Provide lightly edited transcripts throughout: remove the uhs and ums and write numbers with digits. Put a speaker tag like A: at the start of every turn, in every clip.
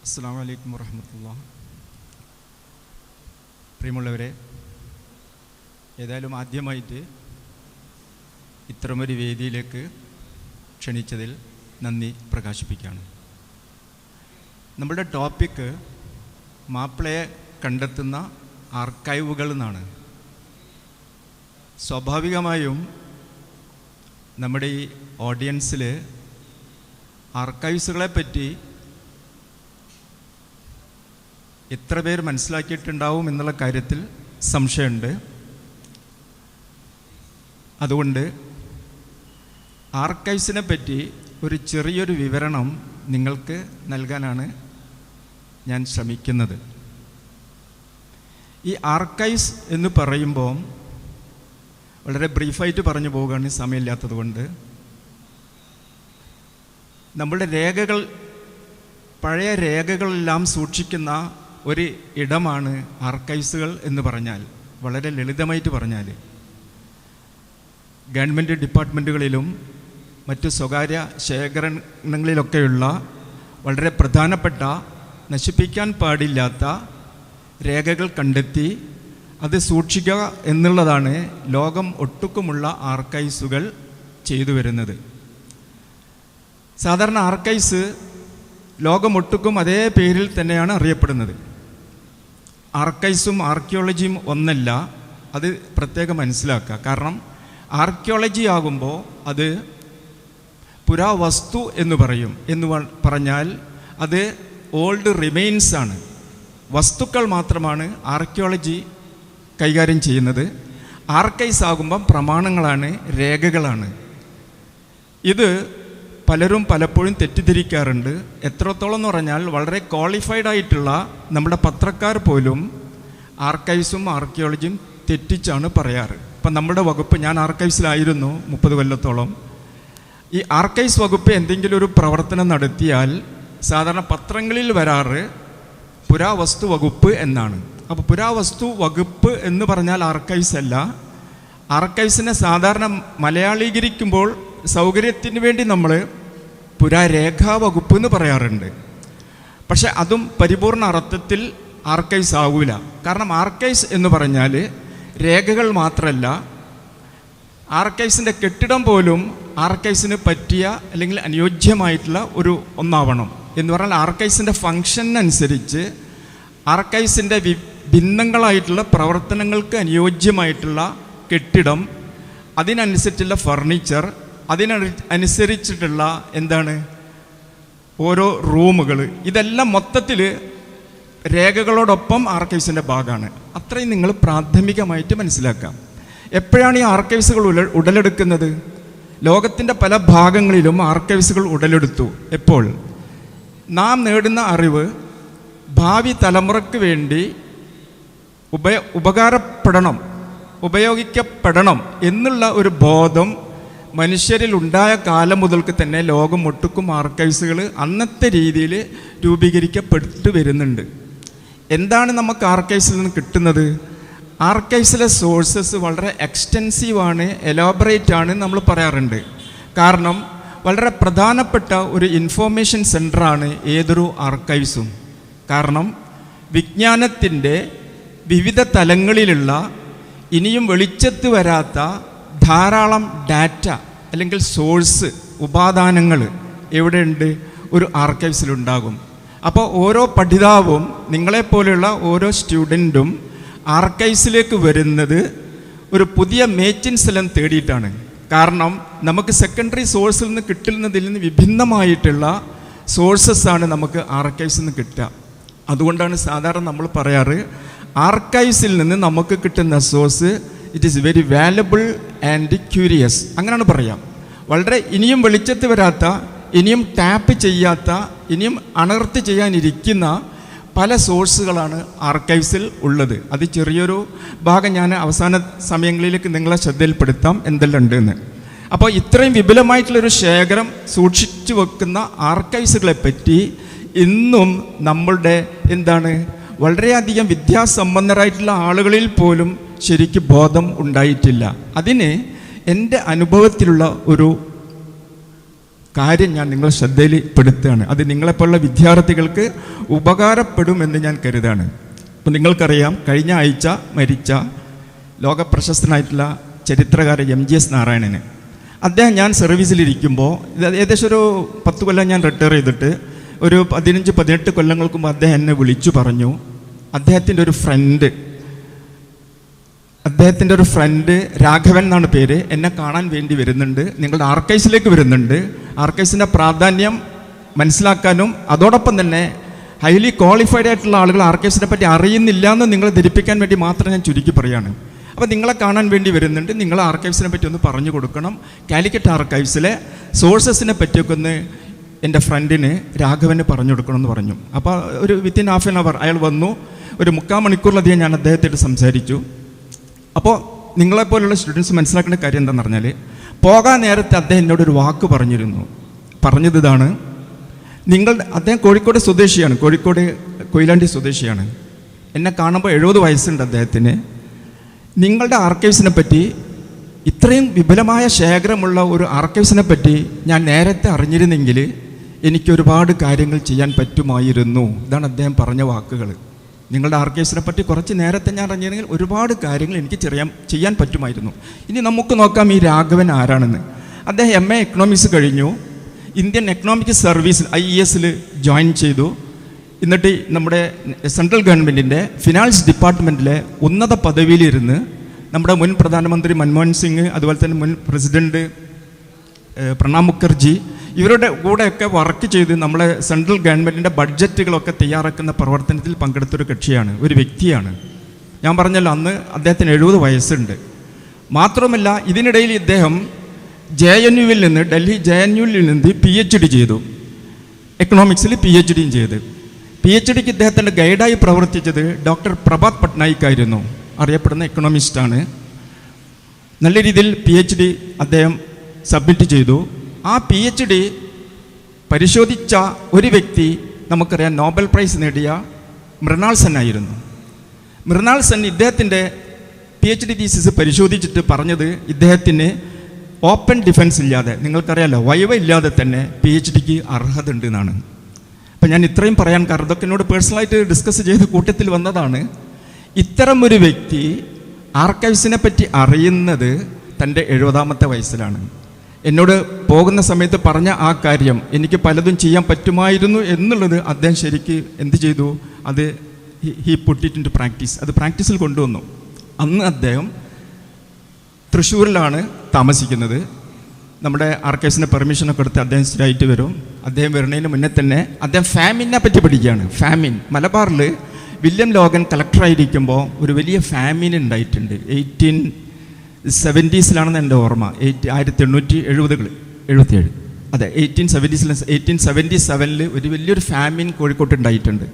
A: അസ്സലാമു അലൈക്കും വറഹ്മത്തുള്ളാഹി. പ്രിയമുള്ളവരെ, ഏതായാലും ആദ്യമായിട്ട് ഇത്തരമൊരു വേദിയിലേക്ക് ക്ഷണിച്ചതിൽ നന്ദി പ്രകാശിപ്പിക്കുകയാണ്. നമ്മുടെ ടോപ്പിക്ക് മാപ്പിളയെ കണ്ടെത്തുന്ന ആർക്കൈവുകൾ എന്നാണ്. സ്വാഭാവികമായും നമ്മുടെ ഈ ഓഡിയൻസിൽ ആർക്കൈവ്സുകളെ പറ്റി എത്ര പേർ മനസ്സിലാക്കിയിട്ടുണ്ടാവും എന്നുള്ള കാര്യത്തിൽ സംശയമുണ്ട്. അതുകൊണ്ട് ആർക്കൈവ്സിനെ പറ്റി ഒരു ചെറിയൊരു വിവരണം നിങ്ങൾക്ക് നൽകാനാണ് ഞാൻ ശ്രമിക്കുന്നത്. ഈ ആർക്കൈവ്സ് എന്ന് പറയുമ്പോൾ വളരെ ബ്രീഫായിട്ട് പറഞ്ഞു പോവുകയാണ്, സമയമില്ലാത്തത് കൊണ്ട്. നമ്മളുടെ രേഖകൾ, പഴയ രേഖകളെല്ലാം സൂക്ഷിക്കുന്ന ഒരു ഇടമാണ് ആർക്കൈവ്സുകൾ എന്ന് പറഞ്ഞാൽ. വളരെ ലളിതമായിട്ട് പറഞ്ഞാൽ ഗവൺമെൻറ് ഡിപ്പാർട്ട്മെൻറ്റുകളിലും മറ്റു സ്വകാര്യ ശേഖരണങ്ങളിലൊക്കെയുള്ള വളരെ പ്രധാനപ്പെട്ട, നശിപ്പിക്കാൻ പാടില്ലാത്ത രേഖകൾ കണ്ടെത്തി അത് സൂക്ഷിക്കുക എന്നുള്ളതാണ് ലോകം ഒട്ടുക്കുമുള്ള ആർക്കൈവ്സുകൾ ചെയ്തു വരുന്നത്. സാധാരണ ആർക്കൈവ്സ് ലോകമൊട്ടുക്കും അതേ പേരിൽ തന്നെയാണ് അറിയപ്പെടുന്നത്. ആർക്കൈവ്സും ആർക്കിയോളജിയും ഒന്നല്ല, അത് പ്രത്യേകം മനസ്സിലാക്കുക. കാരണം ആർക്കിയോളജി ആകുമ്പോൾ അത് പുരാവസ്തു എന്ന് പറയും. എന്ന് പറഞ്ഞാൽ അത് ഓൾഡ് റിമെയിൻസ് ആണ്, വസ്തുക്കൾ മാത്രമാണ് ആർക്കിയോളജി കൈകാര്യം ചെയ്യുന്നത്. ആർക്കൈവ്സ് ആകുമ്പം പ്രമാണങ്ങളാണ്, രേഖകളാണ്. ഇത് പലരും പലപ്പോഴും തെറ്റിദ്ധരിക്കാറുണ്ട്. എത്രത്തോളം എന്ന് പറഞ്ഞാൽ വളരെ ക്വാളിഫൈഡ് ആയിട്ടുള്ള നമ്മുടെ പത്രക്കാർ പോലും ആർക്കൈവ്സും ആർക്കിയോളജിയും തെറ്റിച്ചാണ് പറയാറ്. ഇപ്പം നമ്മുടെ വകുപ്പ്, ഞാൻ ആർക്കൈവ്സിലായിരുന്നു 30 കൊല്ലത്തോളം. ഈ ആർക്കൈവ്സ് വകുപ്പ് എന്തെങ്കിലും ഒരു പ്രവർത്തനം നടത്തിയാൽ സാധാരണ പത്രങ്ങളിൽ വരാറ് പുരാവസ്തു വകുപ്പ് എന്നാണ്. അപ്പോൾ പുരാവസ്തു വകുപ്പ് എന്ന് പറഞ്ഞാൽ ആർക്കൈവ്സ് അല്ല. ആർക്കൈവ്സിനെ സാധാരണ മലയാളീകരിക്കുമ്പോൾ സൗകര്യത്തിന് വേണ്ടി നമ്മൾ പുരാരേഖാ വകുപ്പ് എന്ന് പറയാറുണ്ട്. പക്ഷെ അതും പരിപൂർണ അർത്ഥത്തിൽ ആർക്കൈവ്സ് ആകൂല. കാരണം ആർക്കൈവ്സ് എന്ന് പറഞ്ഞാൽ രേഖകൾ മാത്രമല്ല, ആർക്കൈവ്സിൻ്റെ കെട്ടിടം പോലും ആർക്കൈവ്സിന് പറ്റിയ അല്ലെങ്കിൽ അനുയോജ്യമായിട്ടുള്ള ഒരു ഒന്നാവണം. എന്ന് പറഞ്ഞാൽ ആർക്കൈവ്സിൻ്റെ ഫങ്ഷനനുസരിച്ച് ആർക്കൈവ്സിൻ്റെ ഭിന്നങ്ങളായിട്ടുള്ള പ്രവർത്തനങ്ങൾക്ക് അനുയോജ്യമായിട്ടുള്ള കെട്ടിടം, അതിനനുസരിച്ചുള്ള ഫർണിച്ചർ, അതിനനുസരിച്ചിട്ടുള്ള എന്താണ് ഓരോ റൂമുകൾ, ഇതെല്ലാം മൊത്തത്തിൽ രേഖകളോടൊപ്പം ആർക്കൈവ്സിൻ്റെ ഭാഗമാണ്. അത്രയും നിങ്ങൾ പ്രാഥമികമായിട്ട് മനസ്സിലാക്കാം. എപ്പോഴാണ് ഈ ആർക്കൈവ്സുകൾ ഉടലെടുക്കുന്നത്? ലോകത്തിൻ്റെ പല ഭാഗങ്ങളിലും ആർക്കൈവ്സുകൾ ഉടലെടുത്തു. എപ്പോൾ? നാം നേടുന്ന അറിവ് ഭാവി തലമുറയ്ക്ക് വേണ്ടി ഉപയോഗിക്കപ്പെടണം എന്നുള്ള ഒരു ബോധം മനുഷ്യരിൽ ഉണ്ടായ കാലം മുതൽക്ക് തന്നെ ലോകം ഒട്ടുക്കും ആർക്കൈവ്സുകൾ അന്നത്തെ രീതിയിൽ രൂപീകരിക്കപ്പെട്ടു വരുന്നുണ്ട്. എന്താണ് നമുക്ക് ആർക്കൈവ്സിൽ നിന്ന് കിട്ടുന്നത്? ആർക്കൈവ്സിലെ സോഴ്സസ് വളരെ എക്സ്റ്റെൻസീവാണ്, എലോബറേറ്റ് ആണ് നമ്മൾ പറയാറുണ്ട്. കാരണം വളരെ പ്രധാനപ്പെട്ട ഒരു ഇൻഫോർമേഷൻ സെൻ്ററാണ് ഏതൊരു ആർക്കൈവ്സും. കാരണം വിജ്ഞാനത്തിൻ്റെ വിവിധ തലങ്ങളിലുള്ള ഇനിയും വെളിച്ചത്ത് വരാത്ത ധാരാളം ഡാറ്റ അല്ലെങ്കിൽ സോഴ്സ്, ഉപാദാനങ്ങൾ എവിടെയുണ്ട്? ഒരു ആർക്കൈവ്സിലുണ്ടാകും. അപ്പോൾ ഓരോ പഠിതാവും, നിങ്ങളെപ്പോലെയുള്ള ഓരോ സ്റ്റുഡൻറ്റും ആർക്കൈവ്സിലേക്ക് വരുന്നത് ഒരു പുതിയ മേച്ചിൻ സ്ഥലം തേടിയിട്ടാണ്. കാരണം നമുക്ക് സെക്കൻഡറി സോഴ്സിൽ നിന്ന് കിട്ടുന്നതിൽ നിന്ന് വിഭിന്നമായിട്ടുള്ള സോഴ്സസാണ് നമുക്ക് ആർക്കൈവ്സിൽ നിന്ന് കിട്ടുക. അതുകൊണ്ടാണ് സാധാരണ നമ്മൾ പറയാറ്, ആർക്കൈവ്സിൽ നിന്ന് നമുക്ക് കിട്ടുന്ന source it is very valuable and curious. അങ്ങനെയാണ് പറയാം. വളരെ ഇനിയും വെളിച്ചത്ത് വരാത്ത, ഇനിയും ടാപ്പ് ചെയ്യാത്ത, ഇനിയും അണർത്ത് ചെയ്യാനിരിക്കുന്ന പല സോഴ്സുകളാണ് ആർക്കൈവ്സിൽ ഉള്ളത്. അത് ചെറിയൊരു ഭാഗം ഞാൻ അവസാന സമയങ്ങളിലേക്ക് നിങ്ങളെ ശ്രദ്ധയിൽപ്പെടുത്താം എന്തെല്ലാം ഉണ്ടെന്ന്. അപ്പോൾ ഇത്രയും വിപുലമായിട്ടുള്ളൊരു ശേഖരം സൂക്ഷിച്ചു വെക്കുന്ന ആർക്കൈവ്സുകളെ പറ്റി ഇന്നും നമ്മളുടെ വളരെയധികം വിദ്യാസമ്പന്നരായിട്ടുള്ള ആളുകളിൽ പോലും ശരിക്ക് ബോധം ഉണ്ടായിട്ടില്ല. അതിന് എൻ്റെ അനുഭവത്തിലുള്ള ഒരു കാര്യം ഞാൻ നിങ്ങളെ ശ്രദ്ധയിൽപ്പെടുത്തുകയാണ്. അത് നിങ്ങളെപ്പോലുള്ള വിദ്യാർത്ഥികൾക്ക് ഉപകാരപ്പെടുമെന്ന് ഞാൻ കരുതാണ്. അപ്പം നിങ്ങൾക്കറിയാം, കഴിഞ്ഞ ആഴ്ച മരിച്ച ലോകപ്രശസ്തനായിട്ടുള്ള ചരിത്രകാരൻ MGS നാരായണന്, അദ്ദേഹം ഞാൻ സർവീസിലിരിക്കുമ്പോൾ, ഏകദേശം ഒരു 10 കൊല്ലം ഞാൻ റിട്ടയർ ചെയ്തിട്ട് ഒരു 15-18 കൊല്ലങ്ങൾക്ക് മുമ്പ് അദ്ദേഹം എന്നെ വിളിച്ചു പറഞ്ഞു, അദ്ദേഹത്തിൻ്റെ ഒരു ഫ്രണ്ട് രാഘവൻ എന്നാണ് പേര്, എന്നെ കാണാൻ വേണ്ടി വരുന്നുണ്ട്, നിങ്ങളുടെ ആർക്കൈവ്സിലേക്ക് വരുന്നുണ്ട്. ആർക്കൈവ്സിൻ്റെ പ്രാധാന്യം മനസ്സിലാക്കാനും അതോടൊപ്പം തന്നെ ഹൈലി ക്വാളിഫൈഡ് ആയിട്ടുള്ള ആളുകൾ ആർക്കൈവ്സിനെ പറ്റി അറിയുന്നില്ല എന്ന് നിങ്ങളെ ധരിപ്പിക്കാൻ വേണ്ടി മാത്രം ഞാൻ ചുരുക്കി പറയുകയാണ്. അപ്പോൾ നിങ്ങളെ കാണാൻ വേണ്ടി വരുന്നുണ്ട്, നിങ്ങൾ ആർക്കൈവ്സിനെ പറ്റി ഒന്ന് പറഞ്ഞു കൊടുക്കണം, കാലിക്കറ്റ് ആർക്കൈവ്സിലെ സോഴ്സസിനെ പറ്റിയൊക്കെ ഒന്ന് എൻ്റെ ഫ്രണ്ടിന് രാഘവന് പറഞ്ഞു കൊടുക്കണമെന്ന് പറഞ്ഞു. അപ്പോൾ ഒരു വിത്തിൻ ഹാഫ് ആൻ അവർ അയാൾ വന്നു. ഒരു 3/4 മണിക്കൂറിലധികം ഞാൻ അദ്ദേഹത്തോട് സംസാരിച്ചു. അപ്പോൾ നിങ്ങളെപ്പോലുള്ള സ്റ്റുഡൻസ് മനസ്സിലാക്കേണ്ട കാര്യം എന്താണെന്ന് പറഞ്ഞാൽ, പോകാൻ നേരത്തെ അദ്ദേഹം എന്നോടൊരു വാക്ക് പറഞ്ഞത് ഇതാണ്. അദ്ദേഹം കോഴിക്കോട് സ്വദേശിയാണ്, കോഴിക്കോട് കൊയിലാണ്ടി സ്വദേശിയാണ്. എന്നെ കാണുമ്പോൾ 70 വയസ്സുണ്ട് അദ്ദേഹത്തിന്. നിങ്ങളുടെ ആർക്കൈവ്സിനെ പറ്റി, ഇത്രയും വിപുലമായ ശേഖരമുള്ള ഒരു ആർക്കൈവ്സിനെ പറ്റി ഞാൻ നേരത്തെ അറിഞ്ഞിരുന്നെങ്കിൽ എനിക്കൊരുപാട് കാര്യങ്ങൾ ചെയ്യാൻ പറ്റുമായിരുന്നു. ഇതാണ് അദ്ദേഹം പറഞ്ഞ വാക്കുകൾ. നിങ്ങളുടെ ആർക്കൈവ്സിനെ പറ്റി കുറച്ച് നേരത്തെ ഞാൻ അറിഞ്ഞിരുന്നെങ്കിൽ ഒരുപാട് കാര്യങ്ങൾ എനിക്ക് ചെയ്യാൻ പറ്റുമായിരുന്നു. ഇനി നമുക്ക് നോക്കാം ഈ രാഘവൻ ആരാണെന്ന്. അദ്ദേഹം MA എക്കണോമിക്സ് കഴിഞ്ഞു. Indian economic service IES join ചെയ്തു. എന്നിട്ട് നമ്മുടെ സെൻട്രൽ ഗവൺമെൻറ്റിൻ്റെ ഫിനാൻസ് ഡിപ്പാർട്ട്മെൻറ്റിലെ ഉന്നത പദവിയിലിരുന്ന് നമ്മുടെ മുൻ പ്രധാനമന്ത്രി മൻമോഹൻ സിംഗ്, അതുപോലെ തന്നെ മുൻ പ്രസിഡൻറ്റ് പ്രണബ് മുഖർജി, ഇവരുടെ കൂടെയൊക്കെ വർക്ക് ചെയ്ത് നമ്മളെ സെൻട്രൽ ഗവൺമെൻറ്റിൻ്റെ ബഡ്ജറ്റുകളൊക്കെ തയ്യാറാക്കുന്ന പ്രവർത്തനത്തിൽ പങ്കെടുത്തൊരു കക്ഷിയാണ്, ഒരു വ്യക്തിയാണ്. ഞാൻ പറഞ്ഞല്ലോ, അന്ന് അദ്ദേഹത്തിന് 70 വയസ്സുണ്ട്. മാത്രമല്ല, ഇതിനിടയിൽ ഇദ്ദേഹം ഡൽഹി JNUവിൽ നിന്ന് PhD ചെയ്തു. എക്കണോമിക്സിൽ PhDയും ചെയ്ത്. PhDക്ക് ഇദ്ദേഹത്തിൻ്റെ ഗൈഡായി പ്രവർത്തിച്ചത് ഡോക്ടർ പ്രഭാത് പട്നായിക് ആയിരുന്നു, അറിയപ്പെടുന്ന എക്കണോമിസ്റ്റാണ്. നല്ല രീതിയിൽ PhD അദ്ദേഹം സബ്മിറ്റ് ചെയ്തു. ആ PhD പരിശോധിച്ച ഒരു വ്യക്തി നമുക്കറിയാം, നോബൽ പ്രൈസ് നേടിയ മൃണാൾ സെൻ ആയിരുന്നു. മൃണാൾ സെൻ ഇദ്ദേഹത്തിൻ്റെ PhD തീസിസ് പരിശോധിച്ചിട്ട് പറഞ്ഞത്, ഇദ്ദേഹത്തിന് ഓപ്പൺ ഡിഫൻസ് ഇല്ലാതെ, നിങ്ങൾക്കറിയാമല്ലോ, വൈവ ഇല്ലാതെ തന്നെ PhDക്ക് അർഹത ഉണ്ട് എന്നാണ്. അപ്പം ഞാൻ ഇത്രയും പറയാൻ കാരണം ഇതൊക്കെ എന്നോട് പേഴ്സണലായിട്ട് ഡിസ്കസ് ചെയ്ത കൂട്ടത്തിൽ വന്നതാണ്. ഇത്തരം ഒരു വ്യക്തി ആർക്കൈവ്സിനെ പറ്റി അറിയുന്നത് തൻ്റെ 70ാമത്തെ വയസ്സിലാണ്. എന്നോട് പോകുന്ന സമയത്ത് പറഞ്ഞ ആ കാര്യം, എനിക്ക് പലതും ചെയ്യാൻ പറ്റുമായിരുന്നു എന്നുള്ളത് അദ്ദേഹം ശരിക്ക് എന്ത് ചെയ്തു, അത് he put it into practice, അത് പ്രാക്ടീസിൽ കൊണ്ടുവന്നു. അന്ന് അദ്ദേഹം തൃശ്ശൂരിലാണ് താമസിക്കുന്നത്. നമ്മുടെ ആർക്കൈവ്സിൻ്റെ പെർമിഷനൊക്കെ എടുത്ത് അദ്ദേഹം സ്ഥിരമായിട്ട് വരും. അദ്ദേഹം വരുന്നതിന് മുന്നേ തന്നെ അദ്ദേഹം ഫാമിനെ പറ്റി പഠിക്കുകയാണ്. ഫാമിൻ മലബാറിൽ വില്യം ലോഗൻ കളക്ടറായിരിക്കുമ്പോൾ ഒരു വലിയ ഫാമിൻ ഉണ്ടായിട്ടുണ്ട്. 1870s എൻ്റെ ഓർമ്മ, 1877, അതെ 1877 ഒരു വലിയൊരു ഫാമിൻ കോഴിക്കോട്ട് ഉണ്ടായിട്ടുണ്ട്,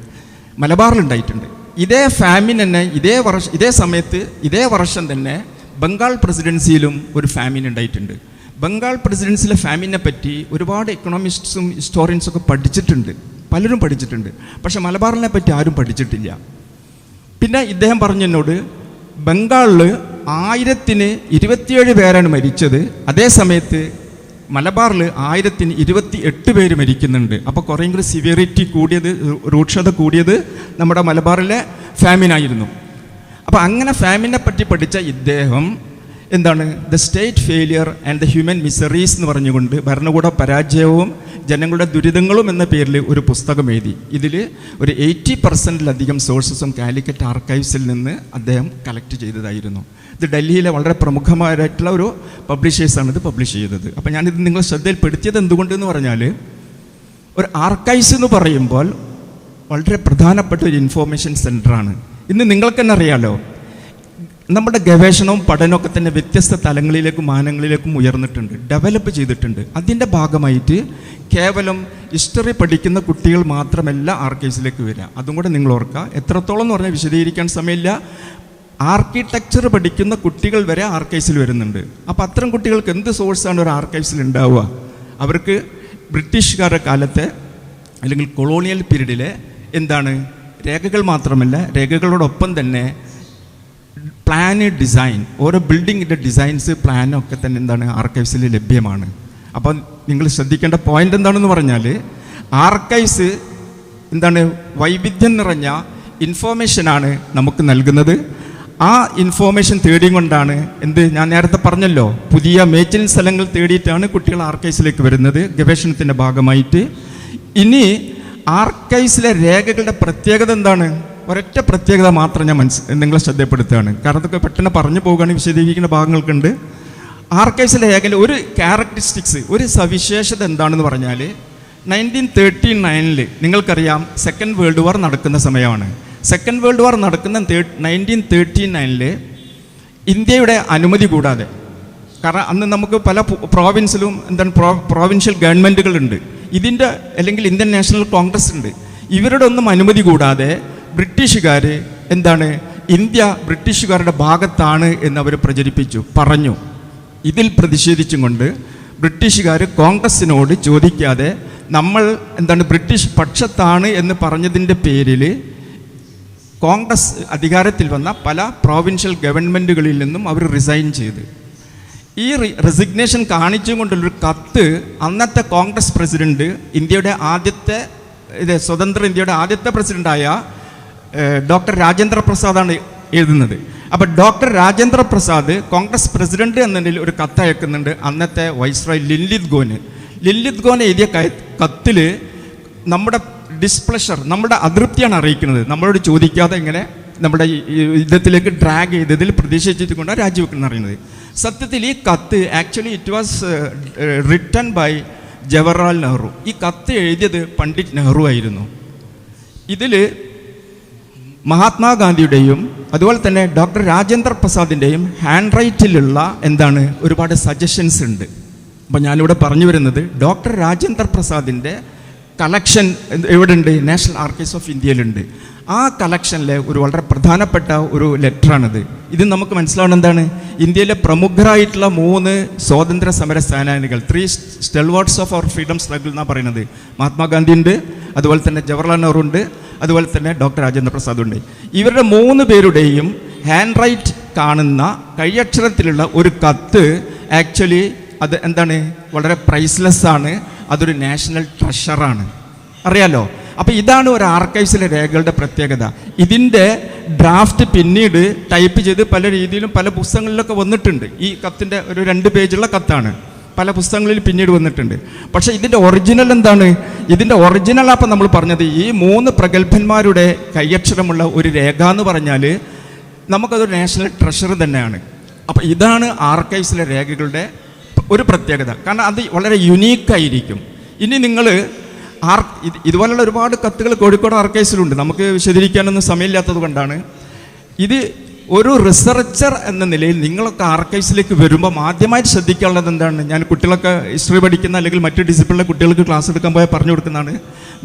A: മലബാറിലുണ്ടായിട്ടുണ്ട്. ഇതേ ഫാമിൻ തന്നെ ഇതേ സമയത്ത് ഇതേ വർഷം തന്നെ ബംഗാൾ പ്രസിഡൻസിയിലും ഒരു ഫാമിൻ ഉണ്ടായിട്ടുണ്ട്. ബംഗാൾ പ്രസിഡൻസിയിലെ ഫാമിനെ പറ്റി ഒരുപാട് എക്കണോമിസ്റ്റും ഹിസ്റ്റോറിയൻസൊക്കെ പഠിച്ചിട്ടുണ്ട്, പലരും പഠിച്ചിട്ടുണ്ട്. പക്ഷെ മലബാറിനെ പറ്റി ആരും പഠിച്ചിട്ടില്ല. പിന്നെ ഇദ്ദേഹം പറഞ്ഞു എന്നോട്, ബംഗാളിൽ 1027 പേരാണ് മരിച്ചത്, അതേ സമയത്ത് മലബാറിൽ 1028 പേര് മരിക്കുന്നുണ്ട്. അപ്പോൾ കുറേയും കൂടി സിവിയറിറ്റി കൂടിയത്, രൂക്ഷത കൂടിയത് നമ്മുടെ മലബാറിലെ ഫാമിനായിരുന്നു. അപ്പോൾ അങ്ങനെ ഫാമിനെ പറ്റി പഠിച്ച ഇദ്ദേഹം എന്താണ്, the state failure and the human miseries എന്ന് പറഞ്ഞുകൊണ്ട് ഭരണകൂട പരാജയവും ജനങ്ങളുടെ ദുരിതങ്ങളും എന്ന പേരിൽ ഒരു പുസ്തകം എഴുതി. ഇതിൽ ഒരു 80%ലധികം സോഴ്സസും കാലിക്കറ്റ് ആർക്കൈവ്സിൽ നിന്ന് അദ്ദേഹം കളക്ട് ചെയ്തതായിരുന്നു. ഇത് ഡൽഹിയിലെ വളരെ പ്രമുഖമായിട്ടുള്ള ഒരു പബ്ലിഷേഴ്സാണ് ഇത് പബ്ലിഷ് ചെയ്തത്. അപ്പോൾ ഞാനിത് നിങ്ങളെ ശ്രദ്ധയിൽപ്പെടുത്തിയത് എന്തുകൊണ്ടെന്ന് പറഞ്ഞാൽ, ഒരു ആർക്കൈവ്സ് എന്ന് പറയുമ്പോൾ വളരെ പ്രധാനപ്പെട്ട ഒരു ഇൻഫോർമേഷൻ സെൻ്ററാണ്. ഇന്ന് നിങ്ങൾക്ക് തന്നെ അറിയാമല്ലോ, നമ്മുടെ ഗവേഷണവും പഠനമൊക്കെ തന്നെ വ്യത്യസ്ത തലങ്ങളിലേക്കും മാനങ്ങളിലേക്കും ഉയർന്നിട്ടുണ്ട്, ഡെവലപ്പ് ചെയ്തിട്ടുണ്ട്. അതിൻ്റെ ഭാഗമായിട്ട് കേവലം ഹിസ്റ്ററി പഠിക്കുന്ന കുട്ടികൾ മാത്രമല്ല ആർക്കൈവ്സിലേക്ക് വരിക. അതും കൂടെ നിങ്ങൾ ഓർക്കുക. എത്രത്തോളം എന്ന് പറഞ്ഞാൽ വിശദീകരിക്കാൻ സമയമില്ല. ആർക്കിടെക്ചർ പഠിക്കുന്ന കുട്ടികൾ വരെ ആർക്കൈവ്സിൽ വരുന്നുണ്ട്. അപ്പോൾ അത്തരം കുട്ടികൾക്ക് എന്ത് സോഴ്സാണ് ഒരു ആർക്കൈവ്സിൽ ഉണ്ടാവുക? അവർക്ക് ബ്രിട്ടീഷുകാരുടെ കാലത്തെ അല്ലെങ്കിൽ കൊളോണിയൽ പീരീഡിലെ എന്താണ് രേഖകൾ മാത്രമല്ല, രേഖകളോടൊപ്പം തന്നെ പ്ലാന്, ഡിസൈൻ, ഓരോ ബിൽഡിങ്ങിൻ്റെ ഡിസൈൻസ്, പ്ലാനൊക്കെ തന്നെ എന്താണ് ആർക്കൈവ്സിൽ ലഭ്യമാണ്. അപ്പം നിങ്ങൾ ശ്രദ്ധിക്കേണ്ട പോയിന്റ് എന്താണെന്ന് പറഞ്ഞാൽ, ആർക്കൈവ്സ് എന്താണ്, വൈവിധ്യം നിറഞ്ഞ ഇൻഫോർമേഷനാണ് നമുക്ക് നൽകുന്നത്. ആ ഇൻഫോർമേഷൻ തേടിയും കൊണ്ടാണ് ഞാൻ നേരത്തെ പറഞ്ഞല്ലോ, പുതിയ മേച്ചിൽ സ്ഥലങ്ങൾ തേടിയിട്ടാണ് കുട്ടികൾ ആർക്കൈവ്സിലേക്ക് വരുന്നത് ഗവേഷണത്തിൻ്റെ ഭാഗമായിട്ട്. ഇനി ആർക്കൈവ്സിലെ രേഖകളുടെ പ്രത്യേകത എന്താണ്? ഒരൊറ്റ പ്രത്യേകത മാത്രം ഞാൻ നിങ്ങളെ ശ്രദ്ധപ്പെടുത്തുകയാണ്, കാരണം അതൊക്കെ പെട്ടെന്ന് പറഞ്ഞു പോകുകയാണെങ്കിൽ വിശദീകരിക്കുന്ന ഭാഗങ്ങൾക്കുണ്ട്. ആർക്കൈവ്സിലെ രേഖയിൽ ഒരു ക്യാരക്ടറിസ്റ്റിക്സ്, ഒരു സവിശേഷത എന്താണെന്ന് പറഞ്ഞാൽ, 1939 നിങ്ങൾക്കറിയാം സെക്കൻഡ് വേൾഡ് വാർ നടക്കുന്ന സമയമാണ്. സെക്കൻഡ് വേൾഡ് വാർ നടക്കുന്ന 1939 ഇന്ത്യയുടെ അനുമതി കൂടാതെ, കാരണം അന്ന് നമുക്ക് പല പ്രോവിൻസിലും പ്രോവിൻഷ്യൽ ഗവൺമെൻറ്റുകളുണ്ട്, ഇതിൻ്റെ അല്ലെങ്കിൽ ഇന്ത്യൻ നാഷണൽ കോൺഗ്രസ് ഉണ്ട്. ഇവരുടെ ഒന്നും അനുമതി കൂടാതെ ബ്രിട്ടീഷുകാർ ഇന്ത്യ ബ്രിട്ടീഷുകാരുടെ ഭാഗത്താണ് എന്ന് അവർ പ്രചരിപ്പിച്ചു, പറഞ്ഞു. ഇതിൽ പ്രതിഷേധിച്ചും കൊണ്ട് ബ്രിട്ടീഷുകാർ കോൺഗ്രസിനോട് ചോദിക്കാതെ നമ്മൾ ബ്രിട്ടീഷ് പക്ഷത്താണ് എന്ന് പറഞ്ഞതിൻ്റെ പേരിൽ കോൺഗ്രസ് അധികാരത്തിൽ വന്ന പല പ്രോവിൻഷ്യൽ ഗവൺമെൻറ്റുകളിൽ നിന്നും അവർ റിസൈൻ ചെയ്ത്. ഈ റെസിഗ്നേഷൻ കാണിച്ചും കൊണ്ടുള്ളൊരു കത്ത് അന്നത്തെ കോൺഗ്രസ് പ്രസിഡന്റ്, ഇന്ത്യയുടെ ആദ്യത്തെ സ്വതന്ത്ര ഇന്ത്യയുടെ ആദ്യത്തെ പ്രസിഡൻ്റായ ഡോക്ടർ രാജേന്ദ്ര പ്രസാദാണ് എഴുതുന്നത്. അപ്പോൾ ഡോക്ടർ രാജേന്ദ്ര പ്രസാദ് കോൺഗ്രസ് പ്രസിഡന്റ് എന്നതിൽ ഒരു കത്ത് അയക്കുന്നുണ്ട് അന്നത്തെ വൈസ്രോയ് ലിൻലിത് ഗോൻ എഴുതിയ കത്തിൽ നമ്മുടെ ഡിസ്പ്ലഷർ, നമ്മുടെ അതൃപ്തിയാണ് അറിയിക്കുന്നത്. നമ്മളോട് ചോദിക്കാതെ ഇങ്ങനെ നമ്മുടെ യുദ്ധത്തിലേക്ക് ഡ്രാഗ് ചെയ്തതിൽ പ്രതിഷേധിച്ചുകൊണ്ടാണ് രാജിവെക്കുന്നത് അറിയുന്നത്. സത്യത്തിൽ ഈ കത്ത് actually it was written by Jawaharlal Nehru. ഈ കത്ത് എഴുതിയത് പണ്ഡിറ്റ് നെഹ്റു ആയിരുന്നു. ഇതിൽ മഹാത്മാഗാന്ധിയുടെയും അതുപോലെ തന്നെ ഡോക്ടർ രാജേന്ദ്ര പ്രസാദിൻ്റെയും ഹാൻഡ് റൈറ്റിലുള്ള ഒരുപാട് സജഷൻസ് ഉണ്ട്. അപ്പം ഞാനിവിടെ പറഞ്ഞു വരുന്നത്, ഡോക്ടർ രാജേന്ദ്ര പ്രസാദിൻ്റെ കളക്ഷൻ എവിടെ ഉണ്ട്? നാഷണൽ ആർക്കൈവ്സ് ഓഫ് ഇന്ത്യയിലുണ്ട്. ആ കളക്ഷനിലെ ഒരു വളരെ പ്രധാനപ്പെട്ട ഒരു ലെറ്ററാണിത്. ഇത് നമുക്ക് മനസ്സിലാവുന്ന ഇന്ത്യയിലെ പ്രമുഖരായിട്ടുള്ള 3 സ്വാതന്ത്ര്യ സമര സേനാനികൾ, 3 സ്റ്റെൽവാർഡ്സ് ഓഫ് അവർ ഫ്രീഡം സ്ട്രഗിൾ എന്നാണ് പറയുന്നത്. മഹാത്മാഗാന്ധി ഉണ്ട്, അതുപോലെ തന്നെ ജവഹർലാൽ നെഹ്റു ഉണ്ട്, അതുപോലെ തന്നെ ഡോക്ടർ രാജേന്ദ്ര പ്രസാദ് ഉണ്ട്. ഇവരുടെ 3 പേരുടെയും ഹാൻഡ് റൈറ്റ് കാണുന്ന കൈയക്ഷരത്തിലുള്ള ഒരു കത്ത് ആക്ച്വലി അത് വളരെ പ്രൈസ്ലെസ് ആണ്. അതൊരു നാഷണൽ ട്രഷറാണ്, അറിയാലോ. അപ്പോൾ ഇതാണ് ഒരു ആർക്കൈവ്സിലെ രേഖകളുടെ പ്രത്യേകത. ഇതിൻ്റെ ഡ്രാഫ്റ്റ് പിന്നീട് ടൈപ്പ് ചെയ്ത് പല രീതിയിലും പല പുസ്തകങ്ങളിലൊക്കെ വന്നിട്ടുണ്ട്. ഈ കത്തിൻ്റെ ഒരു 2 പേജുള്ള കത്താണ്, പല പുസ്തകങ്ങളിൽ പിന്നീട് വന്നിട്ടുണ്ട്. പക്ഷേ ഇതിൻ്റെ ഒറിജിനൽ ഇതിൻ്റെ ഒറിജിനൽ അപ്പം നമ്മൾ പറഞ്ഞത് ഈ 3 പ്രഗത്ഭന്മാരുടെ കൈയക്ഷരമുള്ള ഒരു രേഖ എന്ന് പറഞ്ഞാൽ നമുക്കതൊരു നാഷണൽ ട്രഷർ തന്നെയാണ്. അപ്പോൾ ഇതാണ് ആർക്കൈവ്സിലെ രേഖകളുടെ ഒരു പ്രത്യേകത, കാരണം അത് വളരെ യുണീക്കായിരിക്കും. ഇനി നിങ്ങൾ ഇതുപോലുള്ള ഒരുപാട് കത്തുകൾ കോഴിക്കോട് ആർക്കൈവ്സിലുണ്ട്, നമുക്ക് വിശദീകരിക്കാനൊന്നും സമയമില്ലാത്തത് കൊണ്ടാണ്. ഇത് ഒരു റിസർച്ചർ എന്ന നിലയിൽ നിങ്ങളൊക്കെ ആർക്കൈവ്സിലേക്ക് വരുമ്പോൾ ആദ്യമായിട്ട് ശ്രദ്ധിക്കാനുള്ളത് ഞാൻ കുട്ടികളൊക്കെ ഹിസ്റ്ററി പഠിക്കുന്ന അല്ലെങ്കിൽ മറ്റു ഡിസിപ്ലിനിലെ കുട്ടികൾക്ക് ക്ലാസ് എടുക്കാൻ പോയാൽ പറഞ്ഞു കൊടുക്കുന്നതാണ്,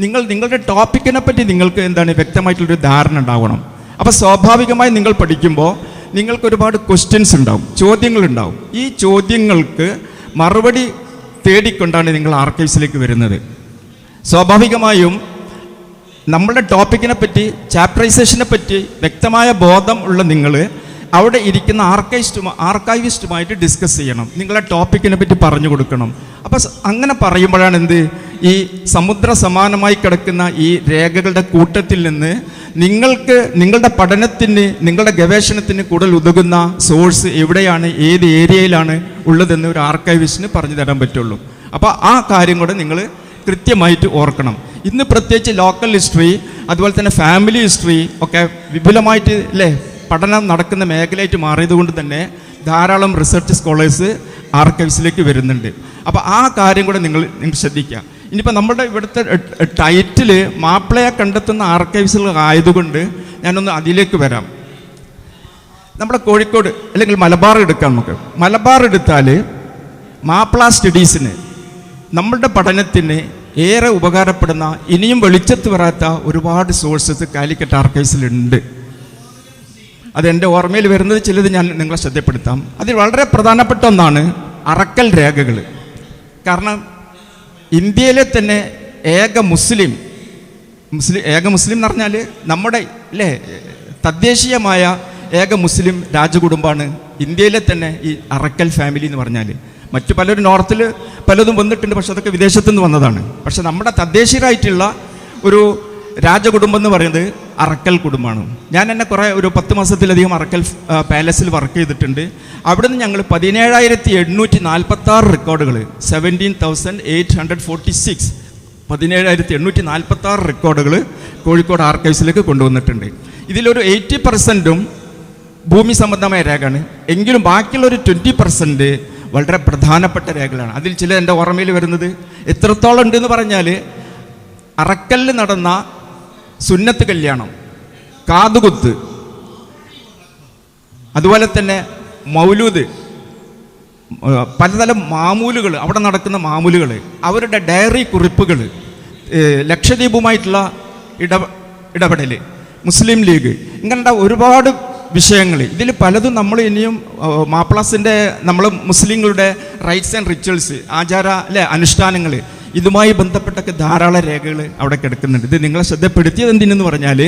A: നിങ്ങളുടെ ടോപ്പിക്കിനെ പറ്റി നിങ്ങൾക്ക് വ്യക്തമായിട്ടുള്ളൊരു ധാരണ ഉണ്ടാവണം. അപ്പോൾ സ്വാഭാവികമായി നിങ്ങൾ പഠിക്കുമ്പോൾ നിങ്ങൾക്ക് ഒരുപാട് ക്വസ്റ്റ്യൻസ് ഉണ്ടാവും, ചോദ്യങ്ങളുണ്ടാവും. ഈ ചോദ്യങ്ങൾക്ക് മറുപടി തേടിക്കൊണ്ടാണ് നിങ്ങൾ ആർക്കൈവ്സിലേക്ക് വരുന്നത്. സ്വാഭാവികമായും നമ്മുടെ ടോപ്പിക്കിനെ പറ്റി, ചാപ്റ്ററൈസേഷനെ പറ്റി വ്യക്തമായ ബോധം ഉള്ള നിങ്ങൾ അവിടെ ഇരിക്കുന്ന ആർക്കൈവിസ്റ്റുമായിട്ട് ഡിസ്കസ് ചെയ്യണം, നിങ്ങളെ ടോപ്പിക്കിനെ പറ്റി പറഞ്ഞു കൊടുക്കണം. അപ്പോൾ അങ്ങനെ പറയുമ്പോഴാണ് ഈ സമുദ്ര സമാനമായി കിടക്കുന്ന ഈ രേഖകളുടെ കൂട്ടത്തിൽ നിന്ന് നിങ്ങൾക്ക് നിങ്ങളുടെ പഠനത്തിന്, നിങ്ങളുടെ ഗവേഷണത്തിന് കൂടുതൽ ഉതകുന്ന സോഴ്സ് എവിടെയാണ്, ഏത് ഏരിയയിലാണ് ഉള്ളതെന്ന് ഒരു ആർക്കൈവിസ്റ്റിന് പറഞ്ഞു തരാൻ പറ്റുള്ളൂ. അപ്പോൾ ആ കാര്യം കൂടെ നിങ്ങൾ കൃത്യമായിട്ട് ഓർക്കണം. ഇന്ന് പ്രത്യേകിച്ച് ലോക്കൽ ഹിസ്റ്ററി, അതുപോലെ തന്നെ ഫാമിലി ഹിസ്റ്ററി ഒക്കെ വിപുലമായിട്ട് പഠനം നടക്കുന്ന മേഖലയായിട്ട് മാറിയത് കൊണ്ട് തന്നെ ധാരാളം റിസർച്ച് സ്കോളേഴ്സ് ആർക്കൈവ്സിലേക്ക് വരുന്നുണ്ട്. അപ്പോൾ ആ കാര്യം കൂടെ നിങ്ങൾ ശ്രദ്ധിക്കുക. ഇനിയിപ്പോൾ നമ്മുടെ ഇവിടുത്തെ ടൈറ്റിൽ മാപ്പിളയെ കണ്ടെത്തുന്ന ആർക്കൈവ്സുകൾ ആയതുകൊണ്ട് ഞാനൊന്ന് അതിലേക്ക് വരാം. നമ്മുടെ കോഴിക്കോട് അല്ലെങ്കിൽ മലബാർ എടുക്കാം. നമുക്ക് മലബാർ എടുത്താൽ മാപ്പിള സ്റ്റഡീസിന്, നമ്മളുടെ പഠനത്തിന് ഏറെ ഉപകാരപ്പെടുന്ന, ഇനിയും വെളിച്ചത്ത് വരാത്ത ഒരുപാട് സോഴ്സസ് കാലിക്കറ്റ് ആർക്കൈവ്സിലുണ്ട്. അതെൻ്റെ ഓർമ്മയിൽ വരുന്നത് ചിലത് ഞാൻ നിങ്ങളെ ശ്രദ്ധപ്പെടുത്താം. അതിൽ വളരെ പ്രധാനപ്പെട്ട ഒന്നാണ് അറക്കൽ രേഖകൾ. കാരണം ഇന്ത്യയിലെ തന്നെ ഏക മുസ്ലിം എന്ന് പറഞ്ഞാൽ നമ്മുടെ തദ്ദേശീയമായ ഏക മുസ്ലിം രാജകുടുംബമാണ് ഇന്ത്യയിലെ തന്നെ ഈ അറക്കൽ ഫാമിലി എന്ന് പറഞ്ഞാൽ. മറ്റു പലരും നോർത്തിൽ പലതും വന്നിട്ടുണ്ട്, പക്ഷെ അതൊക്കെ വിദേശത്തു നിന്ന് വന്നതാണ്. പക്ഷെ നമ്മുടെ തദ്ദേശീയരായിട്ടുള്ള ഒരു രാജകുടുംബം എന്ന് പറയുന്നത് അറക്കൽ കുടുംബമാണ്. ഞാൻ എന്നെ ഒരു 10 മാസത്തിലധികം അറക്കൽ പാലസിൽ വർക്ക് ചെയ്തിട്ടുണ്ട്. അവിടുന്ന് ഞങ്ങൾ 17,846 റെക്കോർഡുകൾ 17,846 17,846 റെക്കോർഡുകൾ കോഴിക്കോട് ആർക്കൈവ്സിലേക്ക് കൊണ്ടുവന്നിട്ടുണ്ട്. ഇതിലൊരു 80% ഭൂമി സംബന്ധമായ രേഖയാണ്. എങ്കിലും ബാക്കിയുള്ളൊരു 20% വളരെ പ്രധാനപ്പെട്ട രേഖകളാണ്. അതിൽ ചില എൻ്റെ ഓർമ്മയിൽ വരുന്നത് എത്രത്തോളം ഉണ്ടെന്ന് പറഞ്ഞാൽ, അറക്കലിൽ നടന്ന സുന്നത്ത് കല്യാണം, കാതുകുത്ത്, അതുപോലെ തന്നെ മൗലൂദ്, പലതരം മാമൂലുകൾ, അവിടെ നടക്കുന്ന മാമൂലുകൾ, അവരുടെ ഡയറി കുറിപ്പുകൾ, ലക്ഷദ്വീപുമായിട്ടുള്ള ഇടപെടൽ, മുസ്ലിം ലീഗ്, ഇങ്ങനെയുള്ള ഒരുപാട് വിഷയങ്ങൾ. ഇതിൽ പലതും നമ്മൾ ഇനിയും മാപ്പിളാസിൻ്റെ നമ്മൾ മുസ്ലിങ്ങളുടെ റൈറ്റ്സ് ആൻഡ് റിച്വൽസ്, ആചാര അനുഷ്ഠാനങ്ങൾ, ഇതുമായി ബന്ധപ്പെട്ടൊക്കെ ധാരാളം രേഖകൾ അവിടെ കിടക്കുന്നുണ്ട്. ഇത് നിങ്ങളെ ശ്രദ്ധപ്പെടുത്തിയത് എന്തിനെന്ന് പറഞ്ഞാൽ,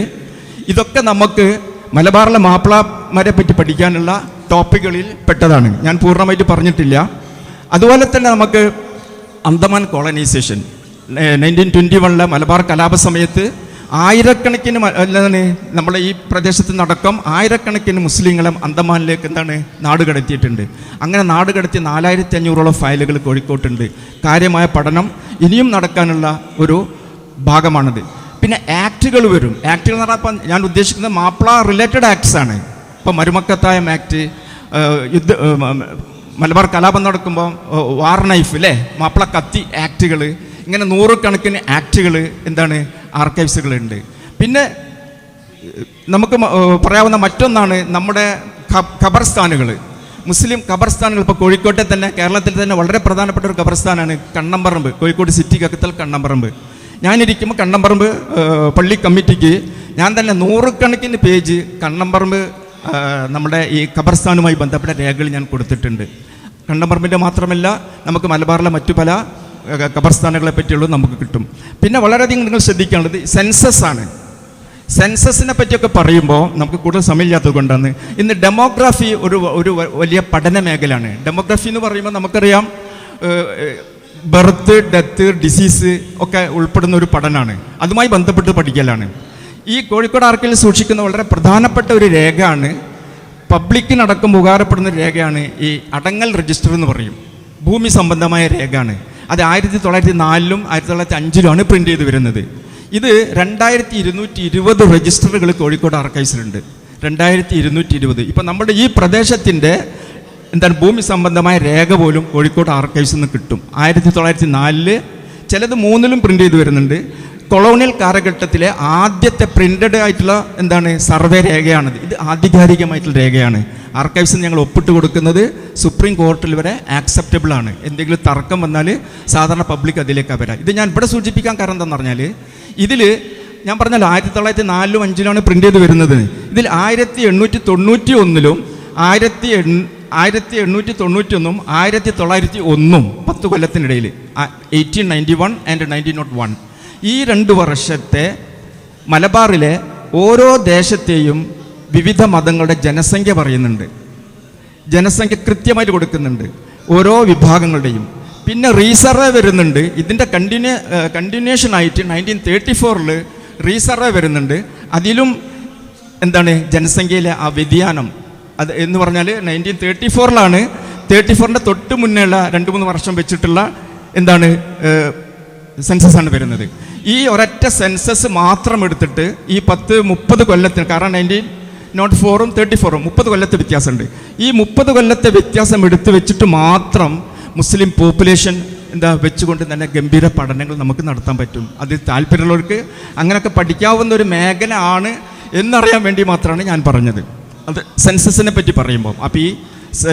A: ഇതൊക്കെ നമുക്ക് മലബാറിലെ മാപ്പിളമാരെ പറ്റി പഠിക്കാനുള്ള ടോപ്പിക്കുകളിൽ പെട്ടതാണ്. ഞാൻ പൂർണ്ണമായിട്ട് പറഞ്ഞിട്ടില്ല. അതുപോലെ തന്നെ നമുക്ക് അന്തമാൻ കോളനൈസേഷൻ 1921 മലബാർ കലാപ സമയത്ത് ആയിരക്കണക്കിന് നമ്മളെ ഈ പ്രദേശത്ത് നടക്കം ആയിരക്കണക്കിന് മുസ്ലിങ്ങളെ അന്തമാനിലേക്ക് നാട് കടത്തിയിട്ടുണ്ട്. അങ്ങനെ നാട് കടത്തിയ 4500ഓളം ഫയലുകൾ കോഴിക്കോട്ടുണ്ട്. കാര്യമായ പഠനം ഇനിയും നടക്കാനുള്ള ഒരു ഭാഗമാണിത്. പിന്നെ ആക്റ്റുകൾ വരും. ആക്റ്റുകൾ എന്ന് പറഞ്ഞാൽ ഞാൻ ഉദ്ദേശിക്കുന്നത് മാപ്പിള റിലേറ്റഡ് ആക്ട്സ് ആണ്. ഇപ്പം മരുമക്കത്തായം ആക്ട്, മലബാർ കലാപം നടക്കുമ്പോൾ വാർ നൈഫ് മാപ്പിള കത്തി ആക്റ്റുകൾ, ഇങ്ങനെ 100 കണക്കിന് ആക്റ്റുകൾ ആർക്കൈവ്സുകളുണ്ട്. പിന്നെ നമുക്ക് പറയാവുന്ന മറ്റൊന്നാണ് നമ്മുടെ ഖബർസ്ഥാനുകൾ, മുസ്ലിം ഖബർസ്ഥാനുകൾ. ഇപ്പോൾ കോഴിക്കോട്ടെ തന്നെ, കേരളത്തിൽ തന്നെ വളരെ പ്രധാനപ്പെട്ട ഒരു ഖബർസ്ഥാനാണ് കണ്ണമ്പറമ്പ്, കോഴിക്കോട് സിറ്റിക്കകത്തൽ കണ്ണമ്പറമ്പ്. ഞാനിരിക്കുമ്പോൾ കണ്ണമ്പറമ്പ് പള്ളി കമ്മിറ്റിക്ക് ഞാൻ തന്നെ 100 കണക്കിന് പേജ് കണ്ണമ്പറമ്പ് നമ്മുടെ ഈ ഖബർസ്ഥാനുമായി ബന്ധപ്പെട്ട രേഖകൾ ഞാൻ കൊടുത്തിട്ടുണ്ട്. കണ്ണമ്പറമ്പിൻ്റെ മാത്രമല്ല, നമുക്ക് മലബാറിലെ മറ്റു പല ഖബർസ്ഥാനുകളെ പറ്റിയുള്ളത് നമുക്ക് കിട്ടും. പിന്നെ വളരെയധികം നിങ്ങൾ ശ്രദ്ധിക്കേണ്ടത് സെൻസസ് ആണ്. സെൻസസിനെ പറ്റിയൊക്കെ പറയുമ്പോൾ നമുക്ക് കൂടുതൽ സമയമില്ലാത്തത് കൊണ്ടാണ്. ഇന്ന് ഡെമോഗ്രാഫി ഒരു വലിയ പഠന മേഖലയാണ്. ഡെമോഗ്രാഫി എന്ന് പറയുമ്പോൾ നമുക്കറിയാം ബർത്ത്, ഡെത്ത്, ഡിസീസ് ഒക്കെ ഉൾപ്പെടുന്ന ഒരു പഠനമാണ്. അതുമായി ബന്ധപ്പെട്ട് പഠിക്കലാണ്. ഈ കോഴിക്കോട് ആർക്കൈവിൽ സൂക്ഷിക്കുന്ന വളരെ പ്രധാനപ്പെട്ട ഒരു രേഖയാണ്, പബ്ലിക്കിനടക്കം ഉപകാരപ്പെടുന്ന രേഖയാണ് ഈ അടങ്ങൽ രജിസ്റ്റർ എന്ന് പറയും. ഭൂമി സംബന്ധമായ രേഖയാണ്. അത് 1904 1905 പ്രിൻ്റ് ചെയ്ത് വരുന്നത്. ഇത് 2220 രജിസ്റ്ററുകൾ കോഴിക്കോട് ആർക്കൈവ്സിലുണ്ട്. 2220. ഇപ്പം നമ്മുടെ ഈ പ്രദേശത്തിൻ്റെ ഭൂമി സംബന്ധമായ രേഖ പോലും കോഴിക്കോട് ആർക്കൈവ്സിൽ നിന്ന് കിട്ടും. 1904 ചിലത് 3 പ്രിൻ്റ് ചെയ്ത് വരുന്നുണ്ട്. കൊളോണിയൽ കാലഘട്ടത്തിലെ ആദ്യത്തെ പ്രിൻ്റഡ് ആയിട്ടുള്ള സർവേ രേഖയാണിത്. ഇത് ആധികാരികമായിട്ടുള്ള രേഖയാണ്. ആർക്കൈവ്സിൽ ഞങ്ങൾ ഒപ്പിട്ട് കൊടുക്കുന്നത് സുപ്രീം കോർട്ടിൽ വരെ ആക്സെപ്റ്റബിൾ ആണ്. എന്തെങ്കിലും തർക്കം വന്നാൽ സാധാരണ പബ്ലിക് അതിലേക്ക് വരാം. ഇത് ഞാൻ ഇവിടെ സൂചിപ്പിക്കാൻ കാരണം എന്താണെന്ന് പറഞ്ഞാൽ, ഇതിൽ ഞാൻ പറഞ്ഞല്ലോ 1904 5 പ്രിൻ്റ് ചെയ്ത് വരുന്നത്. ഇതിൽ 1891 1891 1901 10 കൊല്ലത്തിനിടയിൽ 1891 ആൻഡ് 1901 ഈ 2 വർഷത്തെ മലബാറിലെ ഓരോ ദേശത്തെയും വിവിധ മതങ്ങളുടെ ജനസംഖ്യ പറയുന്നുണ്ട്. ജനസംഖ്യ കൃത്യമായിട്ട് കൊടുക്കുന്നുണ്ട് ഓരോ വിഭാഗങ്ങളുടെയും. പിന്നെ റീസർവേ വരുന്നുണ്ട്. ഇതിൻ്റെ കണ്ടിന്യൂഷൻ ആയിട്ട് 1934 റീസർവേ വരുന്നുണ്ട്. അതിലും ജനസംഖ്യയിലെ ആ വ്യതിയാനം അത് എന്ന് പറഞ്ഞാൽ 1934 34ൻ്റെ തൊട്ട് മുന്നേയുള്ള 2-3 വർഷം വെച്ചിട്ടുള്ള സെൻസസ് ആണ് വരുന്നത്. ഈ ഒരൊറ്റ സെൻസസ് മാത്രം എടുത്തിട്ട് ഈ 10-30 കൊല്ലത്തിന്, കാരണം 1904 34 30 കൊല്ലത്തെ വ്യത്യാസമുണ്ട്. ഈ 30 കൊല്ലത്തെ വ്യത്യാസം എടുത്തു വെച്ചിട്ട് മാത്രം മുസ്ലിം പോപ്പുലേഷൻ വെച്ചുകൊണ്ട് തന്നെ ഗംഭീര പഠനങ്ങൾ നമുക്ക് നടത്താൻ പറ്റും. അതിൽ താല്പര്യമുള്ളവർക്ക് അങ്ങനെയൊക്കെ പഠിക്കാവുന്ന ഒരു മേഖല ആണ് എന്നറിയാൻ വേണ്ടി മാത്രമാണ് ഞാൻ പറഞ്ഞത്. അത് സെൻസസിനെ പറ്റി പറയുമ്പോൾ. അപ്പോൾ ഈ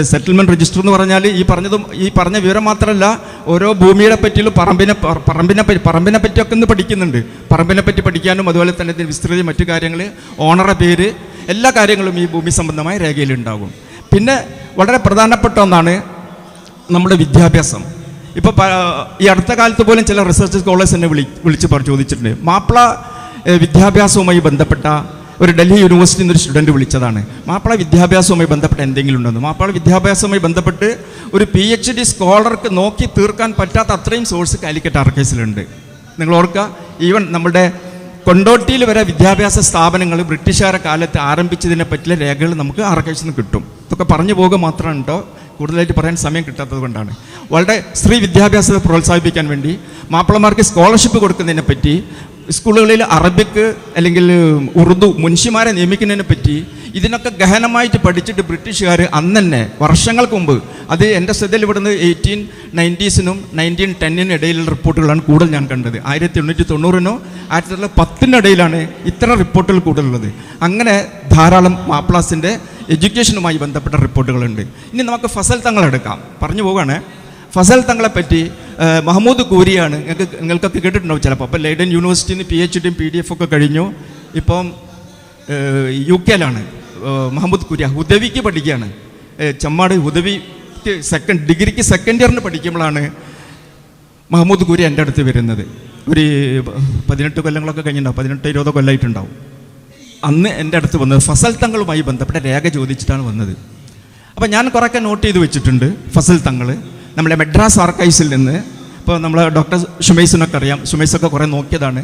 A: സെറ്റിൽമെൻറ്റ് രജിസ്റ്റർ എന്ന് പറഞ്ഞാൽ ഈ പറഞ്ഞ വിവരം മാത്രമല്ല, ഓരോ ഭൂമിയുടെ പറ്റിയും പറമ്പിനെ പറ്റിയൊക്കെ ഒന്ന് പഠിക്കുന്നുണ്ട്. പറമ്പിനെ പറ്റി പഠിക്കാനും അതുപോലെ തന്നെ ഇതിന് വിസ്തൃതി, മറ്റു കാര്യങ്ങൾ, ഓണറുടെ പേര്, എല്ലാ കാര്യങ്ങളും ഈ ഭൂമി സംബന്ധമായ രേഖയിലുണ്ടാകും. പിന്നെ വളരെ പ്രധാനപ്പെട്ട ഒന്നാണ് നമ്മുടെ വിദ്യാഭ്യാസം. ഇപ്പോൾ ഈ അടുത്ത കാലത്ത് പോലും ചില റിസർച്ച് സ്കോളേഴ്സ് എന്നെ വിളിച്ച് ചോദിച്ചിട്ടുണ്ട്, മാപ്പിള വിദ്യാഭ്യാസവുമായി ബന്ധപ്പെട്ട ഒരു ഡൽഹി യൂണിവേഴ്സിറ്റിയിൽ നിന്ന് ഒരു സ്റ്റുഡൻറ്റ് വിളിച്ചതാണ്, മാപ്പിള വിദ്യാഭ്യാസവുമായി ബന്ധപ്പെട്ട് എന്തെങ്കിലും ഉണ്ടെന്ന്. മാപ്പിള വിദ്യാഭ്യാസവുമായി ബന്ധപ്പെട്ട് ഒരു PhD സ്കോളർക്ക് നോക്കി തീർക്കാൻ പറ്റാത്ത അത്രയും സോഴ്സ് കാലിക്കറ്റ് ആർക്കൈവ്സിലുണ്ട്. നിങ്ങൾ ഓർക്കുക, ഈവൻ നമ്മുടെ കൊണ്ടോട്ടിയിൽ വരെ വിദ്യാഭ്യാസ സ്ഥാപനങ്ങൾ ബ്രിട്ടീഷുകാരുടെ കാലത്ത് ആരംഭിച്ചതിനെ പറ്റിയ രേഖകൾ നമുക്ക് ആർക്കൈവ്സിൽ നിന്ന് കിട്ടും. ഇതൊക്കെ പറഞ്ഞു പോകുക മാത്രമാണ് കേട്ടോ, കൂടുതലായിട്ട് പറയാൻ സമയം കിട്ടാത്തത് കൊണ്ടാണ്. വളരെ സ്ത്രീ വിദ്യാഭ്യാസത്തെ പ്രോത്സാഹിപ്പിക്കാൻ വേണ്ടി മാപ്പിളമാർക്ക് സ്കോളർഷിപ്പ് കൊടുക്കുന്നതിനെ പറ്റി, സ്കൂളുകളിൽ അറബിക്ക് അല്ലെങ്കിൽ ഉറുദു മുൻഷിമാരെ നിയമിക്കുന്നതിനെ പറ്റി ഇതിനൊക്കെ ഗഹനമായിട്ട് പഠിച്ചിട്ട് ബ്രിട്ടീഷുകാർ അന്ന് തന്നെ വർഷങ്ങൾക്ക് മുമ്പ്, അത് എൻ്റെ ശ്രദ്ധയിൽ ഇവിടുന്ന് 1890s 1910 ഇടയിലുള്ള റിപ്പോർട്ടുകളാണ് കൂടുതൽ ഞാൻ കണ്ടത്. 1890 1910 ഇടയിലാണ് ഇത്തരം റിപ്പോർട്ടുകൾ കൂടുതലുള്ളത്. അങ്ങനെ ധാരാളം മാപ്ലാസിൻ്റെ എഡ്യൂക്കേഷനുമായി ബന്ധപ്പെട്ട റിപ്പോർട്ടുകളുണ്ട്. ഇനി നമുക്ക് ഫസൽ തങ്ങളെടുക്കാം, പറഞ്ഞു പോവുകയാണ്. ഫസൽ തങ്ങളെ പറ്റി മഹമ്മൂദ് കൂരിയാണ്, നിങ്ങൾക്കൊക്കെ കേട്ടിട്ടുണ്ടാവും ചിലപ്പോൾ. അപ്പോൾ ലൈഡൻ യൂണിവേഴ്സിറ്റിയിൽ നിന്ന് PhD PDF ഒക്കെ കഴിഞ്ഞു. ഇപ്പം UK മഹമ്മൂദ് കൂരിയ ഹുദവിക്ക് പഠിക്കുകയാണ്. ചമ്മാട് ഹുദവിക്ക് ഡിഗ്രിക്ക് സെക്കൻഡ് ഇയറിന് പഠിക്കുമ്പോഴാണ് മഹമ്മൂദ് കൂരി എൻ്റെ അടുത്ത് വരുന്നത്. ഒരു 18 കൊല്ലങ്ങളൊക്കെ കഴിഞ്ഞിട്ടുണ്ടാവും, 18-20 കൊല്ലമായിട്ടുണ്ടാവും. അന്ന് എൻ്റെ അടുത്ത് വന്നത് ഫസൽ തങ്ങളുമായി ബന്ധപ്പെട്ട രേഖ ചോദിച്ചിട്ടാണ് വന്നത്. അപ്പോൾ ഞാൻ കുറേയൊക്കെ നോട്ട് ചെയ്ത് വെച്ചിട്ടുണ്ട്. ഫസൽ തങ്ങൾ നമ്മളെ മദ്രാസ് ആർക്കൈവ്സിൽ നിന്ന്, ഇപ്പോൾ നമ്മൾ ഡോക്ടർ ഷുമൈസിനൊക്കെ അറിയാം, ഷുമൈസൊക്കെ കുറേ നോക്കിയതാണ്.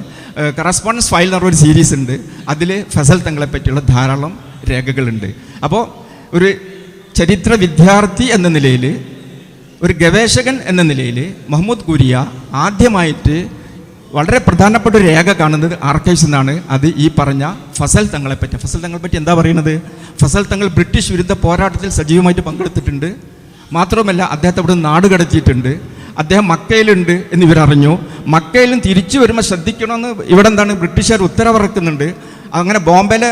A: കറസ്പോണ്ടൻസ് ഫയൽ എന്ന് പറഞ്ഞൊരു സീരീസ് ഉണ്ട്, അതിൽ ഫസൽ തങ്ങളെ പറ്റിയുള്ള ധാരാളം രേഖകളുണ്ട്. അപ്പോൾ ഒരു ചരിത്ര വിദ്യാർത്ഥി എന്ന നിലയിൽ, ഒരു ഗവേഷകൻ എന്ന നിലയിൽ മഹമ്മൂദ് കൂരിയ ആദ്യമായിട്ട് വളരെ പ്രധാനപ്പെട്ട ഒരു രേഖ കാണുന്നത് ആർക്കൈവ്സിൽ നിന്നാണ്. അത് ഈ പറഞ്ഞ ഫസൽ തങ്ങളെ പറ്റി. ഫസൽ തങ്ങളെ പറ്റി എന്താ പറയുന്നത്? ഫസൽ തങ്ങൾ ബ്രിട്ടീഷ് വിരുദ്ധ പോരാട്ടത്തിൽ സജീവമായിട്ട് പങ്കെടുത്തിട്ടുണ്ട്. മാത്രമല്ല അദ്ദേഹത്തെ അവിടെ നാട് കടത്തിയിട്ടുണ്ട്. അദ്ദേഹം മക്കയിലുണ്ട് എന്നിവരറിഞ്ഞു. മക്കയിലും തിരിച്ചു വരുമ്പോൾ ശ്രദ്ധിക്കണമെന്ന് ഇവിടെ എന്താണ് ബ്രിട്ടീഷുകാർ ഉത്തരവിറക്കുന്നുണ്ട്. അങ്ങനെ ബോംബെയിലെ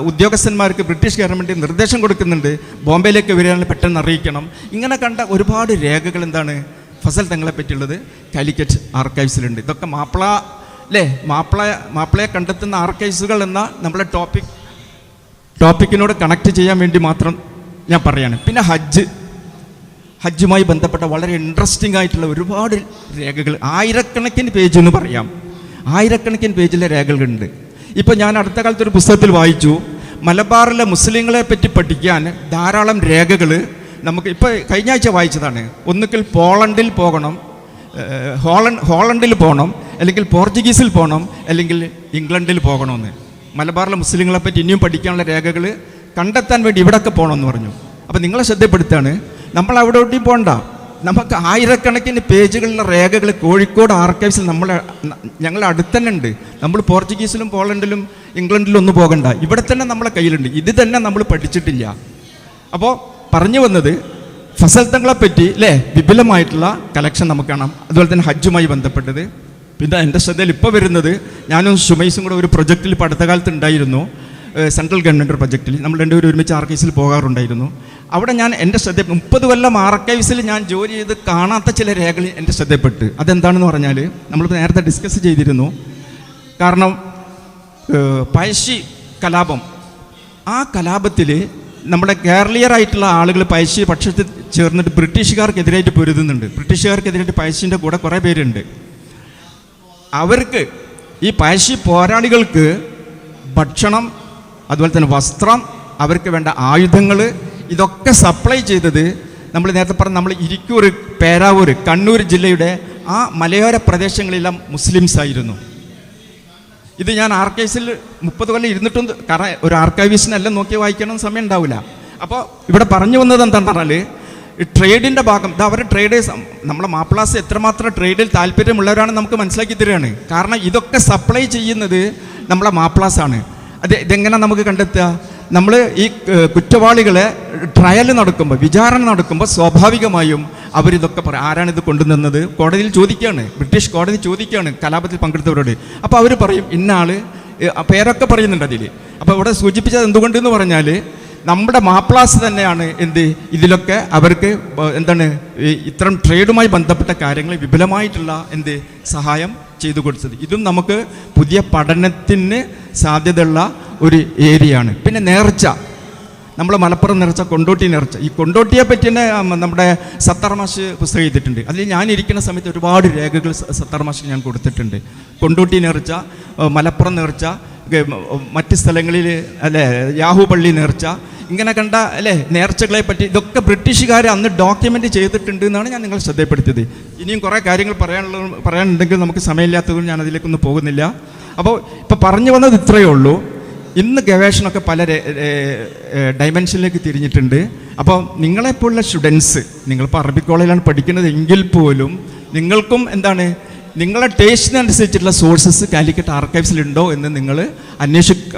A: ഉദ്യോഗസ്ഥന്മാർക്ക് ബ്രിട്ടീഷ് ഗവൺമെൻറ് നിർദ്ദേശം കൊടുക്കുന്നുണ്ട്, ബോംബെയിലേക്ക് വരികയാണെങ്കിൽ പെട്ടെന്ന് അറിയിക്കണം. ഇങ്ങനെ കണ്ട ഒരുപാട് രേഖകൾ എന്താണ് ഫസൽ തങ്ങളെ പറ്റിയുള്ളത് കാലിക്കറ്റ് ആർക്കൈവ്സിലുണ്ട്. ഇതൊക്കെ മാപ്പിളയെ കണ്ടെത്തുന്ന ആർക്കൈവ്സുകൾ എന്ന നമ്മളെ ടോപ്പിക്കിനോട് കണക്ട് ചെയ്യാൻ വേണ്ടി മാത്രം ഞാൻ പറയാണ്. പിന്നെ ഹജ്ജുമായി ബന്ധപ്പെട്ട വളരെ ഇൻട്രസ്റ്റിംഗ് ആയിട്ടുള്ള ഒരുപാട് രേഖകൾ, ആയിരക്കണക്കിന് പേജ് എന്ന് പറയാം, ആയിരക്കണക്കിന് പേജിലെ രേഖകളുണ്ട്. ഇപ്പോൾ ഞാൻ അടുത്ത കാലത്ത് ഒരു പുസ്തകത്തിൽ വായിച്ചു, മലബാറിലെ മുസ്ലിങ്ങളെ പറ്റി പഠിക്കാൻ ധാരാളം രേഖകൾ നമുക്ക് ഇപ്പോൾ കഴിഞ്ഞ ആഴ്ച വായിച്ചതാണ്. ഒന്നുകിൽ പോളണ്ടിൽ പോകണം, ഹോളണ്ടിൽ പോകണം, അല്ലെങ്കിൽ പോർച്ചുഗീസിൽ പോകണം, അല്ലെങ്കിൽ ഇംഗ്ലണ്ടിൽ പോകണമെന്ന്. മലബാറിലെ മുസ്ലിങ്ങളെ പറ്റി ഇനിയും പഠിക്കാനുള്ള രേഖകൾ കണ്ടെത്താൻ വേണ്ടി ഇവിടെയൊക്കെ പോകണമെന്ന് പറഞ്ഞു. അപ്പോൾ നിങ്ങളെ ശ്രദ്ധപ്പെടുത്താണ്, നമ്മൾ അവിടെ ഒട്ടിയും പോകണ്ട, നമുക്ക് ആയിരക്കണക്കിന് പേജുകളുള്ള രേഖകൾ കോഴിക്കോട് ആർക്കൈവ്സിൽ ഞങ്ങളുടെ അടുത്ത് തന്നെ ഉണ്ട്. നമ്മൾ പോർച്ചുഗീസിലും പോളണ്ടിലും ഇംഗ്ലണ്ടിലും ഒന്നും പോകണ്ട, ഇവിടെ തന്നെ നമ്മളെ കയ്യിലുണ്ട്. ഇത് തന്നെ നമ്മൾ പഠിച്ചിട്ടില്ല. അപ്പോൾ പറഞ്ഞു വന്നത് ഫസൽ തങ്ങളെ പറ്റി വിപുലമായിട്ടുള്ള കളക്ഷൻ നമുക്ക് കാണാം. അതുപോലെ തന്നെ ഹജ്ജുമായി ബന്ധപ്പെട്ടത്. പിന്നെ എൻ്റെ ശ്രദ്ധയിൽ ഇപ്പോൾ വരുന്നത്, ഞാനും ഷുമൈസും കൂടെ ഒരു പ്രൊജക്റ്റിൽ ഇപ്പോൾ അടുത്ത കാലത്ത് ഉണ്ടായിരുന്നു, സെൻട്രൽ ഗവൺമെൻറ് പ്രൊജക്റ്റിൽ നമ്മൾ രണ്ടുപേരും ഒരുമിച്ച് ആർക്കൈവ്സിൽ പോകാറുണ്ടായിരുന്നു. അവിടെ ഞാൻ എൻ്റെ 30 കൊല്ലം ആർക്കൈവ്സിൽ ഞാൻ ജോലി ചെയ്ത് കാണാത്ത ചില രേഖകൾ എൻ്റെ ശ്രദ്ധപ്പെട്ട്. അതെന്താണെന്ന് പറഞ്ഞാൽ നമ്മളിപ്പോൾ നേരത്തെ ഡിസ്കസ് ചെയ്തിരുന്നു. കാരണം പഴശ്ശി കലാപം, ആ കലാപത്തിൽ നമ്മുടെ കേരളീയരായിട്ടുള്ള ആളുകൾ പഴശ്ശി പക്ഷത്തിൽ ചേർന്നിട്ട് ബ്രിട്ടീഷുകാർക്കെതിരായിട്ട് പൊരുതുന്നുണ്ട്. ബ്രിട്ടീഷുകാർക്കെതിരായിട്ട് പഴശ്ശിൻ്റെ കൂടെ കുറേ പേരുണ്ട്. അവർക്ക് ഈ പഴശ്ശി പോരാളികൾക്ക് ഭക്ഷണം, അതുപോലെ തന്നെ വസ്ത്രം, അവർക്ക് വേണ്ട ആയുധങ്ങൾ, ഇതൊക്കെ സപ്ലൈ ചെയ്തത് നമ്മൾ നേരത്തെ പറഞ്ഞ നമ്മൾ ഇരിക്കൂർ, പേരാവൂർ, കണ്ണൂർ ജില്ലയുടെ ആ മലയോര പ്രദേശങ്ങളിലെല്ലാം മുസ്ലിംസ് ആയിരുന്നു. ഇത് ഞാൻ ആർക്കൈവ്സിൽ 30 കൊല്ലം ഇരുന്നിട്ടും, കാരണം ഒരു ആർക്കൈവിസ്റ്റിനെല്ലാം നോക്കി വായിക്കണം സമയം ഉണ്ടാവില്ല. അപ്പോൾ ഇവിടെ പറഞ്ഞു വന്നത് എന്താണെന്ന് പറഞ്ഞാൽ, ട്രേഡിൻ്റെ ഭാഗം, അവരുടെ ട്രേഡേഴ്സ്, നമ്മളെ മാപ്പിളാസ് എത്രമാത്രം ട്രേഡിൽ താല്പര്യമുള്ളവരാണ് നമുക്ക് മനസ്സിലാക്കി തരികയാണ്. കാരണം ഇതൊക്കെ സപ്ലൈ ചെയ്യുന്നത് നമ്മളെ മാപ്പിളാസാണ്. ഇതെങ്ങനെ നമുക്ക് കണ്ടെത്തുക? നമ്മൾ ഈ കുറ്റവാളികളെ ട്രയൽ നടക്കുമ്പോൾ, വിചാരണ നടക്കുമ്പോൾ സ്വാഭാവികമായും അവരിതൊക്കെ പറയും, ആരാണിത് കൊണ്ടുവന്നത്? കോടതിയിൽ ചോദിക്കുകയാണ്, ബ്രിട്ടീഷ് കോടതി ചോദിക്കുകയാണ് കലാപത്തിൽ പങ്കെടുത്തവരോട്. അപ്പോൾ അവർ പറയും ഇന്ന ആൾ, പേരൊക്കെ പറയുന്നുണ്ട് അതിൽ. അപ്പോൾ ഇവിടെ സൂചിപ്പിച്ചത് എന്തുകൊണ്ടെന്ന് പറഞ്ഞാൽ നമ്മുടെ മാപ്ലാസ് തന്നെയാണ് ഇതിലൊക്കെ അവർക്ക് ഇത്തരം ട്രേഡുമായി ബന്ധപ്പെട്ട കാര്യങ്ങൾ വിപുലമായിട്ടുള്ള സഹായം ചെയ്തു കൊടുത്തത്. ഇതും നമുക്ക് പുതിയ പഠനത്തിന് സാധ്യതയുള്ള ഒരു ഏരിയയാണ്. പിന്നെ നേർച്ച, നമ്മൾ മലപ്പുറം നേർച്ച, കൊണ്ടോട്ടി നേർച്ച. ഈ കൊണ്ടോട്ടിയെ പറ്റി തന്നെ നമ്മുടെ സത്താർ മാഷ് പുസ്തകം എഴുതിയിട്ടുണ്ട്. അതിൽ ഞാനിരിക്കുന്ന സമയത്ത് ഒരുപാട് രേഖകൾ സത്താർ മാഷിന് ഞാൻ കൊടുത്തിട്ടുണ്ട്. കൊണ്ടോട്ടി നേർച്ച, മലപ്പുറം നേർച്ച, മറ്റ് സ്ഥലങ്ങളിൽ അല്ലേ യാഹു പള്ളി നേർച്ച, ഇങ്ങനെ കണ്ട അല്ലേ നേർച്ചകളെ പറ്റി ഇതൊക്കെ ബ്രിട്ടീഷുകാർ അന്ന് ഡോക്യുമെൻ്റ് ചെയ്തിട്ടുണ്ട് എന്നാണ് ഞാൻ നിങ്ങളെ ശ്രദ്ധപ്പെടുത്തിയത്. ഇനിയും കുറേ കാര്യങ്ങൾ പറയാനുണ്ടെങ്കിൽ നമുക്ക് സമയമില്ലാത്തതുകൊണ്ട് ഞാൻ അതിലേക്കൊന്നും പോകുന്നില്ല. അപ്പോൾ ഇപ്പോൾ പറഞ്ഞു വന്നത് ഇത്രയേ ഉള്ളൂ. ഇന്ന് ഗവേഷണമൊക്കെ പല ഡയമെൻഷനിലേക്ക് തിരിഞ്ഞിട്ടുണ്ട്. അപ്പോൾ നിങ്ങളെപ്പോലുള്ള സ്റ്റുഡൻസ്, നിങ്ങളിപ്പോൾ അറബിക് കോളേജിലാണ് പഠിക്കുന്നത് എങ്കിൽ പോലും നിങ്ങൾക്കും എന്താണ് നിങ്ങളുടെ ടേസ്റ്റിനനുസരിച്ചുള്ള സോഴ്സസ് കാലിക്കറ്റ് ആർക്കൈവ്സിലുണ്ടോ എന്ന് നിങ്ങൾ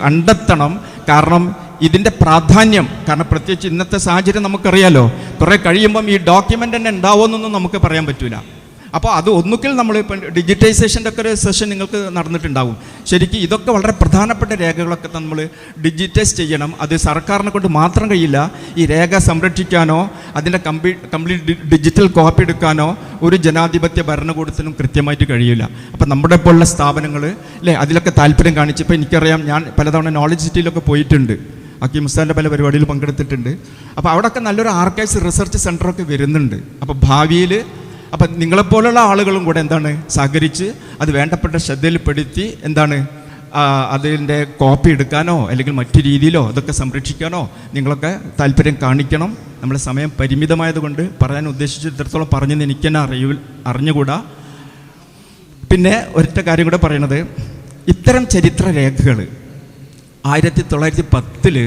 A: കണ്ടെത്തണം. കാരണം ഇതിൻ്റെ പ്രാധാന്യം, കാരണം പ്രത്യേകിച്ച് ഇന്നത്തെ സാഹചര്യം നമുക്കറിയാലോ, കുറേ കഴിയുമ്പം ഈ ഡോക്യുമെൻ്റ് തന്നെ ഉണ്ടാവുമെന്നൊന്നും നമുക്ക് പറയാൻ പറ്റില്ല. അപ്പോൾ അത് ഒന്നുകിൽ നമ്മൾ ഇപ്പം ഡിജിറ്റൈസേഷൻ്റെ ഒക്കെ ഒരു സെഷൻ നിങ്ങൾക്ക് നടന്നിട്ടുണ്ടാവും. ശരിക്കും ഇതൊക്കെ വളരെ പ്രധാനപ്പെട്ട രേഖകളൊക്കെ നമ്മൾ ഡിജിറ്റൈസ് ചെയ്യണം. അത് സർക്കാരിനെ കൊണ്ട് മാത്രം കഴിയില്ല. ഈ രേഖ സംരക്ഷിക്കാനോ അതിൻ്റെ കംപ്ലീറ്റ് ഡിജിറ്റൽ കോപ്പി എടുക്കാനോ ഒരു ജനാധിപത്യ ഭരണകൂടത്തിനും കൃത്യമായിട്ട് കഴിയില്ല. അപ്പം നമ്മുടെ പോലുള്ള സ്ഥാപനങ്ങൾ അല്ലേ അതിലൊക്കെ താല്പര്യം കാണിച്ചപ്പോൾ എനിക്കറിയാം, ഞാൻ പലതവണ നോളജ് സിറ്റിയിലൊക്കെ പോയിട്ടുണ്ട്, ഹക്കീം ഉസ്താദിൻ്റെ പല പരിപാടിയിൽ പങ്കെടുത്തിട്ടുണ്ട്. അപ്പോൾ അവിടെയൊക്കെ നല്ലൊരു ആർക്കൈവ്സ് റിസർച്ച് സെൻ്ററൊക്കെ വരുന്നുണ്ട്. അപ്പോൾ ഭാവിയിൽ അപ്പം നിങ്ങളെപ്പോലുള്ള ആളുകളും കൂടെ എന്താണ് സഹകരിച്ച് അത് വേണ്ടപ്പെട്ട ശ്രദ്ധയിൽപ്പെടുത്തി എന്താണ് അതിൻ്റെ കോപ്പി എടുക്കാനോ അല്ലെങ്കിൽ മറ്റു രീതിയിലോ അതൊക്കെ സംരക്ഷിക്കാനോ നിങ്ങളൊക്കെ താല്പര്യം കാണിക്കണം. നമ്മുടെ സമയം പരിമിതമായതുകൊണ്ട് പറയാൻ ഉദ്ദേശിച്ചിടത്തോളം പറഞ്ഞെന്ന് എനിക്ക് തന്നെ അറിഞ്ഞുകൂടാ. പിന്നെ ഒരൊറ്റ കാര്യം കൂടെ പറയണത്, ഇത്തരം ചരിത്ര രേഖകൾ 1910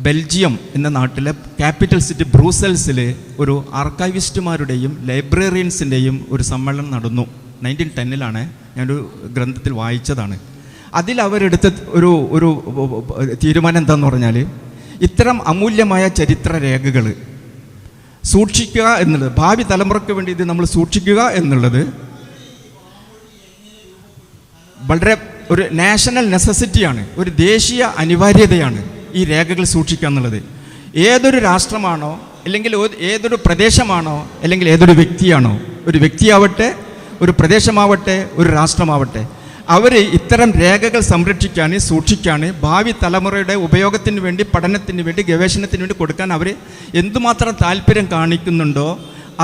A: ബെൽജിയം എന്ന നാട്ടിലെ ക്യാപിറ്റൽ സിറ്റി ബ്രൂസൽസിൽ ഒരു ആർക്കൈവിസ്റ്റുമാരുടെയും ലൈബ്രറിയൻസിൻ്റെയും ഒരു സമ്മേളനം നടന്നു. 1910 ഞാനൊരു ഗ്രന്ഥത്തിൽ വായിച്ചതാണ്. അതിൽ അവരെടുത്ത ഒരു തീരുമാനം എന്താണെന്ന് പറഞ്ഞാൽ, ഇത്തരം അമൂല്യമായ ചരിത്ര രേഖകൾ സൂക്ഷിക്കുക എന്നുള്ളത്, ഭാവി തലമുറയ്ക്ക് വേണ്ടി ഇത് നമ്മൾ സൂക്ഷിക്കുക എന്നുള്ളത് വളരെ ഒരു നാഷണൽ നെസസിറ്റിയാണ്, ഒരു ദേശീയ അനിവാര്യതയാണ്. ഈ രേഖകൾ സൂക്ഷിക്കുക എന്നുള്ളത് ഏതൊരു രാഷ്ട്രമാണോ അല്ലെങ്കിൽ ഏതൊരു പ്രദേശമാണോ അല്ലെങ്കിൽ ഏതൊരു വ്യക്തിയാണോ, ഒരു വ്യക്തിയാവട്ടെ, ഒരു പ്രദേശമാവട്ടെ, ഒരു രാഷ്ട്രമാവട്ടെ, അവർ ഇത്തരം രേഖകൾ സംരക്ഷിക്കാൻ, സൂക്ഷിക്കാൻ, ഭാവി തലമുറയുടെ ഉപയോഗത്തിന് വേണ്ടി, പഠനത്തിന് വേണ്ടി, ഗവേഷണത്തിന് വേണ്ടി കൊടുക്കാൻ അവർ എന്തുമാത്രം താല്പര്യം കാണിക്കുന്നുണ്ടോ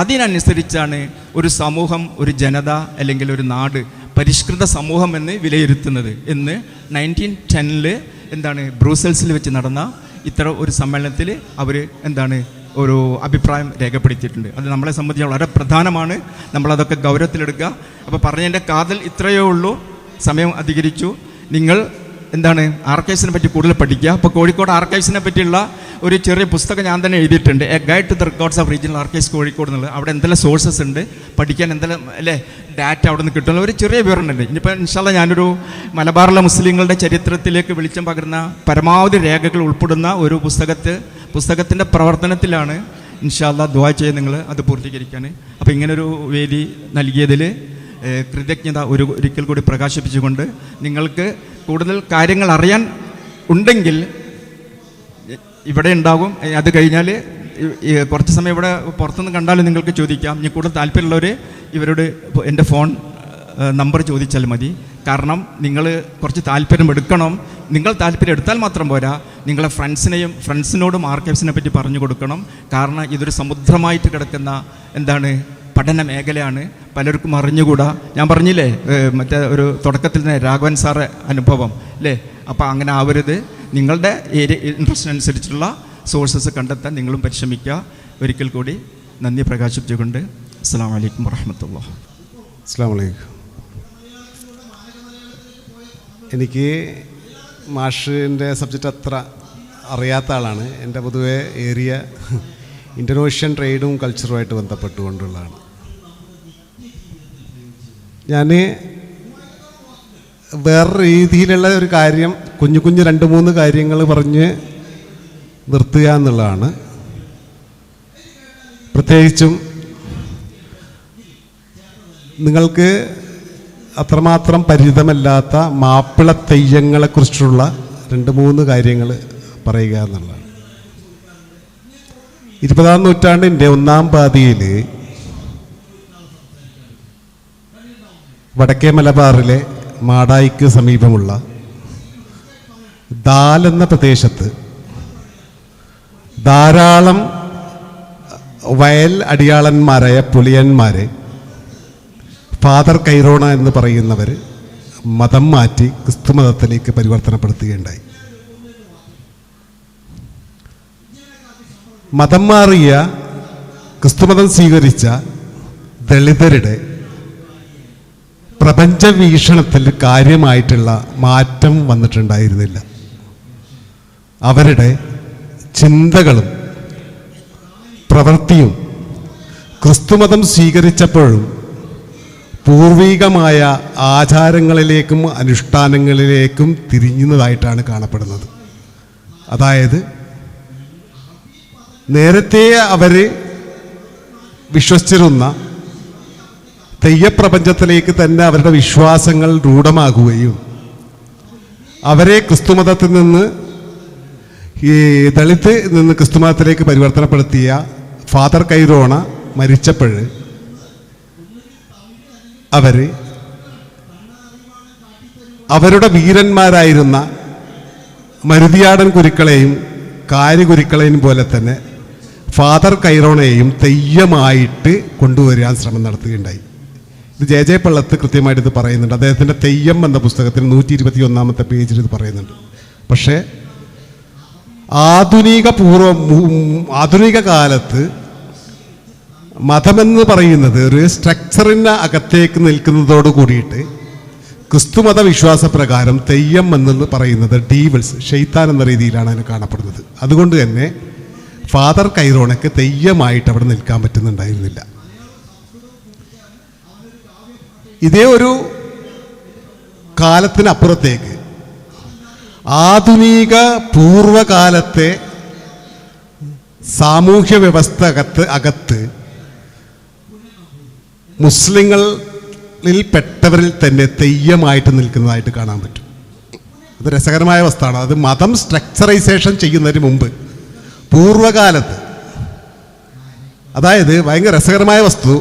A: അതിനനുസരിച്ചാണ് ഒരു സമൂഹം, ഒരു ജനത അല്ലെങ്കിൽ ഒരു നാട് പരിഷ്കൃത സമൂഹം എന്ന് വിലയിരുത്തുന്നത് എന്ന് 1910 എന്താണ് ബ്രൂസൽസിൽ വെച്ച് നടന്ന ഇത്തരം ഒരു സമ്മേളനത്തിൽ അവർ എന്താണ് ഒരു അഭിപ്രായം രേഖപ്പെടുത്തിയിട്ടുണ്ട്. അത് നമ്മളെ സംബന്ധിച്ച് വളരെ പ്രധാനമാണ്. നമ്മളതൊക്കെ ഗൗരവത്തിലെടുക്കുക. അപ്പോൾ പറഞ്ഞതിൻ്റെ കാതൽ ഇത്രയേ ഉള്ളൂ. സമയം അധികരിച്ചു. നിങ്ങൾ എന്താണ് ആർക്കൈവ്സിനെ പറ്റി കൂടുതൽ പഠിക്കുക. അപ്പോൾ കോഴിക്കോട് ആർക്കൈവ്സിനെ പറ്റിയുള്ള ഒരു ചെറിയ പുസ്തകം ഞാൻ തന്നെ എഴുതിയിട്ടുണ്ട്, a guide to the records of regional archives Kozhikode എന്നുള്ളത്. അവിടെ എന്തെല്ലാം സോഴ്സസ് ഉണ്ട്, പഠിക്കാൻ എന്തെല്ലാം അല്ലേ ഡാറ്റ അവിടെ നിന്ന് കിട്ടുന്ന ഒരു ചെറിയ വിവരണമുണ്ട്. ഇനിയിപ്പോൾ ഇൻഷാല്ലാ ഞാനൊരു മലബാറിലെ മുസ്ലിങ്ങളുടെ ചരിത്രത്തിലേക്ക് വെളിച്ചം പകരുന്ന പരമാവധി രേഖകൾ ഉൾപ്പെടുന്ന ഒരു പുസ്തകത്തിൻ്റെ പ്രവർത്തനത്തിലാണ്. ഇൻഷാല്ലാ ദുആ ചെയ്ത് നിങ്ങൾ അത് പൂർത്തീകരിക്കാൻ. അപ്പോൾ ഇങ്ങനൊരു വേദി നൽകിയതിൽ കൃതജ്ഞത ഒരിക്കൽ കൂടി പ്രകാശിപ്പിച്ചുകൊണ്ട്, നിങ്ങൾക്ക് കൂടുതൽ കാര്യങ്ങൾ അറിയാൻ ഉണ്ടെങ്കിൽ ഇവിടെ ഉണ്ടാകും. അത് കഴിഞ്ഞാൽ കുറച്ച് സമയം ഇവിടെ പുറത്തുനിന്ന് കണ്ടാലും നിങ്ങൾക്ക് ചോദിക്കാം. ഇനി കൂടുതൽ താല്പര്യമുള്ളവർ ഇവരോട് എൻ്റെ ഫോൺ നമ്പർ ചോദിച്ചാൽ മതി. കാരണം നിങ്ങൾ കുറച്ച് താല്പര്യം എടുക്കണം. നിങ്ങൾ താല്പര്യം എടുത്താൽ മാത്രം പോരാ, നിങ്ങളെ ഫ്രണ്ട്സിനോടും ആർക്കൈവ്സിനെ പറ്റി പറഞ്ഞു കൊടുക്കണം. കാരണം ഇതൊരു സമുദ്രമായിട്ട് കിടക്കുന്ന എന്താണ് പഠന മേഖലയാണ്. പലർക്കും അറിഞ്ഞുകൂടാ. ഞാൻ പറഞ്ഞില്ലേ മറ്റേ ഒരു തുടക്കത്തിൽ തന്നെ രാഘവൻ സാറെ അനുഭവം അല്ലേ. അപ്പോൾ അങ്ങനെ ആവരുത്. നിങ്ങളുടെ ഇൻട്രസ്റ്റിനനുസരിച്ചുള്ള സോഴ്സസ് കണ്ടെത്താൻ നിങ്ങളും പരിശ്രമിക്കുക. ഒരിക്കൽ കൂടി നന്ദി പ്രകാശിപ്പിച്ചുകൊണ്ട് അസ്സലാമു അലൈക്കും വറഹ്മത്തുള്ളാഹി.
B: അസ്സലാമു അലൈക്കും. എനിക്ക് മാഷിൻ്റെ സബ്ജക്റ്റ് അത്ര അറിയാത്ത ആളാണ്. എൻ്റെ പൊതുവെ ഏരിയ ഇൻ്റർനാഷണൽ ട്രേഡും കൾച്ചറുമായിട്ട് ബന്ധപ്പെട്ടുകൊണ്ടുള്ളതാണ്. ഞാൻ വേറെ രീതിയിലുള്ള ഒരു കാര്യം, കുഞ്ഞു 2-3 കാര്യങ്ങൾ പറഞ്ഞ് നിർത്തുക എന്നുള്ളതാണ്. പ്രത്യേകിച്ചും നിങ്ങൾക്ക് അത്രമാത്രം പരിചിതമല്ലാത്ത മാപ്പിള തെയ്യങ്ങളെക്കുറിച്ചുള്ള 2-3 കാര്യങ്ങൾ പറയുക എന്നുള്ളതാണ്. 20-ാം നൂറ്റാണ്ടിൻ്റെ 1-ാം പാതിയിൽ വടക്കേ മലബാറിലെ മാടായിക്ക് സമീപമുള്ള ദാൽ എന്ന പ്രദേശത്ത് ധാരാളം വയൽ അടിയാളന്മാരായ പുലിയന്മാരെ ഫാദർ കൈറോണ എന്ന് പറയുന്നവർ മതം മാറ്റി ക്രിസ്തു മതത്തിലേക്ക് പരിവർത്തനപ്പെടുത്തുകയുണ്ടായി. മതം മാറിയ ക്രിസ്തുമതം സ്വീകരിച്ച ദളിതരുടെ പ്രപഞ്ച വീക്ഷണത്തിൽ കാര്യമായിട്ടുള്ള മാറ്റം വന്നിട്ടുണ്ടായിരുന്നില്ല. അവരുടെ ചിന്തകളും പ്രവൃത്തിയും ക്രിസ്തുമതം സ്വീകരിച്ചപ്പോഴും പൂർവികമായ ആചാരങ്ങളിലേക്കും അനുഷ്ഠാനങ്ങളിലേക്കും തിരിഞ്ഞതായിട്ടാണ് കാണപ്പെടുന്നത്. അതായത് നേരത്തെ അവർ വിശ്വസിച്ചിരുന്ന തെയ്യപ്രപഞ്ചത്തിലേക്ക് തന്നെ അവരുടെ വിശ്വാസങ്ങൾ രൂഢമാകുകയും അവരെ ക്രിസ്തുമതത്തിൽ നിന്ന് ഈ ദളിത് നിന്ന് ക്രിസ്തുമതത്തിലേക്ക് പരിവർത്തനപ്പെടുത്തിയ ഫാദർ കൈറോണ മരിച്ചപ്പോൾ അവരുടെ വീരന്മാരായിരുന്ന മരുതിയാടൻ കുരുക്കളെയും കാര്യകുരുക്കളെയും പോലെ തന്നെ ഫാദർ കൈറോണയെയും തെയ്യമായിട്ട് കൊണ്ടുവരാൻ ശ്രമം നടത്തുകയുണ്ടായി. ഇത് ജെ പള്ളത്ത് കൃത്യമായിട്ട് ഇത് പറയുന്നുണ്ട്. അദ്ദേഹത്തിൻ്റെ തെയ്യം എന്ന പുസ്തകത്തിൽ 121-ാമത്തെ പേജിൽ ഇത് പറയുന്നുണ്ട്. പക്ഷേ ആധുനിക കാലത്ത് മതമെന്ന് പറയുന്നത് ഒരു സ്ട്രക്ചറിന് അകത്തേക്ക് നിൽക്കുന്നതോട് കൂടിയിട്ട് ക്രിസ്തുമത വിശ്വാസപ്രകാരം തെയ്യം എന്ന് പറയുന്നത് ഡീവിൾസ്, ഷെയ്ത്താൻ എന്ന രീതിയിലാണ് അതിന് കാണപ്പെടുന്നത്. അതുകൊണ്ട് തന്നെ ഫാദർ കൈറോണയ്ക്ക് തെയ്യമായിട്ട് അവിടെ നിൽക്കാൻ പറ്റുന്നുണ്ടായിരുന്നില്ല. ഇതേ ഒരു കാലത്തിനപ്പുറത്തേക്ക് ആധുനിക പൂർവകാലത്തെ സാമൂഹ്യ വ്യവസ്ഥ അകത്ത് മുസ്ലിങ്ങളിൽ പെട്ടവരിൽ തന്നെ തെയ്യമായിട്ട് നിൽക്കുന്നതായിട്ട് കാണാൻ പറ്റും. അത് രസകരമായ അവസ്ഥയാണ്. അത് മതം സ്ട്രക്ചറൈസേഷൻ ചെയ്യുന്നതിന് മുമ്പ് പൂർവകാലത്ത്, അതായത് ഭയങ്കര രസകരമായ വസ്തു,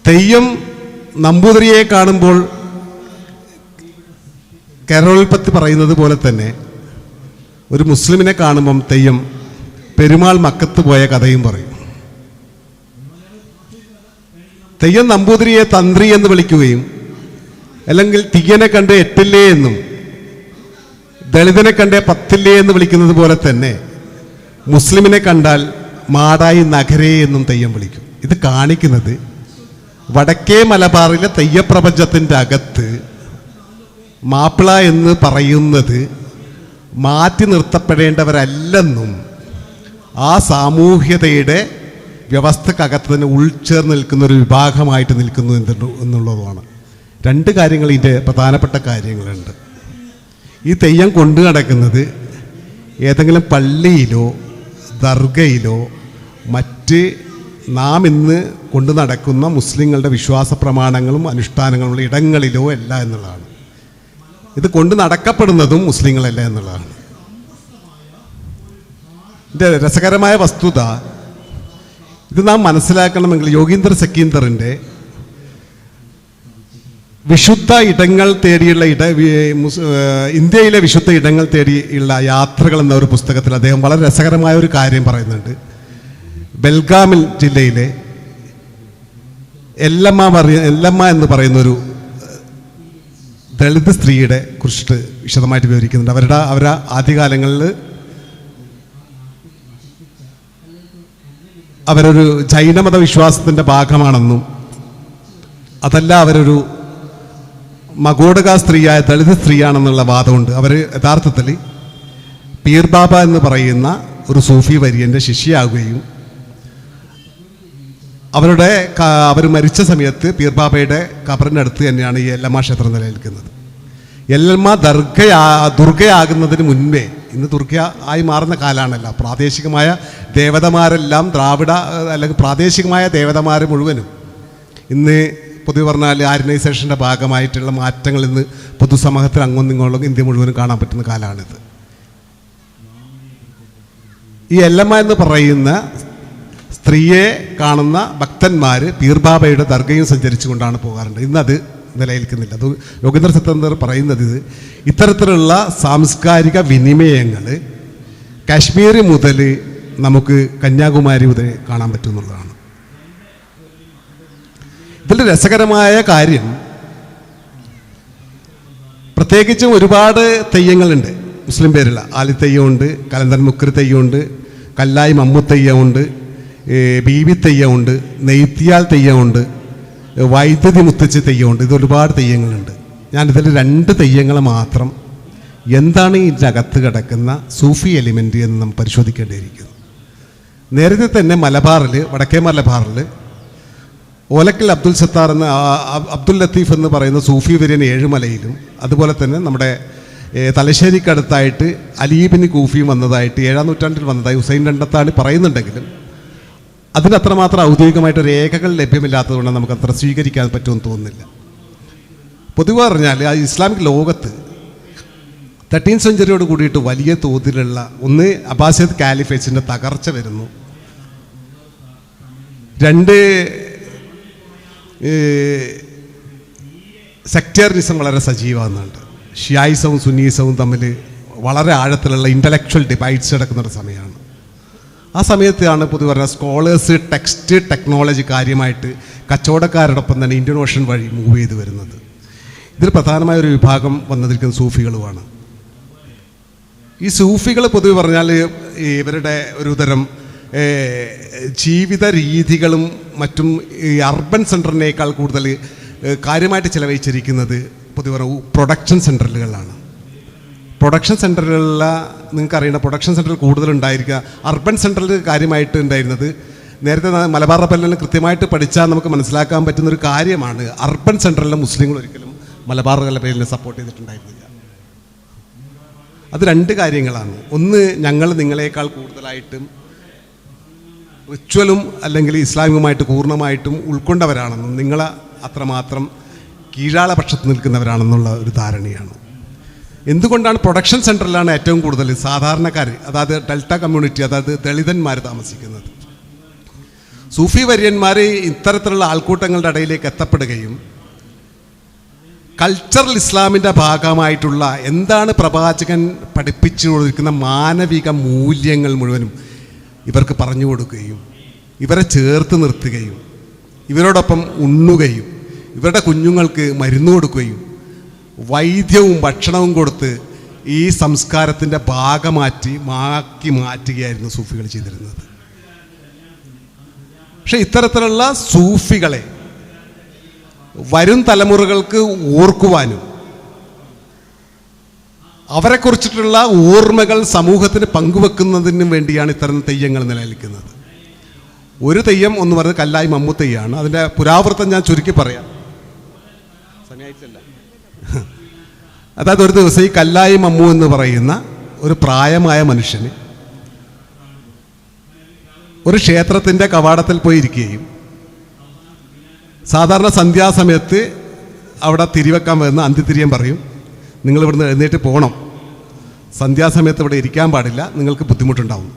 B: തെയ്യം നമ്പൂതിരിയെ കാണുമ്പോൾ കേരളോൽപ്പത്തി പറയുന്നത് പോലെ തന്നെ ഒരു മുസ്ലിമിനെ കാണുമ്പം തെയ്യം പെരുമാൾ മക്കത്ത് പോയ കഥയും പറയും. തെയ്യം നമ്പൂതിരിയെ തന്ത്രി എന്ന് വിളിക്കുകയും അല്ലെങ്കിൽ തീയനെ കണ്ട് എട്ടില്ലേ എന്നും ദളിതനെ കണ്ട് പത്തില്ലേ എന്ന് വിളിക്കുന്നത് പോലെ തന്നെ മുസ്ലിമിനെ കണ്ടാൽ മാടായി നഗരേ എന്നും തെയ്യം വിളിക്കും. ഇത് കാണിക്കുന്നത് വടക്കേ മലബാറിലെ തെയ്യപ്രപഞ്ചത്തിൻ്റെ അകത്ത് മാപ്പിള എന്ന് പറയുന്നത് മാറ്റി നിർത്തപ്പെടേണ്ടവരല്ലെന്നും ആ സാമൂഹ്യതയുടെ വ്യവസ്ഥക്കകത്ത് തന്നെ ഉൾച്ചേർന്ന് നിൽക്കുന്ന ഒരു വിഭാഗമായിട്ട് നിൽക്കുന്നു എന്നുള്ളതുമാണ്. രണ്ട് കാര്യങ്ങൾ ഇതിൻ്റെ പ്രധാനപ്പെട്ട കാര്യങ്ങളുണ്ട്. ഈ തെയ്യം കൊണ്ടു നടക്കുന്നത് ഏതെങ്കിലും പള്ളിയിലോ ദർഗയിലോ മറ്റ് നാം ഇന്ന് കൊണ്ടു നടക്കുന്ന മുസ്ലിങ്ങളുടെ വിശ്വാസ പ്രമാണങ്ങളും അനുഷ്ഠാനങ്ങളും ഇടങ്ങളിലോ അല്ല എന്നുള്ളതാണ്. ഇത് കൊണ്ട് നടക്കപ്പെടുന്നതും മുസ്ലിങ്ങളല്ല എന്നുള്ളതാണ്. ഇതിൻ്റെ രസകരമായ വസ്തുത, ഇത് നാം മനസ്സിലാക്കണമെങ്കിൽ യോഗീന്ദർ സെക്കീന്ദറിൻ്റെ വിശുദ്ധ ഇടങ്ങൾ തേടിയുള്ള ഇന്ത്യയിലെ വിശുദ്ധ ഇടങ്ങൾ തേടിയുള്ള യാത്രകൾ എന്ന ഒരു പുസ്തകത്തിൽ അദ്ദേഹം വളരെ രസകരമായ ഒരു കാര്യം പറയുന്നുണ്ട്. ബെൽഗാമിൽ ജില്ലയിലെ എല്ലമ്മ എന്ന് പറയുന്നൊരു ദളിത് സ്ത്രീയുടെ കുറിച്ചിട്ട് വിശദമായിട്ട് വിവരിക്കുന്നുണ്ട്. അവരുടെ ആദ്യകാലങ്ങളിൽ അവരൊരു ജൈനമത വിശ്വാസത്തിൻ്റെ ഭാഗമാണെന്നും അതല്ല അവരൊരു മഗോഡക സ്ത്രീയായ ദളിത് സ്ത്രീയാണെന്നുള്ള വാദമുണ്ട്. അവർ യഥാർത്ഥത്തിൽ പീർ ബാബ എന്ന് പറയുന്ന ഒരു സൂഫി വര്യൻ്റെ ശിഷ്യയാകുകയും അവർ മരിച്ച സമയത്ത് പീർ ബാബയുടെ ഖബറിനടുത്ത് തന്നെയാണ് ഈ എല്ലമ്മ ക്ഷേത്രം നിലനിൽക്കുന്നത്. എല്ലമ്മ ദുർഗയാകുന്നതിന് മുൻപേ, ഇന്ന് ദുർഗ ആയി മാറുന്ന കാലമാണല്ലോ, പ്രാദേശികമായ ദേവതമാരെല്ലാം ദ്രാവിഡ അല്ലെങ്കിൽ പ്രാദേശികമായ ദേവതമാർ മുഴുവനും ഇന്ന് പൊതുവെ പറഞ്ഞാൽ ആര്യനൈസേഷൻ്റെ ഭാഗമായിട്ടുള്ള മാറ്റങ്ങൾ ഇന്ന് പൊതുസമൂഹത്തിൽ അങ്ങോട്ടും ഇന്ത്യ മുഴുവനും കാണാൻ പറ്റുന്ന കാലമാണിത്. ഈ എല്ലമ്മ എന്ന് പറയുന്ന സ്ത്രീയെ കാണുന്ന ഭക്തന്മാർ പീർബാബയുടെ ദർഗയും സഞ്ചരിച്ചു കൊണ്ടാണ് പോകാറുണ്ട്. ഇന്നത് നിലനിൽക്കുന്നില്ല. അത് യോഗീന്ദർ സെക്കീന്ദർ പറയുന്നത് ഇത്തരത്തിലുള്ള സാംസ്കാരിക വിനിമയങ്ങൾ കാശ്മീർ മുതൽ നമുക്ക് കന്യാകുമാരി മുതൽ കാണാൻ പറ്റുന്നുള്ളതാണ്. ഇതിൽ രസകരമായ കാര്യം, പ്രത്യേകിച്ചും ഒരുപാട് തെയ്യങ്ങളുണ്ട് മുസ്ലിം പേരുള്ള. ആലിത്തെയ്യമുണ്ട്, കലന്തൻ മുക്കരി തെയ്യമുണ്ട്, കല്ലായി മമ്മു തെയ്യമുണ്ട്, ബീവി തെയ്യമുണ്ട്, നെയ്ത്തിയാൽ തെയ്യമുണ്ട്, വൈദ്യുതി മുത്തച്ഛി തെയ്യമുണ്ട്. ഇത് ഒരുപാട് തെയ്യങ്ങളുണ്ട്. ഞാനിതിൽ 2 തെയ്യങ്ങൾ മാത്രം എന്താണ് ഇതിനകത്ത് കിടക്കുന്ന സൂഫി എലിമെൻ്റ് എന്ന് നാം പരിശോധിക്കേണ്ടിയിരിക്കുന്നു. നേരത്തെ തന്നെ മലബാറിൽ, വടക്കേ മലബാറിൽ ഓലക്കൽ അബ്ദുൽ സത്താർ എന്ന അബ്ദുൽ ലത്തീഫ് എന്ന് പറയുന്ന സൂഫി വര്യൻ ഏഴുമലയിലും, അതുപോലെ തന്നെ നമ്മുടെ തലശ്ശേരിക്കടുത്തായിട്ട് അലീബിന് കൂഫിയും വന്നതായിട്ട് 7-ാം നൂറ്റാണ്ടിൽ വന്നതായി ഹുസൈൻ രണ്ടത്താണി പറയുന്നുണ്ടെങ്കിലും അതിനത്രമാത്രം ഔദ്യോഗികമായിട്ട് രേഖകൾ ലഭ്യമില്ലാത്തതുകൊണ്ട് നമുക്ക് അത്ര സ്വീകരിക്കാൻ പറ്റുമെന്ന് തോന്നുന്നില്ല. പൊതുവെ പറഞ്ഞാൽ ആ ഇസ്ലാമിക് ലോകത്ത് 13th സെഞ്ച്വറിയോട് കൂടിയിട്ട് വലിയ തോതിലുള്ള ഒന്ന് അബ്ബാസിയത്ത് കാലിഫേറ്റ്സിൻ്റെ തകർച്ച വരുന്നു. 2 സെക്ടേറിയനിസം വളരെ സജീവമാകുന്നുണ്ട്. ഷിയായിസവും സുന്നീസവും തമ്മിൽ വളരെ ആഴത്തിലുള്ള ഇൻ്റലക്ച്വൽ ഡിബൈറ്റ്സ് നടക്കുന്നൊരു സമയമാണ്. ആ സമയത്താണ് പൊതുവെ പറഞ്ഞാൽ സ്കോളേഴ്സ് ടെക്സ്റ്റ് ടെക്നോളജി കാര്യമായിട്ട് കച്ചവടക്കാരോടൊപ്പം തന്നെ ഇന്ത്യൻ ഓഷൻ വഴി മൂവ് ചെയ്ത് വരുന്നത്. ഇതിൽ പ്രധാനമായ ഒരു വിഭാഗം വന്നിരിക്കുന്നത് സൂഫികളുമാണ്. ഈ സൂഫികൾ പൊതുവെ പറഞ്ഞാൽ ഇവരുടെ ഒരു തരം ജീവിത രീതികളും മറ്റും ഈ അർബൻ സെൻറ്ററിനേക്കാൾ കൂടുതൽ കാര്യമായിട്ട് ചിലവഴിച്ചിരിക്കുന്നത് പൊതുവെ പ്രൊഡക്ഷൻ സെൻറ്ററുകളിലാണ്. പ്രൊഡക്ഷൻ സെൻറ്ററുകളിൽ നിങ്ങൾക്കറിയണം, പ്രൊഡക്ഷൻ സെൻറ്ററിൽ കൂടുതലുണ്ടായിരിക്കുക. അർബൻ സെൻറ്ററിൽ കാര്യമായിട്ട് ഉണ്ടായിരുന്നത് നേരത്തെ മലബാർ റബലിൽ കൃത്യമായിട്ട് പഠിച്ചാൽ നമുക്ക് മനസ്സിലാക്കാൻ പറ്റുന്നൊരു കാര്യമാണ്. അർബൻ സെൻറ്ററിലെ മുസ്ലിങ്ങൾ ഒരിക്കലും മലബാർ റബലിനെ സപ്പോർട്ട് ചെയ്തിട്ടുണ്ടായിരുന്നില്ല. അത് 2 കാര്യങ്ങളാണ്. ഒന്ന്, ഞങ്ങൾ നിങ്ങളെക്കാൾ കൂടുതലായിട്ടും റിച്വലും അല്ലെങ്കിൽ ഇസ്ലാമികമായിട്ട് പൂർണ്ണമായിട്ടും ഉൾക്കൊണ്ടവരാണെന്നും നിങ്ങളെ അത്രമാത്രം കീഴാള പക്ഷത്ത് നിൽക്കുന്നവരാണെന്നുള്ള ഒരു ധാരണയാണ്. എന്തുകൊണ്ടാണ് പ്രൊഡക്ഷൻ സെൻറ്ററിലാണ് ഏറ്റവും കൂടുതൽ സാധാരണക്കാർ, അതായത് ഡെൽറ്റ കമ്മ്യൂണിറ്റി, അതായത് ദളിതന്മാർ താമസിക്കുന്നത്. സൂഫി വര്യന്മാർ ഇത്തരത്തിലുള്ള ആൾക്കൂട്ടങ്ങളുടെ ഇടയിലേക്ക് എത്തപ്പെടുകയും കൾച്ചറൽ ഇസ്ലാമിൻ്റെ ഭാഗമായിട്ടുള്ള എന്താണ് പ്രവാചകൻ പഠിപ്പിച്ചു കൊടുക്കുന്ന മാനവിക മൂല്യങ്ങൾ മുഴുവനും ഇവർക്ക് പറഞ്ഞു കൊടുക്കുകയും ഇവരെ ചേർത്ത് നിർത്തുകയും ഇവരോടൊപ്പം ഉണ്ണുകയും ഇവരുടെ കുഞ്ഞുങ്ങൾക്ക് മരുന്ന് കൊടുക്കുകയും വൈദ്യവും ഭക്ഷണവും കൊടുത്ത് ഈ സംസ്കാരത്തിൻ്റെ ഭാഗമാക്കി മാറ്റുകയായിരുന്നു സൂഫികൾ ചെയ്തിരുന്നത്. പക്ഷെ ഇത്തരത്തിലുള്ള സൂഫികളെ വരും തലമുറകൾക്ക് ഓർക്കുവാനും അവരെക്കുറിച്ചിട്ടുള്ള ഓർമ്മകൾ സമൂഹത്തിന് പങ്കുവെക്കുന്നതിനും വേണ്ടിയാണ് ഇത്തരം തെയ്യങ്ങൾ നിലനിൽക്കുന്നത്. ഒരു തെയ്യം എന്ന് പറയുന്നത് കല്ലായി മമ്മു തെയ്യമാണ്. അതിൻ്റെ പുരാവൃത്തം ഞാൻ ചുരുക്കി പറയാം. അതായത് ഒരു ദിവസം ഈ കല്ലായി മമ്മു എന്ന് പറയുന്ന ഒരു പ്രായമായ മനുഷ്യന് ഒരു ക്ഷേത്രത്തിൻ്റെ കവാടത്തിൽ പോയിരിക്കുകയും സാധാരണ സന്ധ്യാസമയത്ത് അവിടെ തിരിവെക്കാൻ വരുന്ന അന്ത്യത്തിരിയം പറയും, നിങ്ങൾ ഇവിടുന്ന് എഴുന്നേറ്റ് പോകണം, സന്ധ്യാസമയത്ത് ഇവിടെ ഇരിക്കാൻ പാടില്ല, നിങ്ങൾക്ക് ബുദ്ധിമുട്ടുണ്ടാവും.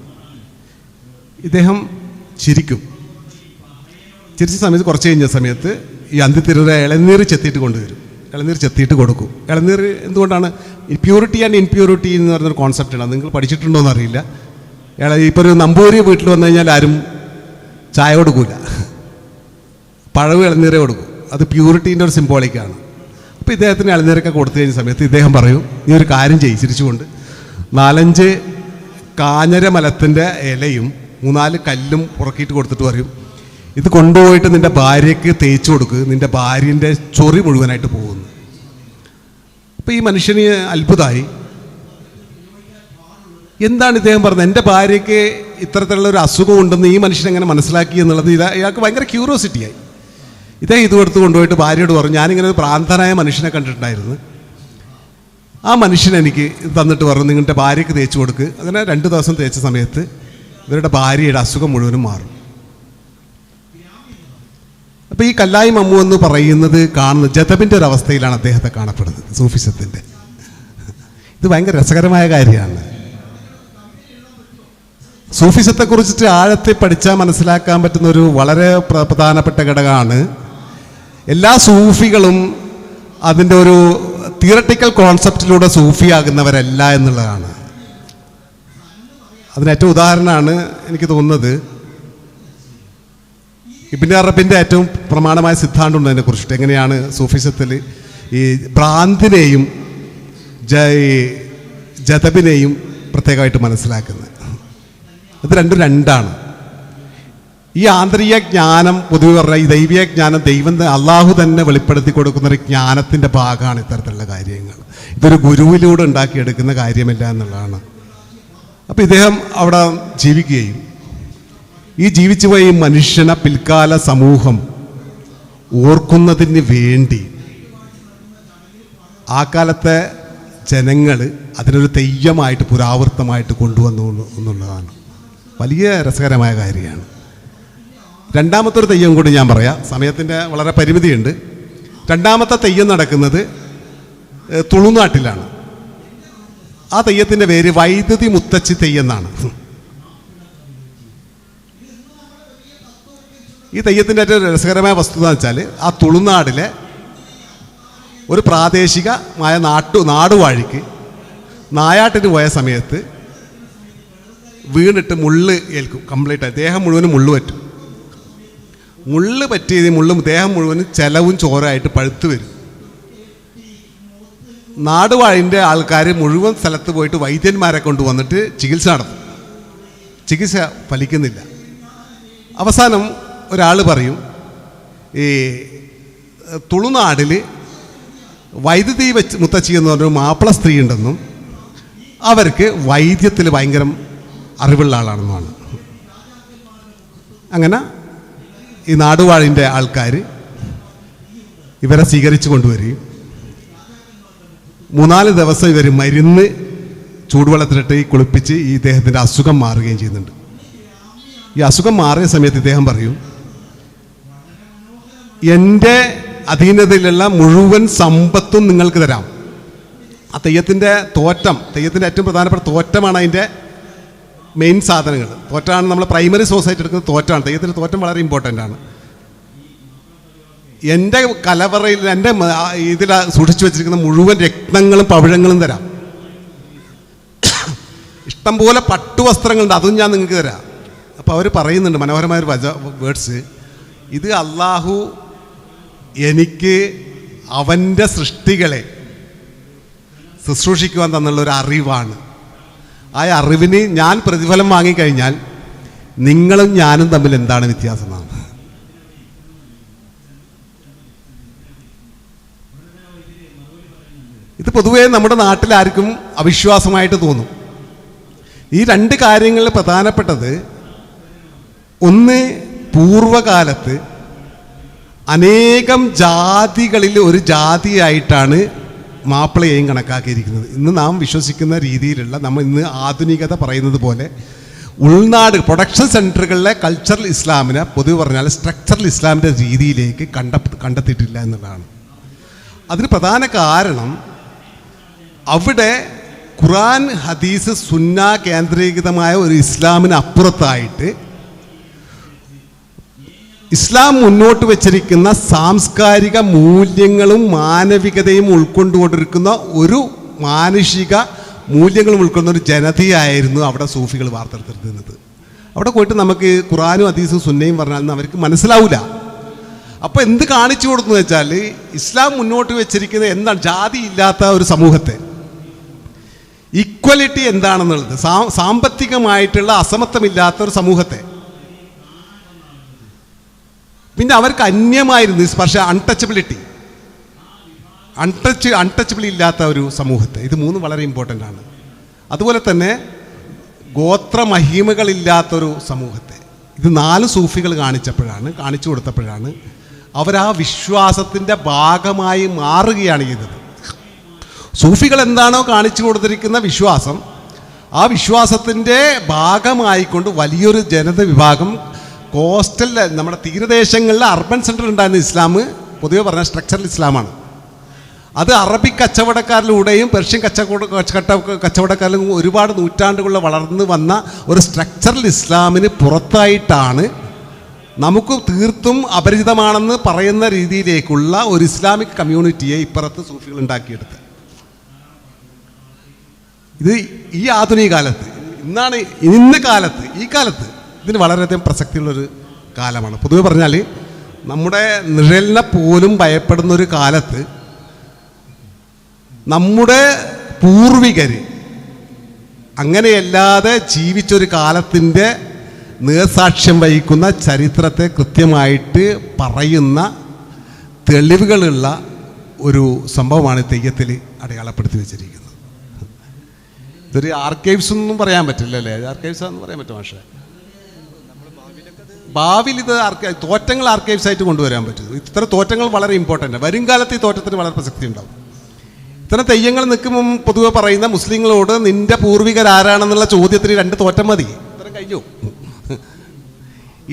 B: ഇദ്ദേഹം ചിരിക്കും. ചിരിച്ച സമയത്ത് കുറച്ച് കഴിഞ്ഞ സമയത്ത് ഈ അന്ത്യത്തിരിയുടെ ഇളനീർ ചെത്തിയിട്ട് കൊണ്ടുവരും. ഇളനീർ ചെത്തിയിട്ട് കൊടുക്കും. ഇളനീർ എന്തുകൊണ്ടാണ് പ്യൂരിറ്റി ആൻഡ് ഇൻപ്യൂരിറ്റി എന്ന് പറഞ്ഞൊരു കോൺസെപ്റ്റാണ്. നിങ്ങൾ പഠിച്ചിട്ടുണ്ടോ എന്നറിയില്ല. ഇപ്പോൾ ഒരു നമ്പൂരി വീട്ടിൽ വന്നു കഴിഞ്ഞാൽ ആരും ചായ കൊടുക്കൂല, പഴവ് ഇളനീരേ കൊടുക്കും. അത് പ്യൂരിറ്റീൻ്റെ ഒരു സിംബോളിക്കാണ്. അപ്പോൾ ഇദ്ദേഹത്തിന് ഇളനീരൊക്കെ കൊടുത്തു കഴിഞ്ഞ സമയത്ത് ഇദ്ദേഹം പറയും, നീ ഒരു കാര്യം ചെയ്യ്, ചിരിച്ചുകൊണ്ട് 4-5 കാഞ്ഞരമലത്തിൻ്റെ ഇലയും 3-4 കല്ലും പുറക്കിയിട്ട് കൊടുത്തിട്ട് പറയും, ഇത് കൊണ്ടുപോയിട്ട് നിൻ്റെ ഭാര്യയ്ക്ക് തേച്ച് കൊടുക്കുക, നിൻ്റെ ഭാര്യൻ്റെ ചൊറി മുഴുവനായിട്ട് പോകുന്നു. അപ്പോൾ ഈ മനുഷ്യന് അത്ഭുതമായി. എന്താണ് ഇദ്ദേഹം പറഞ്ഞത്? എൻ്റെ ഭാര്യയ്ക്ക് ഇത്തരത്തിലുള്ള ഒരു അസുഖം ഉണ്ടെന്ന് ഈ മനുഷ്യൻ എങ്ങനെ മനസ്സിലാക്കി എന്നുള്ളത് ഇയാൾക്ക് ഭയങ്കര ക്യൂരിയോസിറ്റിയായി. ഇദ്ദേഹം ഇത് കൊടുത്ത് കൊണ്ടുപോയിട്ട് ഭാര്യയോട് പറഞ്ഞു, ഞാനിങ്ങനെ ഒരു പ്രാന്തനായ മനുഷ്യനെ കണ്ടിട്ടുണ്ടായിരുന്നു, ആ മനുഷ്യൻ എനിക്ക് ഇത് തന്നിട്ട് പറഞ്ഞു നിങ്ങളുടെ ഭാര്യയ്ക്ക് തേച്ച് കൊടുക്കുക. അങ്ങനെ 2 ദിവസം തേച്ച സമയത്ത് ഇവരുടെ ഭാര്യയുടെ അസുഖം മുഴുവനും മാറും. അപ്പോൾ ഈ കല്ലായി മമ്മു എന്ന് പറയുന്നത് കാണുന്ന ജതബിൻ്റെ ഒരു അവസ്ഥയിലാണ് അദ്ദേഹത്തെ കാണപ്പെടുന്നത്, സൂഫിസത്തിൻ്റെ. ഇത് ഭയങ്കര രസകരമായ കാര്യമാണ്. സൂഫിസത്തെക്കുറിച്ചിട്ട് ആഴത്തിൽ പഠിച്ചാൽ മനസ്സിലാക്കാൻ പറ്റുന്ന ഒരു വളരെ പ്രധാനപ്പെട്ട ഘടകമാണ് എല്ലാ സൂഫികളും അതിൻ്റെ ഒരു തിയറട്ടിക്കൽ കോൺസെപ്റ്റിലൂടെ സൂഫിയാകുന്നവരല്ല എന്നുള്ളതാണ്. അതിന് ഏറ്റവും ഉദാഹരണമാണ് എനിക്ക് തോന്നുന്നത് ഇബ്നു അറബിൻ്റെ ഏറ്റവും പ്രമാണമായ സിദ്ധാന്തമുണ്ട് അതിനെക്കുറിച്ചിട്ട്. എങ്ങനെയാണ് സൂഫിസത്തിൽ ഈ ഭ്രാന്തിനെയും ജദബിനെയും പ്രത്യേകമായിട്ട് മനസ്സിലാക്കുന്നത്. ഇത് രണ്ടും രണ്ടാണ്. ഈ ആന്തരിക ജ്ഞാനം പൊതുവെ പറഞ്ഞാൽ ഈ ദൈവിക ജ്ഞാനം ദൈവം അള്ളാഹു തന്നെ വെളിപ്പെടുത്തി കൊടുക്കുന്ന ഒരു ജ്ഞാനത്തിൻ്റെ ഭാഗമാണ് ഇത്തരത്തിലുള്ള കാര്യങ്ങൾ. ഇതൊരു ഗുരുവിലൂടെ ഉണ്ടാക്കിയെടുക്കുന്ന കാര്യമില്ല എന്നുള്ളതാണ്. അപ്പോൾ ഇദ്ദേഹം അവിടെ ജീവിക്കുകയും ഈ ജീവിച്ചു പോയ മനുഷ്യനെ പിൽക്കാല സമൂഹം ഓർക്കുന്നതിന് വേണ്ടി ആ കാലത്തെ ജനങ്ങൾ അതിനൊരു തെയ്യമായിട്ട് പുരാവൃത്തമായിട്ട് കൊണ്ടുവന്നു എന്നുള്ളതാണ് വലിയ രസകരമായ കാര്യമാണ്. രണ്ടാമത്തെ ഒരു തെയ്യം കൂടി ഞാൻ പറയാം, സമയത്തിൻ്റെ വളരെ പരിമിതിയുണ്ട്. രണ്ടാമത്തെ തെയ്യം നടക്കുന്നത് തുളുനാട്ടിലാണ്. ആ തെയ്യത്തിൻ്റെ പേര് വൈദ്യുതി മുത്തച്ചി തെയ്യം എന്നാണ്. ഈ തെയ്യത്തിൻ്റെ ഏറ്റവും രസകരമായ വസ്തുത എന്ന് വെച്ചാൽ ആ തുളുനാടിലെ ഒരു പ്രാദേശികമായ നാടുവാഴിക്ക് നായാട്ടിന് പോയ സമയത്ത് വീണിട്ട് മുള്ള് ഏൽക്കും. കംപ്ലീറ്റ് ദേഹം മുഴുവനും മുള്ളു പറ്റും. മുള്ള് പറ്റിയത് ദേഹം മുഴുവനും ചെലവും ചോരമായിട്ട് പഴുത്ത് വരും. നാടുവാഴിൻ്റെ ആൾക്കാർ മുഴുവൻ സ്ഥലത്ത് പോയിട്ട് വൈദ്യന്മാരെ കൊണ്ടുവന്നിട്ട് ചികിത്സ നടത്തും. ചികിത്സ ഫലിക്കുന്നില്ല. അവസാനം ഒരാൾ പറയും, ഈ തുളുനാടിൽ വൈദ്യുതി മുത്തച്ചി എന്ന് പറഞ്ഞൊരു മാപ്പിള സ്ത്രീ ഉണ്ടെന്നും അവർക്ക് വൈദ്യത്തിൽ ഭയങ്കര അറിവുള്ള ആളാണെന്നുമാണ്. അങ്ങനെ ഈ നാടുവാഴിൻ്റെ ആൾക്കാർ ഇവരെ സ്വീകരിച്ചു കൊണ്ടുവരികയും 3-4 ദിവസം ഇവർ മരുന്ന് ചൂടുവെള്ളത്തിലിട്ട് കുളിപ്പിച്ച് ഈ ഇദ്ദേഹത്തിൻ്റെ അസുഖം മാറുകയും ചെയ്യുന്നുണ്ട്. ഈ അസുഖം മാറിയ സമയത്ത് ഇദ്ദേഹം പറയും, എൻ്റെ അധീനതയിലുള്ള മുഴുവൻ സമ്പത്തും നിങ്ങൾക്ക് തരാം. ആ തെയ്യത്തിൻ്റെ ഏറ്റവും പ്രധാനപ്പെട്ട തോറ്റമാണ് അതിൻ്റെ മെയിൻ സാധനങ്ങൾ. തോറ്റാണ് നമ്മൾ പ്രൈമറി സോഴ്സ് ആയിട്ട് എടുക്കുന്നത്. തോറ്റാണ് തെയ്യത്തിൻ്റെ തോറ്റം വളരെ ഇമ്പോർട്ടൻ്റ് ആണ്. എൻ്റെ കലവറയിൽ എൻ്റെ ഇതിൽ സൂക്ഷിച്ചു വെച്ചിരിക്കുന്ന മുഴുവൻ രത്നങ്ങളും പവിഴങ്ങളും തരാം. ഇഷ്ടംപോലെ പട്ടുവസ്ത്രങ്ങളുണ്ട്, അതും ഞാൻ നിങ്ങൾക്ക് തരാം. അപ്പോൾ അവർ പറയുന്നുണ്ട് മനോഹരമായൊരു വേർഡ്സ്, ഇത് അള്ളാഹു എനിക്ക് അവൻ്റെ സൃഷ്ടികളെ ശുശ്രൂഷിക്കുവാൻ തന്നുള്ളൊരു അറിവാണ്. ആ അറിവിന് ഞാൻ പ്രതിഫലം വാങ്ങിക്കഴിഞ്ഞാൽ നിങ്ങളും ഞാനും തമ്മിൽ എന്താണ് വ്യത്യാസം എന്നാണ്. ഇത് പൊതുവേ നമ്മുടെ നാട്ടിൽ ആർക്കും അവിശ്വാസമായിട്ട് തോന്നും. ഈ 2 കാര്യങ്ങളിൽ പ്രധാനപ്പെട്ടത്, ഒന്ന് പൂർവകാലത്ത് അനേകം ജാതികളിൽ ഒരു ജാതിയായിട്ടാണ് മാപ്പിളയെയും കണക്കാക്കിയിരിക്കുന്നത്. ഇന്ന് നാം വിശ്വസിക്കുന്ന രീതിയിലുള്ള, നമ്മൾ ഇന്ന് ആധുനികത പറയുന്നത് പോലെ ഉൾനാട് പ്രൊഡക്ഷൻ സെൻറ്ററുകളിലെ കൾച്ചറൽ ഇസ്ലാമിനെ പൊതുവെ പറഞ്ഞാൽ സ്ട്രക്ചറൽ ഇസ്ലാമിൻ്റെ രീതിയിലേക്ക് കണ്ടെത്തിയിട്ടില്ല എന്നുള്ളതാണ്. അതിന് പ്രധാന കാരണം അവിടെ ഖുർആൻ ഹദീസ് സുന്ന കേന്ദ്രീകൃതമായ ഒരു ഇസ്ലാമിന് അപ്പുറത്തായിട്ട് ഇസ്ലാം മുന്നോട്ട് വെച്ചിരിക്കുന്ന സാംസ്കാരിക മൂല്യങ്ങളും മാനവികതയും ഉൾക്കൊണ്ടുകൊണ്ടിരിക്കുന്ന ഒരു മാനുഷിക മൂല്യങ്ങളും ഉൾക്കൊള്ളുന്ന ഒരു ജനതയായിരുന്നു അവിടെ സൂഫികൾ വാർത്തെടുത്തിരുന്നത്. അവിടെ പോയിട്ട് നമുക്ക് ഖുർആനും ഹദീസും സുന്നയും പറഞ്ഞാൽ അവർക്ക് മനസ്സിലാവില്ല. അപ്പോൾ എന്ത് കാണിച്ചു കൊടുത്തു വെച്ചാൽ ഇസ്ലാം മുന്നോട്ട് വെച്ചിരിക്കുന്ന എന്താണ്, ജാതി ഇല്ലാത്ത ഒരു സമൂഹത്തെ, ഈക്വലിറ്റി എന്താണെന്നുള്ളത്, സാമ്പത്തികമായിട്ടുള്ള അസമത്വമില്ലാത്ത ഒരു സമൂഹത്തെ, പിന്നെ അവർക്ക് അന്യമായിരുന്നു പക്ഷേ അൺടച്ചബിലിറ്റി ഇല്ലാത്ത ഒരു സമൂഹത്തെ. ഇത് 3 വളരെ ഇമ്പോർട്ടൻ്റ് ആണ്. അതുപോലെ തന്നെ ഗോത്രമഹിമകളില്ലാത്തൊരു സമൂഹത്തെ. ഇത് 4 സൂഫികൾ കാണിച്ചു കൊടുത്തപ്പോഴാണ് അവരാ വിശ്വാസത്തിൻ്റെ ഭാഗമായി മാറുകയാണ് ചെയ്തത്. സൂഫികൾ എന്താണോ കാണിച്ചു കൊടുത്തിരിക്കുന്ന വിശ്വാസം, ആ വിശ്വാസത്തിൻ്റെ ഭാഗമായിക്കൊണ്ട് വലിയൊരു ജനത വിഭാഗം കോസ്റ്റൽ, നമ്മുടെ തീരദേശങ്ങളിൽ അർബൻ സെൻറ്ററിൽ ഉണ്ടായിരുന്ന ഇസ്ലാം പൊതുവെ പറഞ്ഞാൽ സ്ട്രക്ചറൽ ഇസ്ലാമാണ്. അത് അറബിക് കച്ചവടക്കാരിലൂടെയും പെർഷ്യൻ കച്ചവടക്കാരിലും ഒരുപാട് നൂറ്റാണ്ടുകളിൽ വളർന്നു വന്ന ഒരു സ്ട്രക്ചറൽ ഇസ്ലാമിന് പുറത്തായിട്ടാണ് നമുക്ക് തീർത്തും അപരിചിതമാണെന്ന് പറയുന്ന രീതിയിലേക്കുള്ള ഒരു ഇസ്ലാമിക് കമ്മ്യൂണിറ്റിയെ ഇപ്പുറത്ത് സൂഫികൾ ഉണ്ടാക്കിയെടുത്ത്. ഇത് ഈ ആധുനിക കാലത്ത്, ഈ കാലത്ത് ഇതിന് വളരെയധികം പ്രസക്തിയുള്ളൊരു കാലമാണ്. പൊതുവെ പറഞ്ഞാൽ നമ്മുടെ നിഴലിനെ പോലും ഭയപ്പെടുന്ന ഒരു കാലത്ത് നമ്മുടെ പൂർവികർ അങ്ങനെയല്ലാതെ ജീവിച്ചൊരു കാലത്തിൻ്റെ നേർസാക്ഷ്യം വഹിക്കുന്ന ചരിത്രത്തെ കൃത്യമായിട്ട് പറയുന്ന തെളിവുകളുള്ള ഒരു സംഭവമാണ് തെയ്യത്തിൽ അടയാളപ്പെടുത്തി വെച്ചിരിക്കുന്നത്. ഇതൊരു ആർക്കൈവ്സ് ഒന്നും പറയാൻ പറ്റില്ല അല്ലേ? ആർക്കൈവ്സ് എന്ന് പറയാൻ പറ്റും. പക്ഷേ ഭാവിയിൽ ഇത് തോറ്റങ്ങൾ ആർക്കൈവ്സ് ആയിട്ട് കൊണ്ടുവരാൻ പറ്റും. ഇത്തരം തോറ്റങ്ങൾ വളരെ ഇമ്പോർട്ടൻ്റ്. വരും കാലത്ത് ഈ തോറ്റത്തിന് വളരെ പ്രസക്തി ഉണ്ടാവും. ഇത്തരം തെയ്യങ്ങൾ നിൽക്കുമ്പം പൊതുവെ പറയുന്ന മുസ്ലിങ്ങളോട് നിന്റെ പൂർവികരാരാണെന്നുള്ള ചോദ്യത്തിന് 2 തോറ്റം മതി, ഇത്തരം കഴിഞ്ഞു.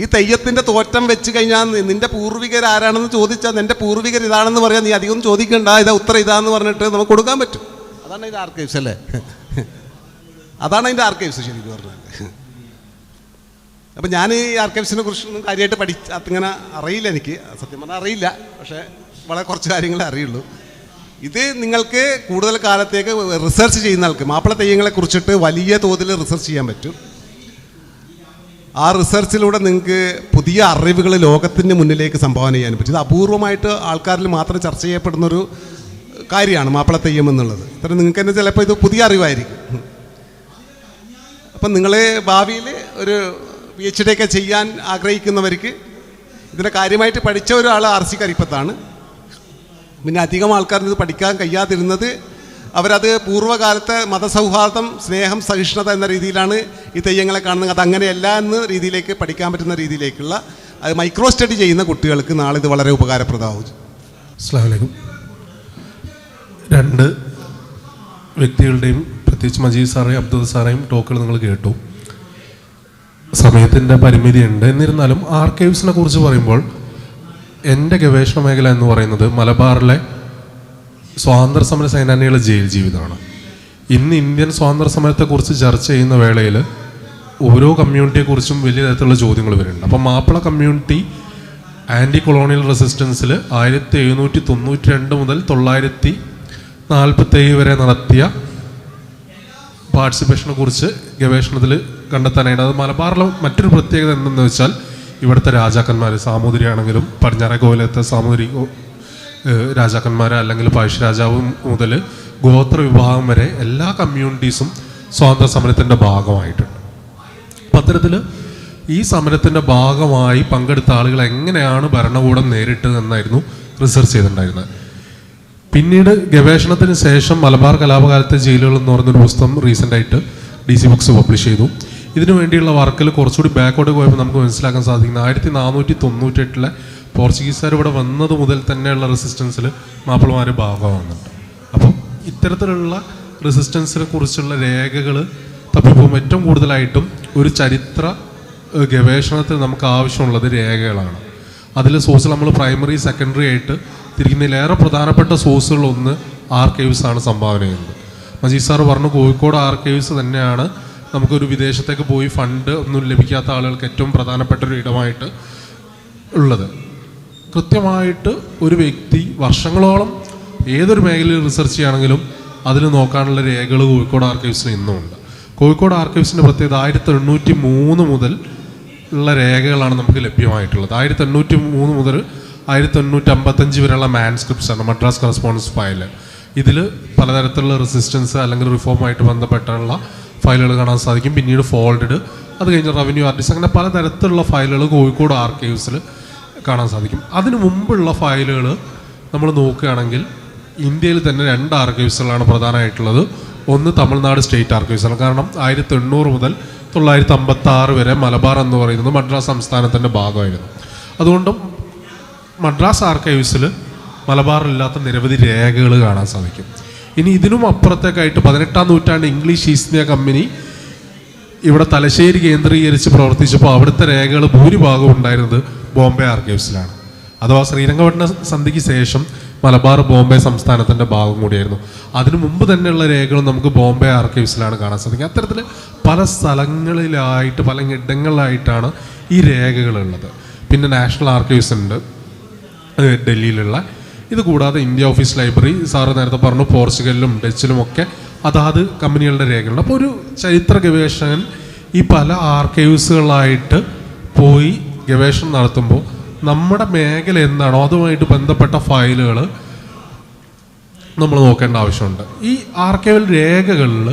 B: ഈ തെയ്യത്തിൻ്റെ തോറ്റം വെച്ച് കഴിഞ്ഞാൽ നിന്റെ പൂർവികരാരാണെന്ന് ചോദിച്ചാൽ നിന്റെ പൂർവികർ ഇതാണെന്ന് പറയാൻ നീ അധികം ചോദിക്കണ്ട, ഇതാ ഉത്തരം ഇതാന്ന് പറഞ്ഞിട്ട് നമുക്ക് കൊടുക്കാൻ പറ്റും. അതാണ് അതിൻ്റെ ആർക്കൈവ്സ് അല്ലേ? അതാണ് അതിൻ്റെ ആർക്കൈവ്സ് ശരിക്കും പറഞ്ഞാൽ. അപ്പം ഞാൻ ഈ ആർക്കൈവ്സിനെ കുറിച്ചൊന്നും കാര്യമായിട്ട് അങ്ങനെ അറിയില്ല. എനിക്ക് സത്യം പറഞ്ഞാൽ അറിയില്ല. പക്ഷേ വളരെ കുറച്ച് കാര്യങ്ങളെ അറിയുള്ളൂ. ഇത് നിങ്ങൾക്ക് കൂടുതൽ കാലത്തേക്ക് റിസർച്ച് ചെയ്യുന്ന ആൾക്ക് മാപ്പിള തെയ്യങ്ങളെ കുറിച്ചിട്ട് വലിയ തോതിൽ റിസർച്ച് ചെയ്യാൻ പറ്റും. ആ റിസർച്ചിലൂടെ നിങ്ങൾക്ക് പുതിയ അറിവുകൾ ലോകത്തിൻ്റെ മുന്നിലേക്ക് സംഭാവന ചെയ്യാൻ പറ്റും. ഇത് അപൂർവമായിട്ട് ആൾക്കാരിൽ മാത്രം ചർച്ച ചെയ്യപ്പെടുന്നൊരു കാര്യമാണ് മാപ്പിള തെയ്യം എന്നുള്ളത്. ഇത്തരം നിങ്ങൾക്ക് തന്നെ ചിലപ്പോൾ ഇത് പുതിയ അറിവായിരിക്കും. അപ്പം നിങ്ങൾ ഭാവിയിൽ ഒരു PhD ഒക്കെ ചെയ്യാൻ ആഗ്രഹിക്കുന്നവർക്ക് ഇതിനെ കാര്യമായിട്ട് പഠിച്ച ഒരാൾ RC കരിപ്പത്താണ്. പിന്നെ അധികം ആൾക്കാർക്ക് ഇത് പഠിക്കാൻ കഴിയാതിരുന്നത് അവരത് പൂർവ്വകാലത്തെ മതസൗഹാർദ്ദം, സ്നേഹം, സഹിഷ്ണുത എന്ന രീതിയിലാണ് ഈ തെയ്യങ്ങളെ കാണുന്നത്. അതങ്ങനെയല്ല എന്ന രീതിയിലേക്ക് പഠിക്കാൻ പറ്റുന്ന രീതിയിലേക്കുള്ള അത് മൈക്രോ സ്റ്റഡി ചെയ്യുന്ന കുട്ടികൾക്ക് നാളെ ഇത് വളരെ ഉപകാരപ്രദമാവും.
C: അസ്സലാമു അലൈക്കും. 2 വ്യക്തികളുടെയും പ്രത്യേകിച്ച് മജീദ് സാറേയും അബ്ദുൽ സാറേയും ടോക്കുകൾ നിങ്ങൾ കേട്ടു. സമയത്തിൻ്റെ പരിമിതിയുണ്ട്. എന്നിരുന്നാലും ആർക്കൈവ്സിനെ കുറിച്ച് പറയുമ്പോൾ എൻ്റെ ഗവേഷണ മേഖല എന്ന് പറയുന്നത് മലബാറിലെ സ്വാതന്ത്ര്യ സമര സേനാനികളുടെ ജയിൽ ജീവിതമാണ്. ഇന്ന് ഇന്ത്യൻ സ്വാതന്ത്ര്യ സമരത്തെക്കുറിച്ച് ചർച്ച ചെയ്യുന്ന വേളയിൽ ഓരോ കമ്മ്യൂണിറ്റിയെക്കുറിച്ചും വലിയ തരത്തിലുള്ള ചോദ്യങ്ങൾ വരുന്നുണ്ട്. അപ്പം മാപ്പിള കമ്മ്യൂണിറ്റി ആൻറ്റി കൊളോണിയൽ റെസിസ്റ്റൻസിൽ 1792 മുതൽ 947 വരെ നടത്തിയ പാർട്ടിസിപ്പേഷനെ കുറിച്ച് ഗവേഷണത്തിൽ കണ്ടെത്താനായിട്ട് അത് മലബാറിലെ മറ്റൊരു പ്രത്യേകത എന്തെന്ന് വെച്ചാൽ ഇവിടുത്തെ രാജാക്കന്മാർ, സാമൂതിരിയാണെങ്കിലും പടിഞ്ഞാറേ കോലത്തെ സാമൂതിരി രാജാക്കന്മാർ അല്ലെങ്കിൽ പഴശ്ശിരാജാവ് മുതൽ ഗോത്ര വിഭാഗം വരെ എല്ലാ കമ്മ്യൂണിറ്റീസും സ്വാതന്ത്ര്യ സമരത്തിൻ്റെ ഭാഗമായിട്ടുണ്ട്. അപ്പം അത്തരത്തിൽ ഈ സമരത്തിൻ്റെ ഭാഗമായി പങ്കെടുത്ത ആളുകൾ എങ്ങനെയാണ് ഭരണകൂടം നേരിട്ടത് എന്നായിരുന്നു റിസർച്ച് ചെയ്തിട്ടുണ്ടായിരുന്നത്. പിന്നീട് ഗവേഷണത്തിന് ശേഷം മലബാർ കലാപകാലത്തെ ജയിലുകൾ എന്ന് പറയുന്നൊരു പുസ്തകം റീസെൻ്റായിട്ട് DC ബുക്സ് പബ്ലിഷ് ചെയ്തു. ഇതിനു വേണ്ടിയുള്ള വർക്കിൽ കുറച്ചുകൂടി ബാക്കോട്ട് പോയപ്പോൾ നമുക്ക് മനസ്സിലാക്കാൻ സാധിക്കുന്നത് 1498 പോർച്ചുഗീസുകാർ ഇവിടെ വന്നത് മുതൽ തന്നെയുള്ള റെസിസ്റ്റൻസിൽ മാപ്പിളമാർ ഭാഗമാകുന്നുണ്ട്. അപ്പം ഇത്തരത്തിലുള്ള റെസിസ്റ്റൻസിനെ കുറിച്ചുള്ള രേഖകൾ തപ്പിപ്പോൾ ഏറ്റവും കൂടുതലായിട്ടും ഒരു ചരിത്ര ഗവേഷണത്തിൽ നമുക്ക് ആവശ്യമുള്ളത് രേഖകളാണ്. അതിൽ സോഴ്സ് നമ്മൾ പ്രൈമറി സെക്കൻഡറി ആയിട്ട് തിരിക്കുന്നതിലേറെ പ്രധാനപ്പെട്ട സോഴ്സുകളൊന്ന് ആർക്കൈവ്സ് ആണ് സംഭാവന ചെയ്യുന്നത്. മജീദ് സാറ് പറഞ്ഞു കോഴിക്കോട് ആർക്കൈവ്സ് തന്നെയാണ് നമുക്കൊരു വിദേശത്തേക്ക് പോയി ഫണ്ട് ഒന്നും ലഭിക്കാത്ത ആളുകൾക്ക് ഏറ്റവും പ്രധാനപ്പെട്ട ഒരു ഇടമായിട്ട് ഉള്ളത്. കൃത്യമായിട്ട് ഒരു വ്യക്തി വർഷങ്ങളോളം ഏതൊരു മേഖലയിൽ റിസർച്ച് ചെയ്യുകയാണെങ്കിലും അതിൽ നോക്കാനുള്ള രേഖകൾ കോഴിക്കോട് ആർക്കൈവ്സിന് ഇന്നുമുണ്ട്. കോഴിക്കോട് ആർക്കൈവ്സിൻ്റെ പ്രത്യേകത 1883 മുതൽ ഉള്ള രേഖകളാണ് നമുക്ക് ലഭ്യമായിട്ടുള്ളത്. 1883 മുതൽ 1855 വരെയുള്ള മാൻസ്ക്രിപ്റ്റ്സ് ആണ് മദ്രാസ് കറസ്പോണ്ടൻസ് ഫയൽ. ഇതിൽ പലതരത്തിലുള്ള റെസിസ്റ്റൻസ് അല്ലെങ്കിൽ റിഫോമുമായിട്ട് ബന്ധപ്പെട്ടുള്ള ഫയലുകൾ കാണാൻ സാധിക്കും. പിന്നീട് ഫോൾഡഡ്, അത് കഴിഞ്ഞ് റവന്യൂ ആർട്ടിസ്റ്റ്, അങ്ങനെ പലതരത്തിലുള്ള ഫയലുകൾ കോഴിക്കോട് ആർക്കൈവ്സിൽ കാണാൻ സാധിക്കും. അതിനു മുമ്പുള്ള ഫയലുകൾ നമ്മൾ നോക്കുകയാണെങ്കിൽ ഇന്ത്യയിൽ തന്നെ 2 ആർക്കൈവ്സുകളാണ് പ്രധാനമായിട്ടുള്ളത്. ഒന്ന് തമിഴ്നാട് സ്റ്റേറ്റ് ആർക്കൈവ്സാണ്. കാരണം 1800 മുതൽ 956 വരെ മലബാർ എന്ന് പറയുന്നത് മദ്രാസ് സംസ്ഥാനത്തിൻ്റെ ഭാഗമായിരുന്നു. അതുകൊണ്ടും മദ്രാസ് ആർക്കൈവ്സിൽ മലബാറിലില്ലാത്ത നിരവധി രേഖകൾ കാണാൻ സാധിക്കും. ഇനി ഇതിനും അപ്പുറത്തേക്കായിട്ട് 18-ാം നൂറ്റാണ്ട് ഇംഗ്ലീഷ് ഈസ്റ്റ് ഇന്ത്യ കമ്പനി ഇവിടെ തലശ്ശേരി കേന്ദ്രീകരിച്ച് പ്രവർത്തിച്ചപ്പോൾ അവിടുത്തെ രേഖകൾ ഭൂരിഭാഗം ഉണ്ടായിരുന്നത് ബോംബെ ആർക്കൈവ്സിലാണ്. അഥവാ ശ്രീരംഗപട്ടണ സന്ധിക്ക് ശേഷം മലബാർ ബോംബെ സംസ്ഥാനത്തിൻ്റെ ഭാഗം കൂടിയായിരുന്നു. അതിനു മുമ്പ് തന്നെയുള്ള രേഖകൾ നമുക്ക് ബോംബെ ആർക്കൈവ്സിലാണ് കാണാൻ സാധിക്കുക. അത്തരത്തിൽ പല സ്ഥലങ്ങളിലായിട്ട് പല ഇടങ്ങളിലായിട്ടാണ് ഈ രേഖകളുള്ളത്. പിന്നെ നാഷണൽ ആർക്കൈവ്സ് ഉണ്ട് ഡൽഹിയിലുള്ള. ഇത് കൂടാതെ ഇന്ത്യ ഓഫീസ് ലൈബ്രറി, സാറ് നേരത്തെ പറഞ്ഞു പോർച്ചുഗലിലും ഡച്ചിലും ഒക്കെ അതാത് കമ്പനികളുടെ രേഖകളുണ്ട്. അപ്പോൾ ഒരു ചരിത്ര ഗവേഷകൻ ഈ പല ആർക്കൈവ്സുകളായിട്ട് പോയി ഗവേഷണം നടത്തുമ്പോൾ നമ്മുടെ മേഖല എന്താണോ അതുമായിട്ട് ബന്ധപ്പെട്ട ഫയലുകൾ നമ്മൾ നോക്കേണ്ട ആവശ്യമുണ്ട്. ഈ ആർക്കൈവൽ രേഖകളിൽ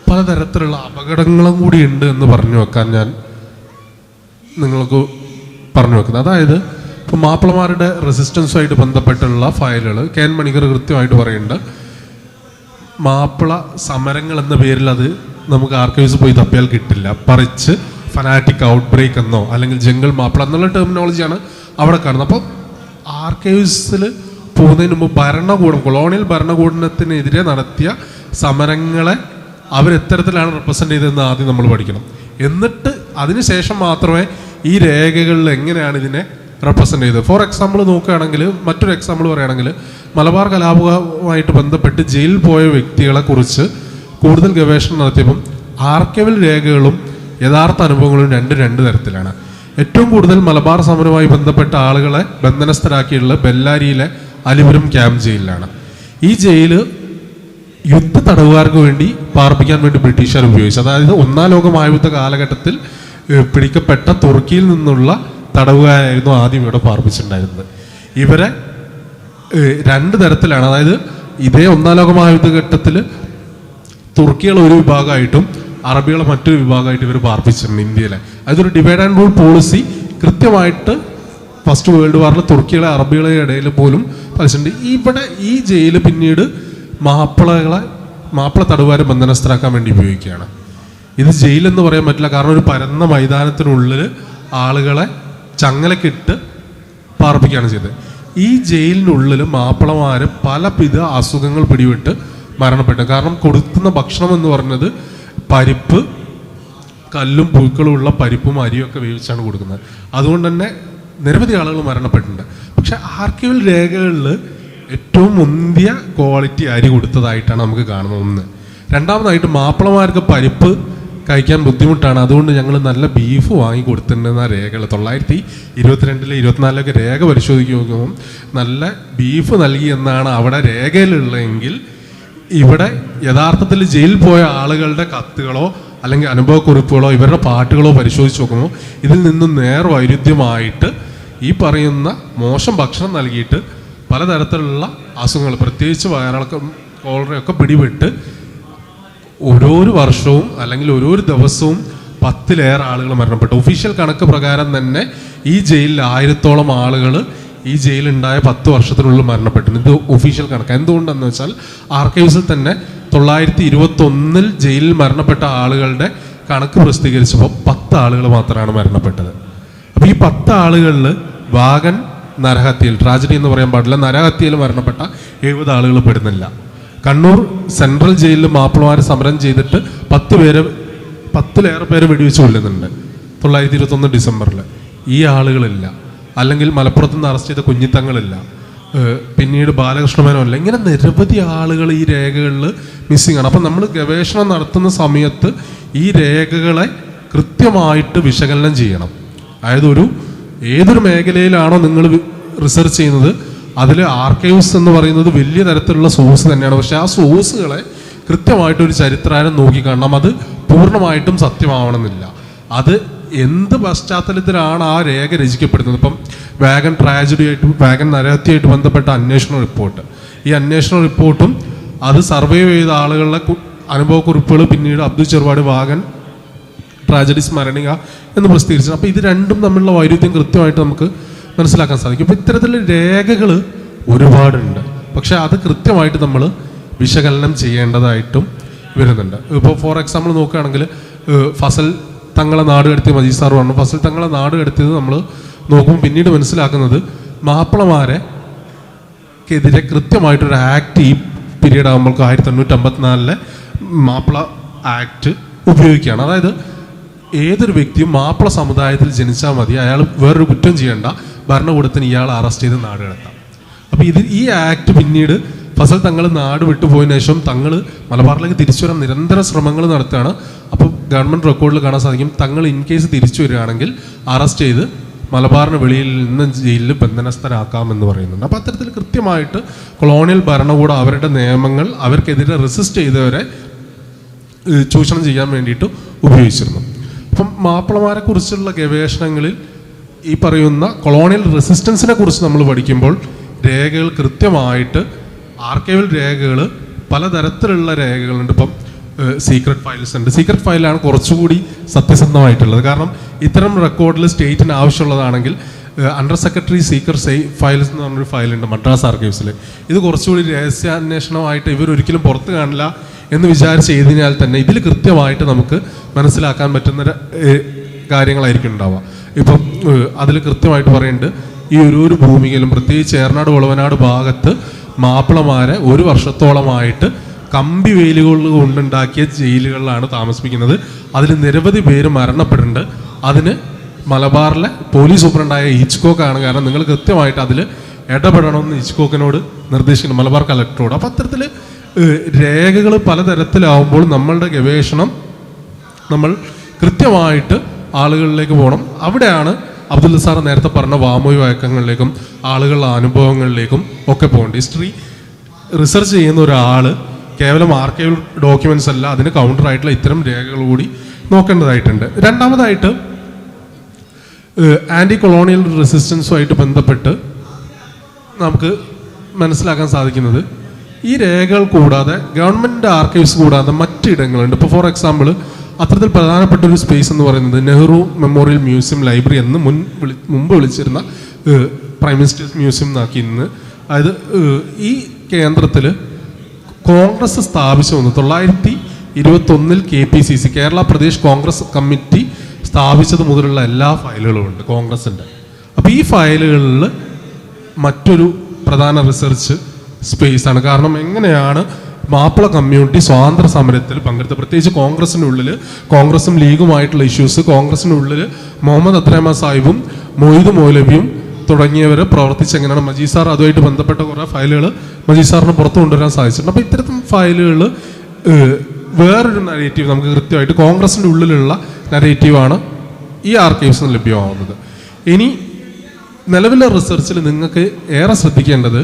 C: പലതരത്തിലുള്ള അപകടങ്ങളും കൂടി ഉണ്ട് എന്ന് പറഞ്ഞു വെക്കാൻ ഞാൻ നിങ്ങൾക്ക് പറഞ്ഞു വെക്കുന്നത്. അതായത് ഇപ്പോൾ മാപ്പിളമാരുടെ റെസിസ്റ്റൻസുമായിട്ട് ബന്ധപ്പെട്ടുള്ള ഫയലുകൾ കെ എൻ മണിക്കർ കൃത്യമായിട്ട് പറയുന്നുണ്ട്. മാപ്പിള സമരങ്ങൾ എന്ന പേരിൽ അത് നമുക്ക് ആർക്കൈവ്സ് പോയി തപ്പിയാൽ കിട്ടില്ല. പറിച്ച് ഫനാറ്റിക് ഔട്ട് ബ്രേക്ക് എന്നോ അല്ലെങ്കിൽ ജംഗിൾ മാപ്പിള എന്നുള്ള ടെർമിനോളജിയാണ് അവിടെ കാണുന്നത്. അപ്പോൾ ആർക്കൈവ്സിൽ പോകുന്നതിന് മുമ്പ് ഭരണകൂടം, കൊളോണിയൽ ഭരണകൂടത്തിനെതിരെ നടത്തിയ സമരങ്ങളെ അവരെത്തരത്തിലാണ് റെപ്രസെൻ്റ് ചെയ്തതെന്ന് ആദ്യം നമ്മൾ പഠിക്കണം. എന്നിട്ട് അതിനുശേഷം മാത്രമേ ഈ രേഖകളിൽ എങ്ങനെയാണ് ഇതിനെ റെപ്രസെൻ്റ് ചെയ്തത്. ഫോർ എക്സാമ്പിൾ നോക്കുകയാണെങ്കിൽ, മറ്റൊരു എക്സാമ്പിൾ പറയുകയാണെങ്കിൽ, മലബാർ കലാപവുമായിട്ട് ബന്ധപ്പെട്ട് ജയിലിൽ പോയ വ്യക്തികളെ കുറിച്ച് കൂടുതൽ ഗവേഷണം നടത്തിയപ്പം ആർക്കൈവൽ രേഖകളും യഥാർത്ഥ അനുഭവങ്ങളും രണ്ട് തരത്തിലാണ്. ഏറ്റവും കൂടുതൽ മലബാർ സമരവുമായി ബന്ധപ്പെട്ട ആളുകളെ ബന്ധനസ്ഥരാക്കിയിട്ടുള്ള ബെല്ലാരിയിലെ അലിപുരം ക്യാമ്പ് ജയിലിലാണ്. ഈ ജയില് യുദ്ധ തടവുകാർക്ക് വേണ്ടി പാർപ്പിക്കാൻ വേണ്ടി ബ്രിട്ടീഷുകാർ ഉപയോഗിച്ചു. അതായത് ഒന്നാം ലോക മഹായുദ്ധ കാലഘട്ടത്തിൽ പിടിക്കപ്പെട്ട തുർക്കിയിൽ നിന്നുള്ള തടവുകാരായിരുന്നു ആദ്യം ഇവിടെ പാർപ്പിച്ചിട്ടുണ്ടായിരുന്നത്. ഇവരെ രണ്ട് തരത്തിലാണ്. അതായത് ഇതേ ഒന്നാം ലോക മഹായുദ്ധ ഘട്ടത്തിൽ തുർക്കികൾ ഒരു വിഭാഗമായിട്ടും അറബികളെ മറ്റൊരു വിഭാഗമായിട്ട് ഇവർ പാർപ്പിച്ചിട്ടുണ്ട് ഇന്ത്യയിലെ. അതൊരു ഡിവൈഡ് ആൻഡ് റൂൾ പോളിസി കൃത്യമായിട്ട് ഫസ്റ്റ് വേൾഡ് വാറിൽ തുർക്കികളെ അറബികളെ ഇടയിൽ പോലും പാലിച്ചിട്ടുണ്ട്. ഇവിടെ ഈ ജയിൽ പിന്നീട് മാപ്പിള തടവുകാരെ ബന്ധനസ്ഥരാക്കാൻ വേണ്ടി ഉപയോഗിക്കുകയാണ്. ഇത് ജയിലെന്ന് പറയാൻ പറ്റില്ല, കാരണം ഒരു പരന്ന മൈതാനത്തിനുള്ളിൽ ആളുകളെ ചങ്ങലക്കിട്ട് പാർപ്പിക്കുകയാണ് ചെയ്തത്. ഈ ജയിലിനുള്ളിൽ മാപ്പിളമാർ പലവിധ അസുഖങ്ങൾ പിടിവിട്ട് മരണപ്പെട്ടു. കാരണം കൊടുക്കുന്ന ഭക്ഷണം എന്ന് പറഞ്ഞത് പരിപ്പ്, കല്ലും പുഴുക്കളും ഉള്ള പരിപ്പും അരിയും ഒക്കെ വേവിച്ചാണ് കൊടുക്കുന്നത്. അതുകൊണ്ട് തന്നെ നിരവധി ആളുകൾ മരണപ്പെട്ടിട്ടുണ്ട്. പക്ഷെ ആർക്കൈവൽ രേഖകളിൽ ഏറ്റവും മുന്തിയ ക്വാളിറ്റി അരി കൊടുത്തതായിട്ടാണ് നമുക്ക് കാണുന്നത്. ഒന്ന്. രണ്ടാമതായിട്ട് മാപ്പിളമാർക്ക് പരിപ്പ് കഴിക്കാൻ ബുദ്ധിമുട്ടാണ്, അതുകൊണ്ട് ഞങ്ങൾ നല്ല ബീഫ് വാങ്ങി കൊടുത്തിട്ടുണ്ടെന്ന രേഖകൾ 1922 24 രേഖ പരിശോധിച്ച് നോക്കുമ്പോൾ നല്ല ബീഫ് നൽകി എന്നാണ് അവിടെ രേഖയിലുള്ളതെങ്കിൽ, ഇവിടെ യഥാർത്ഥത്തിൽ ജയിലിൽ പോയ ആളുകളുടെ കത്തുകളോ അല്ലെങ്കിൽ അനുഭവക്കുറിപ്പുകളോ ഇവരുടെ പാട്ടുകളോ പരിശോധിച്ച് നോക്കുമ്പോൾ ഇതിൽ നിന്നും നേർവൈരുദ്ധ്യമായിട്ട് ഈ പറയുന്ന മോശം ഭക്ഷണം നൽകിയിട്ട് പലതരത്തിലുള്ള അസുഖങ്ങൾ, പ്രത്യേകിച്ച് വയറിളക്കം, കോളറയൊക്കെ പിടിപെട്ട് ഓരോരു വർഷവും അല്ലെങ്കിൽ ഓരോരു ദിവസവും 10-ലേറെ ആളുകൾ മരണപ്പെട്ടു. ഒഫീഷ്യൽ കണക്ക് പ്രകാരം തന്നെ ഈ ജയിലിൽ 1000-ഓളം ആളുകൾ ഈ ജയിലുണ്ടായ 10 വർഷത്തിനുള്ളിൽ മരണപ്പെട്ടിട്ടുണ്ട്. ഇത് ഒഫീഷ്യൽ കണക്ക്. എന്തുകൊണ്ടെന്ന് വെച്ചാൽ ആർക്കൈവ്സിൽ തന്നെ 1921 ജയിലിൽ മരണപ്പെട്ട ആളുകളുടെ കണക്ക് പ്രസിദ്ധീകരിച്ചപ്പോൾ 10 ആളുകൾ മാത്രമാണ് മരണപ്പെട്ടത്. അപ്പോൾ ഈ 10 ആളുകളിൽ വാഗൻ നരഹത്യയിൽ, ട്രാജഡി എന്ന് പറയാൻ പാടില്ല, നരഹത്യയിൽ മരണപ്പെട്ട 70 ആളുകൾ പെടുന്നില്ല. കണ്ണൂർ സെൻട്രൽ ജയിലിൽ മാപ്പിളമാർ സമരം ചെയ്തിട്ട് 10-ലേറെ പേര് വെടിവെച്ച് കൊല്ലുന്നുണ്ട് 1921 ഡിസംബറിൽ. ഈ ആളുകളില്ല. അല്ലെങ്കിൽ മലപ്പുറത്ത് നിന്ന് അറസ്റ്റ് ചെയ്ത കുഞ്ഞിത്തങ്ങളില്ല, പിന്നീട് ബാലകൃഷ്ണമേനോല്ല. ഇങ്ങനെ നിരവധി ആളുകൾ ഈ രേഖകളിൽ മിസ്സിംഗ് ആണ്. അപ്പം നമ്മൾ ഗവേഷണം നടത്തുന്ന സമയത്ത് ഈ രേഖകളെ കൃത്യമായിട്ട് വിശകലനം ചെയ്യണം. അതായത് ഏതൊരു മേഖലയിലാണോ നിങ്ങൾ റിസർച്ച് ചെയ്യുന്നത് അതിൽ ആർക്കൈവ്സ് എന്ന് പറയുന്നത് വലിയ തരത്തിലുള്ള സോഴ്സ് തന്നെയാണ്. പക്ഷെ ആ സോഴ്സുകളെ കൃത്യമായിട്ടൊരു ചരിത്രാരം നോക്കിക്കാണണം. അത് പൂർണ്ണമായിട്ടും സത്യമാവണമെന്നില്ല. അത് എന്ത് പശ്ചാത്തലത്തിലാണ് ആ രേഖ രചിക്കപ്പെടുന്നത്. ഇപ്പം വാഗൻ നരഹത്യയായിട്ട് ബന്ധപ്പെട്ട അന്വേഷണ റിപ്പോർട്ട്, ഈ അന്വേഷണ റിപ്പോർട്ടും അത് സർവൈവ് ചെയ്ത ആളുകളുടെ അനുഭവക്കുറിപ്പുകൾ പിന്നീട് അബ്ദുൽ ചെറുപാട് വാഗൻ ട്രാജഡി സ്മരണിക എന്ന് പ്രസിദ്ധീകരിച്ചു. അപ്പോൾ ഇത് രണ്ടും തമ്മിലുള്ള വൈരുദ്ധ്യം കൃത്യമായിട്ട് നമുക്ക് മനസ്സിലാക്കാൻ സാധിക്കും. അപ്പോൾ ഇത്തരത്തിലുള്ള രേഖകൾ ഒരുപാടുണ്ട്. പക്ഷെ അത് കൃത്യമായിട്ട് നമ്മൾ വിശകലനം ചെയ്യേണ്ടതായിട്ടും വരുന്നുണ്ട്. ഇപ്പോൾ ഫോർ എക്സാമ്പിൾ നോക്കുകയാണെങ്കിൽ ഫസൽ തങ്ങളെ നാട് കടത്തിയ മജീദ് സാർ പറഞ്ഞു. ഫസൽ തങ്ങളെ നാട് കടത്തിയത് നമ്മൾ നോക്കുമ്പോൾ പിന്നീട് മനസ്സിലാക്കുന്നത് മാപ്പിളമാരെക്കെതിരെ കൃത്യമായിട്ടൊരു ആക്ട് ഈ പീരീഡ് ആകുമ്പോൾ 1954 മാപ്പിള ആക്ട് ഉപയോഗിക്കുകയാണ്. അതായത് ഏതൊരു വ്യക്തിയും മാപ്പിള സമുദായത്തിൽ ജനിച്ചാൽ മതി, അയാൾ വേറൊരു കുറ്റം ചെയ്യേണ്ട, ഭരണകൂടത്തിന് ഇയാളെ അറസ്റ്റ് ചെയ്ത് നാട് കടത്താം. അപ്പോൾ ഈ ആക്ട് പിന്നീട് ഫസൽ തങ്ങൾ നാട് വിട്ടുപോയതിനു ശേഷം തങ്ങൾ മലബാറിലേക്ക് തിരിച്ചു വരാൻ നിരന്തര ശ്രമങ്ങൾ നടത്തുകയാണ്. അപ്പോൾ ഗവൺമെൻറ് റെക്കോർഡിൽ കാണാൻ സാധിക്കും തങ്ങൾ ഇൻ കേസ് തിരിച്ചു വരികയാണെങ്കിൽ അറസ്റ്റ് ചെയ്ത് മലബാറിന് വെളിയിൽ നിന്ന് ജയിലിൽ ബന്ധനസ്ഥരാക്കാമെന്ന് പറയുന്നുണ്ട്. അപ്പോൾ അത്തരത്തിൽ കൃത്യമായിട്ട് കൊളോണിയൽ ഭരണകൂടം അവരുടെ നിയമങ്ങൾ അവർക്കെതിരെ റെസിസ്റ്റ് ചെയ്തവരെ ചൂഷണം ചെയ്യാൻ വേണ്ടിയിട്ട് ഉപയോഗിച്ചിരുന്നു. അപ്പം മാപ്പിളമാരെ കുറിച്ചുള്ള ഗവേഷണങ്ങളിൽ ഈ പറയുന്ന കൊളോണിയൽ റെസിസ്റ്റൻസിനെ കുറിച്ച് നമ്മൾ പഠിക്കുമ്പോൾ രേഖകൾ കൃത്യമായിട്ട് ആർക്കൈവൽ രേഖകൾ പലതരത്തിലുള്ള രേഖകളുണ്ട്. ഇപ്പം സീക്രട്ട് ഫയൽസ് ഉണ്ട്. സീക്രട്ട് ഫയലാണ് കുറച്ചുകൂടി സത്യസന്ധമായിട്ടുള്ളത്. കാരണം ഇത്തരം റെക്കോർഡിൽ സ്റ്റേറ്റിന് ആവശ്യമുള്ളതാണെങ്കിൽ അണ്ടർ സെക്രട്ടറി സീക്രട്ട് ഫയൽസ് എന്ന് പറഞ്ഞൊരു ഫയലുണ്ട് മദ്രാസ് ആർക്കൈവ്സിൽ. ഇത് കുറച്ചുകൂടി രഹസ്യാന്വേഷണമായിട്ട് ഇവരൊരിക്കലും പുറത്ത് കാണില്ല എന്ന് വിചാരിച്ച് എഴുതിയാൽ തന്നെ ഇതിൽ കൃത്യമായിട്ട് നമുക്ക് മനസ്സിലാക്കാൻ പറ്റുന്ന കാര്യങ്ങളായിരിക്കും ഉണ്ടാവുക. ഇപ്പം അതിൽ കൃത്യമായിട്ട് പറയുന്നുണ്ട്, ഈ ഒരു ഭൂമികയിലും പ്രത്യേകിച്ച് ഏറനാട് വളവനാട് ഭാഗത്ത് മാപ്പിളമാരെ 1 വർഷത്തോളമായിട്ട് കമ്പി വേലുകൾ കൊണ്ടുണ്ടാക്കിയ ജയിലുകളിലാണ് താമസിപ്പിക്കുന്നത്. അതിൽ നിരവധി പേര് മരണപ്പെട്ടിട്ടുണ്ട്. അതിന് മലബാറിലെ പോലീസ് സൂപ്രണ്ടായ ഹിച്ച്കോക്കാണ്. കാരണം നിങ്ങൾ കൃത്യമായിട്ട് അതിൽ ഇടപെടണമെന്ന് ഹിച്ച്കോക്കിനോട് നിർദ്ദേശിക്കുന്നു, മലബാർ കളക്ടറോട്. അപ്പം അത്തരത്തിൽ രേഖകൾ പലതരത്തിലാവുമ്പോൾ നമ്മളുടെ ഗവേഷണം നമ്മൾ കൃത്യമായിട്ട് ആളുകളിലേക്ക് പോകണം. അവിടെയാണ് അബ്ദുൽ സാർ നേരത്തെ പറഞ്ഞ വാമൊഴി വഴക്കങ്ങളിലേക്കും ആളുകളുടെ അനുഭവങ്ങളിലേക്കും ഒക്കെ പോകേണ്ടത്. ഹിസ്റ്ററി റിസർച്ച് ചെയ്യുന്ന ഒരാൾ കേവലം ആർക്കൈവൽ ഡോക്യുമെന്റ്സ് അല്ല, അതിന് കൗണ്ടറായിട്ടുള്ള ഇത്തരം രേഖകൾ കൂടി നോക്കേണ്ടതായിട്ടുണ്ട്. രണ്ടാമതായിട്ട് ആൻറ്റി കൊളോണിയൽ റെസിസ്റ്റൻസുമായിട്ട് ബന്ധപ്പെട്ട് നമുക്ക് മനസ്സിലാക്കാൻ സാധിക്കുന്നത് ഈ രേഖകൾ കൂടാതെ ഗവൺമെൻറ് ആർക്കൈവ്സ് കൂടാതെ മറ്റിടങ്ങളുണ്ട്. ഇപ്പോൾ ഫോർ എക്സാമ്പിൾ അത്തരത്തിൽ പ്രധാനപ്പെട്ട ഒരു സ്പേസ് എന്ന് പറയുന്നത് നെഹ്റു മെമ്മോറിയൽ മ്യൂസിയം ലൈബ്രറി എന്ന് മുമ്പ് വിളിച്ചിരുന്ന പ്രൈം മിനിസ്റ്റേഴ്സ് മ്യൂസിയം എന്നാക്കി ഇന്ന്. അതായത് ഈ കേന്ദ്രത്തിൽ കോൺഗ്രസ് സ്ഥാപിച്ചു വന്നു 1921 KPCC കേരള പ്രദേശ് കോൺഗ്രസ് കമ്മിറ്റി സ്ഥാപിച്ചത് മുതലുള്ള എല്ലാ ഫയലുകളും ഉണ്ട് കോൺഗ്രസിൻ്റെ. അപ്പോൾ ഈ ഫയലുകളിൽ മറ്റൊരു പ്രധാന റിസർച്ച് സ്പേസാണ്. കാരണം എങ്ങനെയാണ് മാപ്പിള കമ്മ്യൂണിറ്റി സ്വാതന്ത്ര്യ സമരത്തിൽ പങ്കെടുത്ത്, പ്രത്യേകിച്ച് കോൺഗ്രസിനുള്ളിൽ കോൺഗ്രസും ലീഗുമായിട്ടുള്ള ഇഷ്യൂസ്, കോൺഗ്രസിനുള്ളിൽ മുഹമ്മദ് അത്രേമ സാഹിബും മൊയ്ദ് മൗലവിയും തുടങ്ങിയവർ പ്രവർത്തിച്ചെങ്ങനെയാണ് മജീദ് സാർ അതുമായിട്ട് ബന്ധപ്പെട്ട കുറേ ഫയലുകൾ മജീദ് സാറിന് പുറത്തു കൊണ്ടുവരാൻ സാധിച്ചിട്ടുണ്ട്. അപ്പോൾ ഇത്തരത്തിൽ ഫയലുകൾ വേറൊരു നരേറ്റീവ് നമുക്ക് കൃത്യമായിട്ട് കോൺഗ്രസിൻ്റെ ഉള്ളിലുള്ള നരേറ്റീവാണ് ഈ ആർക്കൈവ്സിന് ലഭ്യമാവുന്നത്. ഇനി നിലവിലെ റിസർച്ചിൽ നിങ്ങൾക്ക് ഏറെ ശ്രദ്ധിക്കേണ്ടത്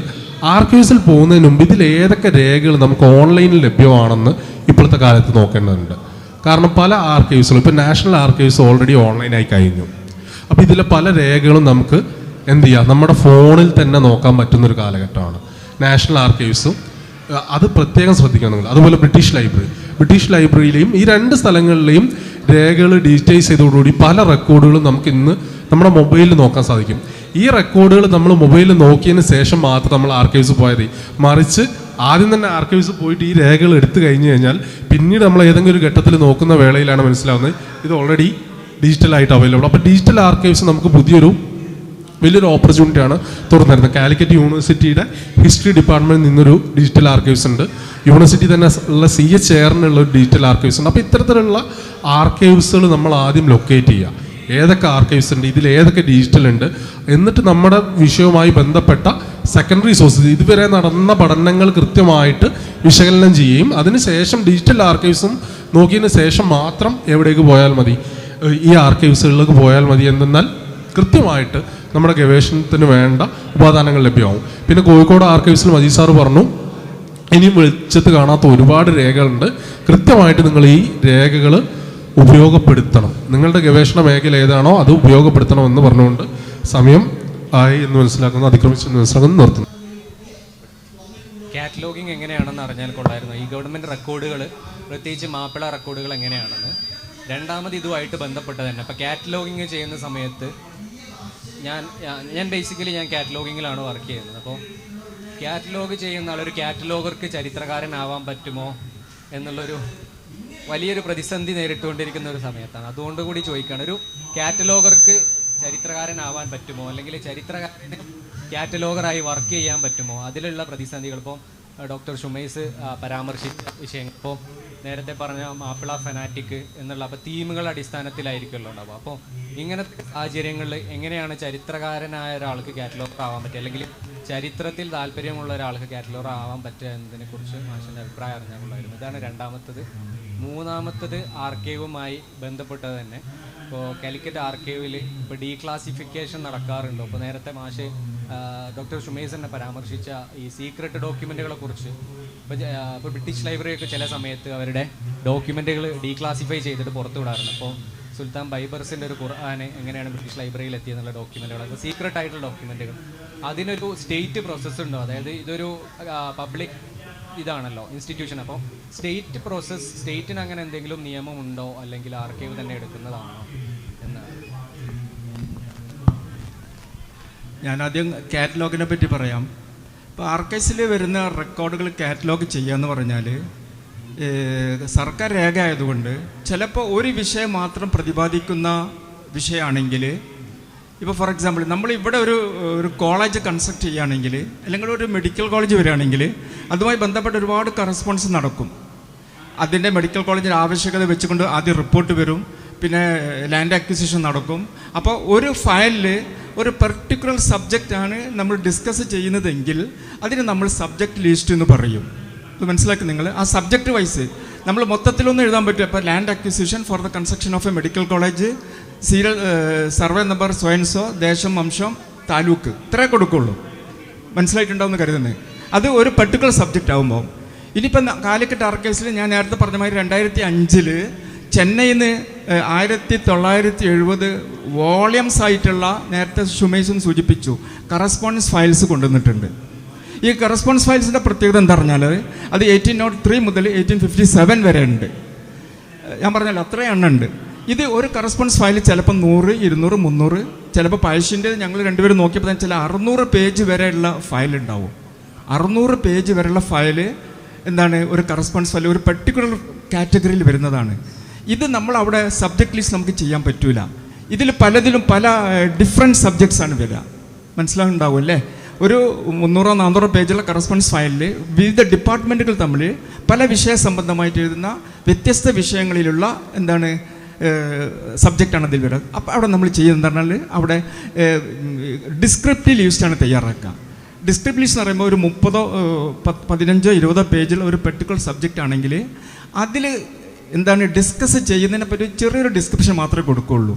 C: ആർക്കൈവ്സിൽ പോകുന്നതിന് മുമ്പ് ഇതിൽ ഏതൊക്കെ രേഖകൾ നമുക്ക് ഓൺലൈനിൽ ലഭ്യമാണെന്ന് ഇപ്പോഴത്തെ കാലത്ത് നോക്കേണ്ടതുണ്ട്. കാരണം പല ആർക്കൈവ്സുകളും ഇപ്പോൾ നാഷണൽ ആർക്കൈവ്സ് ഓൾറെഡി ഓൺലൈനായി കഴിഞ്ഞു. അപ്പോൾ ഇതിലെ പല രേഖകളും നമുക്ക് എന്ത് ചെയ്യാം, നമ്മുടെ ഫോണിൽ തന്നെ നോക്കാൻ പറ്റുന്നൊരു കാലഘട്ടമാണ് നാഷണൽ ആർക്കൈവ്സും. അത് പ്രത്യേകം ശ്രദ്ധിക്കണം നിങ്ങൾ. അതുപോലെ ബ്രിട്ടീഷ് ലൈബ്രറിയിലെയും ഈ 2 സ്ഥലങ്ങളിലെയും രേഖകൾ ഡിജിറ്റൈസ് ചെയ്തതോടുകൂടി പല റെക്കോർഡുകളും നമുക്ക് ഇന്ന് നമ്മുടെ മൊബൈലിൽ നോക്കാൻ സാധിക്കും. ഈ റെക്കോർഡുകൾ നമ്മൾ മൊബൈലിൽ നോക്കിയതിന് ശേഷം മാത്രം നമ്മൾ ആർക്കൈവ്സ് പോയത്, മറിച്ച് ആദ്യം തന്നെ ആർക്കൈവ്സ് പോയിട്ട് ഈ രേഖകൾ എടുത്തു കഴിഞ്ഞു കഴിഞ്ഞാൽ പിന്നീട് നമ്മൾ ഏതെങ്കിലും ഒരു ഘട്ടത്തിൽ നോക്കുന്ന വേളയിലാണ് മനസ്സിലാവുന്നത് ഇത് ഓൾറെഡി ഡിജിറ്റലായിട്ട് അവൈലബിൾ. അപ്പോൾ ഡിജിറ്റൽ ആർക്കൈവ്സ് നമുക്ക് വലിയൊരു ഓപ്പർച്യൂണിറ്റിയാണ് തുറന്നിരുന്നത്. കാലിക്കറ്റ് യൂണിവേഴ്സിറ്റിയുടെ ഹിസ്റ്ററി ഡിപ്പാർട്ട്മെൻറ്റിൽ നിന്നൊരു ഡിജിറ്റൽ ആർക്കൈവ്സ് ഉണ്ട്. യൂണിവേഴ്സിറ്റി തന്നെ ഉള്ള CH എയറിനുള്ള ഒരു ഡിജിറ്റൽ ആർക്കൈവ്സ് ഉണ്ട്. അപ്പോൾ ഇത്തരത്തിലുള്ള ആർക്കൈവ്സുകൾ നമ്മൾ ആദ്യം ലൊക്കേറ്റ് ചെയ്യുക. ഏതൊക്കെ ആർക്കൈവ്സ് ഉണ്ട്, ഇതിൽ ഏതൊക്കെ ഡിജിറ്റൽ ഉണ്ട്, എന്നിട്ട് നമ്മുടെ വിഷയവുമായി ബന്ധപ്പെട്ട സെക്കൻഡറി സോഴ്സസ് ഇതുവരെ നടന്ന പഠനങ്ങൾ കൃത്യമായിട്ട് വിശകലനം ചെയ്യുകയും അതിനുശേഷം ഡിജിറ്റൽ ആർക്കൈവ്സും നോക്കിയതിന് ശേഷം മാത്രം എവിടേക്ക് പോയാൽ മതി, ഈ ആർക്കൈവ്സുകളിലേക്ക് പോയാൽ മതി. എന്തെന്നാൽ കൃത്യമായിട്ട് നമ്മുടെ ഗവേഷണത്തിന് വേണ്ട ഉപാദാനങ്ങൾ ലഭ്യമാവും. പിന്നെ കോഴിക്കോട് ആർക്കൈവ്സിൽ മജീദ് സാറ് പറഞ്ഞു ഇനിയും വെളിച്ചത്ത് കാണാത്ത ഒരുപാട് രേഖകളുണ്ട്. കൃത്യമായിട്ട് നിങ്ങൾ ഈ രേഖകൾ ഉപയോഗപ്പെടുത്തണം. നിങ്ങളുടെ ഗവേഷണ മേഖല ഏതാണോ അത് ഉപയോഗപ്പെടുത്തണം എന്ന് പറഞ്ഞുകൊണ്ട് സമയം ആയി എന്ന് മനസ്സിലാക്കുന്നു, അതിക്രമിച്ചെന്ന് മനസ്സിലാക്കുന്നു, നിർത്തുന്നു.
D: കാറ്റലോഗിങ് എങ്ങനെയാണെന്ന് അറിഞ്ഞാൽ കൊള്ളായിരുന്നു. ഈ ഗവൺമെൻറ് റെക്കോർഡുകൾ, പ്രത്യേകിച്ച് മാപ്പിള റെക്കോർഡുകൾ എങ്ങനെയാണെന്ന്. രണ്ടാമത് ഇതുമായിട്ട് ബന്ധപ്പെട്ട് തന്നെ ഇപ്പോൾ കാറ്റലോഗിങ് ചെയ്യുന്ന സമയത്ത് ഞാൻ ബേസിക്കലി കാറ്റലോഗിങ്ങിലാണ് വർക്ക് ചെയ്യുന്നത്. അപ്പോൾ കാറ്റലോഗ് ചെയ്യുന്ന ആളൊരു കാറ്റലോഗർക്ക് ചരിത്രകാരനാവാൻ പറ്റുമോ എന്നുള്ളൊരു വലിയൊരു പ്രതിസന്ധി നേരിട്ടുകൊണ്ടിരിക്കുന്ന ഒരു സമയത്താണ്. അതുകൊണ്ട് കൂടി ചോദിക്കുകയാണ്, ഒരു കാറ്റലോഗർക്ക് ചരിത്രകാരനാവാൻ പറ്റുമോ, അല്ലെങ്കിൽ കാറ്റലോഗറായി വർക്ക് ചെയ്യാൻ പറ്റുമോ, അതിലുള്ള പ്രതിസന്ധികൾ. ഇപ്പോൾ ഡോക്ടർ ഷുമൈസ് പരാമർശിച്ച വിഷയങ്ങൾ, ഇപ്പോൾ നേരത്തെ പറഞ്ഞ മാപ്പിള ഫനാറ്റിക് എന്നുള്ള, അപ്പോൾ തീമുകളുടെ അടിസ്ഥാനത്തിലായിരിക്കുമല്ലോ ഉണ്ടാവുക. അപ്പോൾ ഇങ്ങനത്തെ സാഹചര്യങ്ങളിൽ എങ്ങനെയാണ് ചരിത്രകാരനായ ഒരാൾക്ക് കാറ്റലോഗർ ആവാൻ പറ്റുക, അല്ലെങ്കിൽ ചരിത്രത്തിൽ താല്പര്യമുള്ള ഒരാൾക്ക് കാറ്റലോഗർ ആവാൻ പറ്റുക എന്നതിനെക്കുറിച്ച് മാഷിൻ്റെ അഭിപ്രായം അറിഞ്ഞാൽ കൊള്ളായിരുന്നു. ഇതാണ് രണ്ടാമത്തത്. മൂന്നാമത്തത് ആർക്കൈവുമായി ബന്ധപ്പെട്ടത് തന്നെ. ഇപ്പോൾ കാലിക്കറ്റ് ആർക്കൈവിൽ ഇപ്പോൾ ഡീക്ലാസിഫിക്കേഷൻ നടക്കാറുണ്ടോ? ഇപ്പോൾ നേരത്തെ മാഷ് ഡോക്ടർ ഷുമൈസ് തന്നെ പരാമർശിച്ച ഈ സീക്രട്ട് ഡോക്യുമെൻറ്റുകളെ കുറിച്ച്. ഇപ്പോൾ ബ്രിട്ടീഷ് ലൈബ്രറിയൊക്കെ ചില സമയത്ത് അവരുടെ ഡോക്യുമെൻറ്റുകൾ ഡീക്ലാസിഫൈ ചെയ്തിട്ട് പുറത്തു വിടാറുണ്ട്. അപ്പോൾ സുൽത്താൻ ബൈബർസിൻ്റെ ഒരു ഖുർആൻ എങ്ങനെയാണ് ബ്രിട്ടീഷ് ലൈബ്രറിയിൽ എത്തിയെന്നുള്ള ഡോക്യുമെൻറ്റുകൾ, അത് സീക്രട്ട് ആയിട്ടുള്ള ഡോക്യുമെൻറ്റുകൾ, അതിനൊരു സ്റ്റേറ്റ് പ്രോസസ്സ് ഉണ്ടോ? അതായത് ഇതൊരു പബ്ലിക് ഇതാണല്ലോ ഇൻസ്റ്റിറ്റ്യൂഷൻ, അപ്പോൾ സ്റ്റേറ്റ് പ്രോസസ്സ്, സ്റ്റേറ്റിന് അങ്ങനെ എന്തെങ്കിലും നിയമമുണ്ടോ അല്ലെങ്കിൽ ആർക്കൈവ് തന്നെ എടുക്കുന്നതാണോ എന്നാണ്.
A: ഞാനാദ്യം കാറ്റലോഗിനെ പറ്റി പറയാം. ഇപ്പോൾ ആർക്കൈവ്സിൽ വരുന്ന റെക്കോർഡുകൾ കാറ്റലോഗ് ചെയ്യുക എന്ന് പറഞ്ഞാൽ സർക്കാർ രേഖ ആയതുകൊണ്ട് ചിലപ്പോൾ ഒരു വിഷയം മാത്രം പ്രതിപാദിക്കുന്ന വിഷയമാണെങ്കിൽ, ഇപ്പോൾ ഫോർ എക്സാമ്പിൾ നമ്മൾ ഇവിടെ ഒരു കോളേജ് കൺസ്ട്രക്ട് ചെയ്യുകയാണെങ്കിൽ, അല്ലെങ്കിൽ ഒരു മെഡിക്കൽ കോളേജ് വരികയാണെങ്കിൽ അതുമായി ബന്ധപ്പെട്ട ഒരുപാട് കറസ്പോണ്ടൻസ് നടക്കും. അതിൻ്റെ മെഡിക്കൽ കോളേജിൻ്റെ ആവശ്യകത വെച്ചുകൊണ്ട് ആദ്യം റിപ്പോർട്ട് വരും, പിന്നെ ലാൻഡ് അക്വിസിഷൻ നടക്കും. അപ്പോൾ ഒരു ഫയലിൽ ഒരു പെർട്ടിക്കുലർ സബ്ജക്റ്റാണ് നമ്മൾ ഡിസ്കസ് ചെയ്യുന്നതെങ്കിൽ അതിന് നമ്മൾ സബ്ജക്റ്റ് ലിസ്റ്റ് എന്ന് പറയും. ഇത് മനസ്സിലാക്കി നിങ്ങൾ. ആ സബ്ജക്റ്റ് വൈസ് നമ്മൾ മൊത്തത്തിലൊന്നും എഴുതാൻ പറ്റും. ഇപ്പോൾ land acquisition for the construction of a medical college, serial survey number സ്വയൻസോ, ദേശം, വംശം, താലൂക്ക്, ഇത്രേ കൊടുക്കുള്ളൂ. മനസ്സിലായിട്ടുണ്ടാവുമെന്ന് കരുതുന്നത്. അത് ഒരു പെർട്ടിക്കുലർ സബ്ജക്റ്റ് ആകുമ്പോൾ, ഇനിയിപ്പം കാലിക്കറ്റ് ആർക്കൈവ്സിൽ ഞാൻ നേരത്തെ പറഞ്ഞ മാതിരി 2005 ചെന്നൈയിൽ നിന്ന് 1970 വോളിയംസ് ആയിട്ടുള്ള, നേരത്തെ ഷുമൈസും സൂചിപ്പിച്ചു, കറസ്പോണ്ടൻസ് ഫയൽസ് കൊണ്ടുവന്നിട്ടുണ്ട്. ഈ കറസ്പോണ്ടൻസ് ഫയൽസിൻ്റെ പ്രത്യേകത എന്താ പറഞ്ഞാൽ അത് 1803 മുതൽ 1857 വരെ ഉണ്ട്. ഞാൻ പറഞ്ഞല്ലോ അത്രയും എണ്ണം ഉണ്ട്. ഇത് ഒരു കറസ്പോണ്ടൻസ് ഫയൽ ചിലപ്പോൾ 100, 200, 300, ചിലപ്പോൾ പഴശ്ശിൻ്റെ ഞങ്ങൾ രണ്ടുപേരും നോക്കിയപ്പോൾ ചില 600 പേജ് വരെയുള്ള ഫയൽ ഉണ്ടാവും. 600 പേജ് വരെയുള്ള ഫയൽ എന്താണ് ഒരു കറസ്പോണ്ടൻസ് ഫയൽ, ഒരു പെർട്ടിക്കുലർ കാറ്റഗറിയിൽ വരുന്നതാണ്. ഇത് നമ്മൾ അവിടെ സബ്ജക്റ്റ് ലിസ്റ്റ് നമുക്ക് ചെയ്യാൻ പറ്റൂല. ഇതിൽ പലതിലും പല ഡിഫറെൻറ്റ് സബ്ജക്ട്സ് ആണ് വരിക. മനസ്സിലാവുണ്ടാവും അല്ലേ? ഒരു 300-400 പേജുള്ള കറസ്പോണ്ടൻസ് ഫയലിൽ വിവിധ ഡിപ്പാർട്ട്മെൻറ്റുകൾ തമ്മിൽ പല വിഷയ സംബന്ധമായിട്ട് എഴുതുന്ന വ്യത്യസ്ത വിഷയങ്ങളിലുള്ള എന്താണ് സബ്ജക്റ്റാണ് അതിൽ വരുന്നത്. അപ്പോൾ അവിടെ നമ്മൾ ചെയ്യുന്നത് എന്താ പറഞ്ഞാൽ അവിടെ ഡിസ്ക്രിപ്റ്റീവ് ലിസ്റ്റാണ് തയ്യാറാക്കുക. ഡിസ്ക്രിപ്റ്റീവ് ലിസ്റ്റ് എന്ന് പറയുമ്പോൾ ഒരു 30-15-20 പേജിൽ ഒരു പെർട്ടിക്കുലർ സബ്ജക്റ്റ് ആണെങ്കിൽ അതിൽ എന്താണ് ഡിസ്കസ് ചെയ്യുന്നതിനെ പറ്റി ചെറിയൊരു ഡിസ്ക്രിപ്ഷൻ മാത്രമേ കൊടുക്കുകയുള്ളൂ.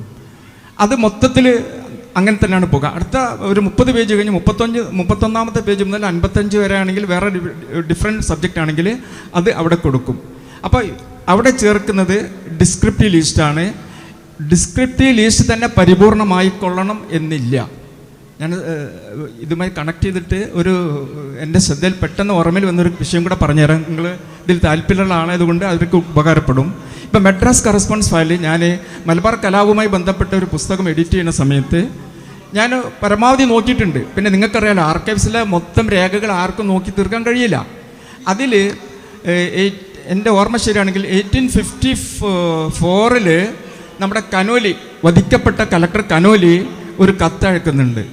A: അത് മൊത്തത്തിൽ അങ്ങനെ തന്നെയാണ് പോകുക. അടുത്ത ഒരു 30 പേജ് കഴിഞ്ഞ് 31-ാമത്തെ പേജ് മുതൽ 55 വരെ ആണെങ്കിൽ വേറെ ഡിഫറെൻറ്റ് സബ്ജക്റ്റ് ആണെങ്കിൽ അത് അവിടെ കൊടുക്കും. അപ്പോൾ അവിടെ ചേർക്കുന്നത് ഡിസ്ക്രിപ്റ്റീവ് ലിസ്റ്റാണ്. ഡിസ്ക്രിപ്റ്റീവ് ലിസ്റ്റ് തന്നെ പരിപൂർണമായി കൊള്ളണം എന്നില്ല. ഞാൻ ഇതുമായി കണക്ട് ചെയ്തിട്ട് എൻ്റെ ശ്രദ്ധയിൽ പെട്ടെന്ന് ഓർമ്മയിൽ വന്നൊരു വിഷയം കൂടെ പറഞ്ഞുതരാം. നിങ്ങൾ ഇതിൽ താല്പര്യമുള്ള ആളായതുകൊണ്ട് അവർക്ക് ഉപകാരപ്പെടും. ഇപ്പം മദ്രാസ് കറസ്പോണ്ടൻസ് ഫയലിൽ ഞാൻ മലബാർ കലാപവുമായി ബന്ധപ്പെട്ട ഒരു പുസ്തകം എഡിറ്റ് ചെയ്യുന്ന സമയത്ത് ഞാൻ പരമാവധി നോക്കിയിട്ടുണ്ട്. പിന്നെ നിങ്ങൾക്കറിയാലോ ആർക്കൈവ്സിലെ മൊത്തം രേഖകൾ ആർക്കും നോക്കി തീർക്കാൻ കഴിയില്ല. അതിൽ എൻ്റെ ഓർമ്മ ശരിയാണെങ്കിൽ 1854 നമ്മുടെ കനോലി, വധിക്കപ്പെട്ട കലക്ടർ കനോലി ഒരു കത്ത് അയക്കുന്നുണ്ട്.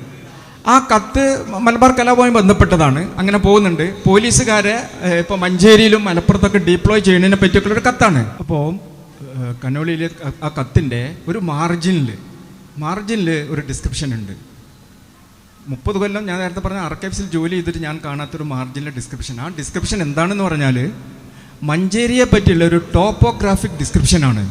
A: ആ കത്ത് മലബാർ കലാപവുമായി ബന്ധപ്പെട്ടതാണ്. അങ്ങനെ പോകുന്നുണ്ട്. പോലീസുകാരെ ഇപ്പോൾ മഞ്ചേരിയിലും മലപ്പുറത്തൊക്കെ ഡിപ്ലോയ് ചെയ്യുന്നതിനെ പറ്റിയൊക്കെയുള്ളൊരു കത്താണ്. അപ്പോൾ കനോലിയിലെ ആ കത്തിൻ്റെ ഒരു മാർജിനിൽ ഒരു ഡിസ്ക്രിപ്ഷൻ ഉണ്ട്. 30 കൊല്ലം ഞാൻ നേരത്തെ പറഞ്ഞ ആർക്കൈവ്സിൽ ജോലി ചെയ്തിട്ട് ഞാൻ കാണാത്തൊരു മാർജിനിലെ ഡിസ്ക്രിപ്ഷൻ. ആ ഡിസ്ക്രിപ്ഷൻ എന്താണെന്ന് പറഞ്ഞാൽ മഞ്ചേരിയെ പറ്റിയുള്ള ഒരു ടോപ്പോഗ്രാഫിക് ഡിസ്ക്രിപ്ഷനാണ്.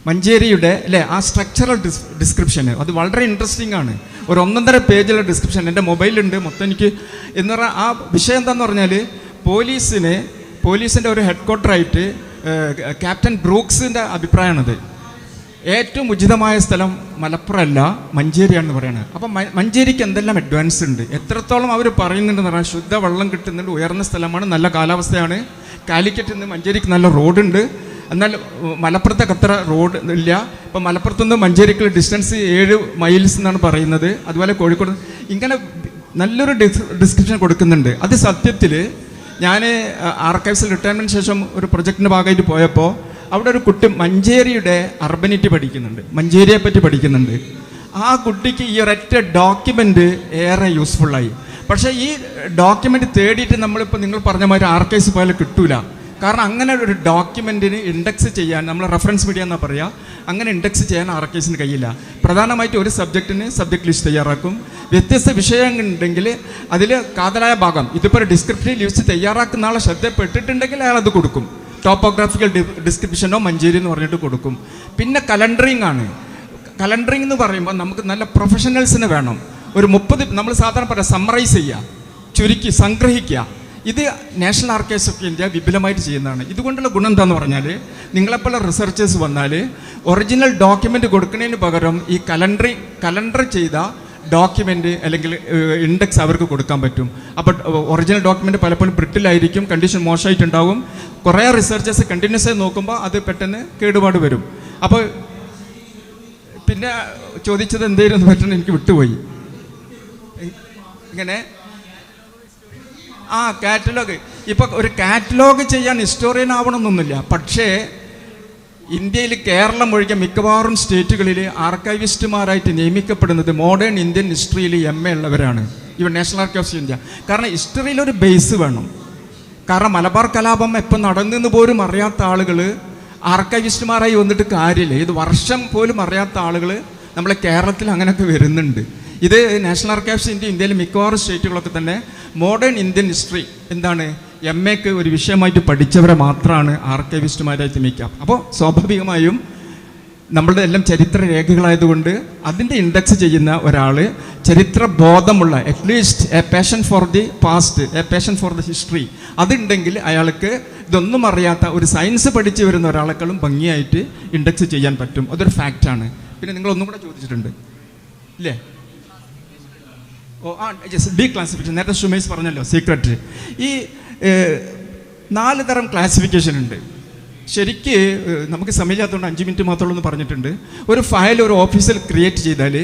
A: മഞ്ചേരിയുടെ അല്ലേ ആ സ്ട്രക്ചറൽ ഡിസ്ക്രിപ്ഷന് അത് വളരെ ഇൻട്രസ്റ്റിംഗ് ആണ്. ഒരു 1.5 പേജിലുള്ള ഡിസ്ക്രിപ്ഷൻ എൻ്റെ മൊബൈലുണ്ട് മൊത്തം. എനിക്ക് എന്ന് പറഞ്ഞാൽ ആ വിഷയം എന്താണെന്ന് പറഞ്ഞാൽ പോലീസിൻ്റെ ഒരു ഹെഡ് ക്വാർട്ടറായിട്ട് ക്യാപ്റ്റൻ ബ്രൂക്സിൻ്റെ അഭിപ്രായമാണത്. ഏറ്റവും ഉചിതമായ സ്ഥലം മലപ്പുറമല്ല മഞ്ചേരിയാണെന്ന് പറയുന്നത്. അപ്പം മഞ്ചേരിക്ക് എന്തെല്ലാം അഡ്വാൻസ് ഉണ്ട്, എത്രത്തോളം അവർ പറയുന്നുണ്ടെന്ന് പറഞ്ഞാൽ ശുദ്ധ വെള്ളം കിട്ടുന്നുണ്ട്, ഉയർന്ന സ്ഥലമാണ്, നല്ല കാലാവസ്ഥയാണ്. കാലിക്കറ്റിൽ നിന്ന് മഞ്ചേരിക്ക് നല്ല റോഡുണ്ട്. എന്നാൽ മലപ്പുറത്തൊക്കെ അത്ര റോഡ് ഇല്ല. ഇപ്പം മലപ്പുറത്തുനിന്ന് മഞ്ചേരിക്കുള്ള ഡിസ്റ്റൻസ് 7 മൈൽസ് എന്നാണ് പറയുന്നത്. അതുപോലെ കോഴിക്കോട് ഇങ്ങനെ നല്ലൊരു ഡിസ്ക്രിപ്ഷൻ കൊടുക്കുന്നുണ്ട്. അത് സത്യത്തിൽ ഞാൻ ആർക്കൈവ്സിൽ റിട്ടയർമെൻറ്റിന് ശേഷം ഒരു പ്രൊജക്റ്റിൻ്റെ ഭാഗമായിട്ട് പോയപ്പോൾ അവിടെ ഒരു കുട്ടി മഞ്ചേരിയുടെ അർബനിറ്റി പഠിക്കുന്നുണ്ട്, മഞ്ചേരിയെ പറ്റി പഠിക്കുന്നുണ്ട്. ആ കുട്ടിക്ക് ഈ ഒരൊറ്റ ഡോക്യുമെൻ്റ് ഏറെ യൂസ്ഫുള്ളായി. പക്ഷേ ഈ ഡോക്യുമെൻ്റ് തേടിയിട്ട് നമ്മളിപ്പോൾ നിങ്ങൾ പറഞ്ഞ മാതിരി ആർക്കൈവ്സ് പോയാൽ കിട്ടൂല. കാരണം അങ്ങനെ ഒരു ഡോക്യുമെൻറ്റിന് ഇൻഡെക്സ് ചെയ്യാൻ, നമ്മൾ റെഫറൻസ് മീഡിയ എന്നാ പറയുക, അങ്ങനെ ഇൻഡെക്സ് ചെയ്യാൻ ആർക്കൈവ്സിന് കഴിയില്ല. പ്രധാനമായിട്ട് ഒരു സബ്ജക്റ്റിന് സബ്ജക്റ്റ് ലിസ്റ്റ് തയ്യാറാക്കും. വ്യത്യസ്ത വിഷയങ്ങളുണ്ടെങ്കിൽ അതിൽ കാതലായ ഭാഗം, ഇതിപ്പോൾ ഒരു ഡിസ്ക്രിപ്റ്റീവ് ലിസ്റ്റ് തയ്യാറാക്കുന്ന ആളെ ശ്രദ്ധപ്പെട്ടിട്ടുണ്ടെങ്കിൽ അയാൾ അത് കൊടുക്കും. ടോപ്പോഗ്രാഫിക്കൽ ഡിസ്ക്രിപ്ഷനോ മഞ്ചേരി എന്ന് പറഞ്ഞിട്ട് കൊടുക്കും. പിന്നെ കലണ്ടറിങ് ആണ്. കലണ്ടറിങ് എന്ന് പറയുമ്പോൾ നമുക്ക് നല്ല പ്രൊഫഷണൽസിന് വേണം. ഒരു 30 നമ്മൾ സാധാരണ പറയാം സമ്മറൈസ് ചെയ്യുക, ചുരുക്കി സംഗ്രഹിക്കുക. ഇത് നാഷണൽ ആർക്കൈവ്സ് ഓഫ് ഇന്ത്യ വിപുലമായിട്ട് ചെയ്യുന്നതാണ്. ഇതുകൊണ്ടുള്ള ഗുണം എന്താണെന്ന് പറഞ്ഞാൽ, നിങ്ങളെപ്പോലെ റിസർച്ചേഴ്സ് വന്നാൽ ഒറിജിനൽ ഡോക്യുമെൻ്റ് കൊടുക്കുന്നതിന് പകരം ഈ കലണ്ടർ ചെയ്ത ഡോക്യുമെൻ്റ് അല്ലെങ്കിൽ ഇൻഡെക്സ് അവർക്ക് കൊടുക്കാൻ പറ്റും. അപ്പോൾ ഒറിജിനൽ ഡോക്യുമെൻ്റ് പലപ്പോഴും ബ്രിട്ടിലായിരിക്കും, കണ്ടീഷൻ മോശമായിട്ടുണ്ടാവും. കുറേ റിസർച്ചേഴ്സ് കണ്ടിന്യൂസ് ആയി നോക്കുമ്പോൾ അത് പെട്ടെന്ന് കേടുപാട് വരും. അപ്പോൾ പിന്നെ ചോദിച്ചത് എന്തായിരുന്നു പെട്ടെന്ന് എനിക്ക് വിട്ടുപോയി. ഇങ്ങനെ കാറ്റലോഗ്. ഇപ്പം ഒരു കാറ്റലോഗ് ചെയ്യാൻ ഹിസ്റ്റോറിയൻ ആവണമെന്നൊന്നുമില്ല. പക്ഷേ ഇന്ത്യയിൽ കേരളം ഒഴികെ മിക്കവാറും സ്റ്റേറ്റുകളിൽ ആർക്കൈവിസ്റ്റുമാരായിട്ട് നിയമിക്കപ്പെടുന്നത് മോഡേൺ ഇന്ത്യൻ ഹിസ്റ്ററിയിൽ MA ഉള്ളവരാണ്. ഇവൻ നാഷണൽ ആർക്കൈവ്സ് ഓഫ് ഇന്ത്യ. കാരണം ഹിസ്റ്ററിയിലൊരു ബേസ് വേണം. കാരണം മലബാർ കലാപം എപ്പം നടന്നെന്ന് പോലും അറിയാത്ത ആളുകൾ ആർക്കൈവിസ്റ്റുമാരായി വന്നിട്ട് കാര്യമില്ല. ഇത് വർഷം പോലും അറിയാത്ത ആളുകൾ നമ്മളെ കേരളത്തിൽ അങ്ങനെയൊക്കെ വരുന്നുണ്ട്. ഇത് നാഷണൽ ആർക്കൈവ്സ് ഇന്ത്യയിലെ മിക്കവാറും സ്റ്റേറ്റുകളൊക്കെ തന്നെ മോഡേൺ ഇന്ത്യൻ ഹിസ്റ്ററി എന്താണ് MAക്ക് ഒരു വിഷയമായിട്ട് പഠിച്ചവരെ മാത്രമാണ് ആർക്കൈവിസ്റ്റുമാരായിട്ട് നിയമിക്കുക. അപ്പോൾ സ്വാഭാവികമായും നമ്മളുടെ എല്ലാം ചരിത്ര രേഖകളായതുകൊണ്ട് അതിൻ്റെ ഇൻഡെക്സ് ചെയ്യുന്ന ഒരാൾ ചരിത്ര ബോധമുള്ള, at least a passion for the past, a passion for the history, അതുണ്ടെങ്കിൽ അയാൾക്ക് ഇതൊന്നും അറിയാത്ത ഒരു സയൻസ് പഠിച്ചു വരുന്ന ഒരാളെക്കാളും ഭംഗിയായിട്ട് ഇൻഡെക്സ് ചെയ്യാൻ പറ്റും. അതൊരു ഫാക്റ്റാണ്. പിന്നെ നിങ്ങളൊന്നും കൂടെ ചോദിച്ചിട്ടുണ്ട് ഇല്ലേ? B classification. നേരത്തെ ഷുമൈസ് പറഞ്ഞല്ലോ സീക്രട്ട്. ഈ 4 തരം ക്ലാസിഫിക്കേഷൻ ഉണ്ട്. ശരിക്ക് നമുക്ക് സമയമില്ലാത്തതുകൊണ്ട് 5 മിനിറ്റ് മാത്രമുള്ളൂ പറഞ്ഞിട്ടുണ്ട്. ഒരു ഫയൽ ഒരു ഓഫീസിൽ ക്രിയേറ്റ് ചെയ്താൽ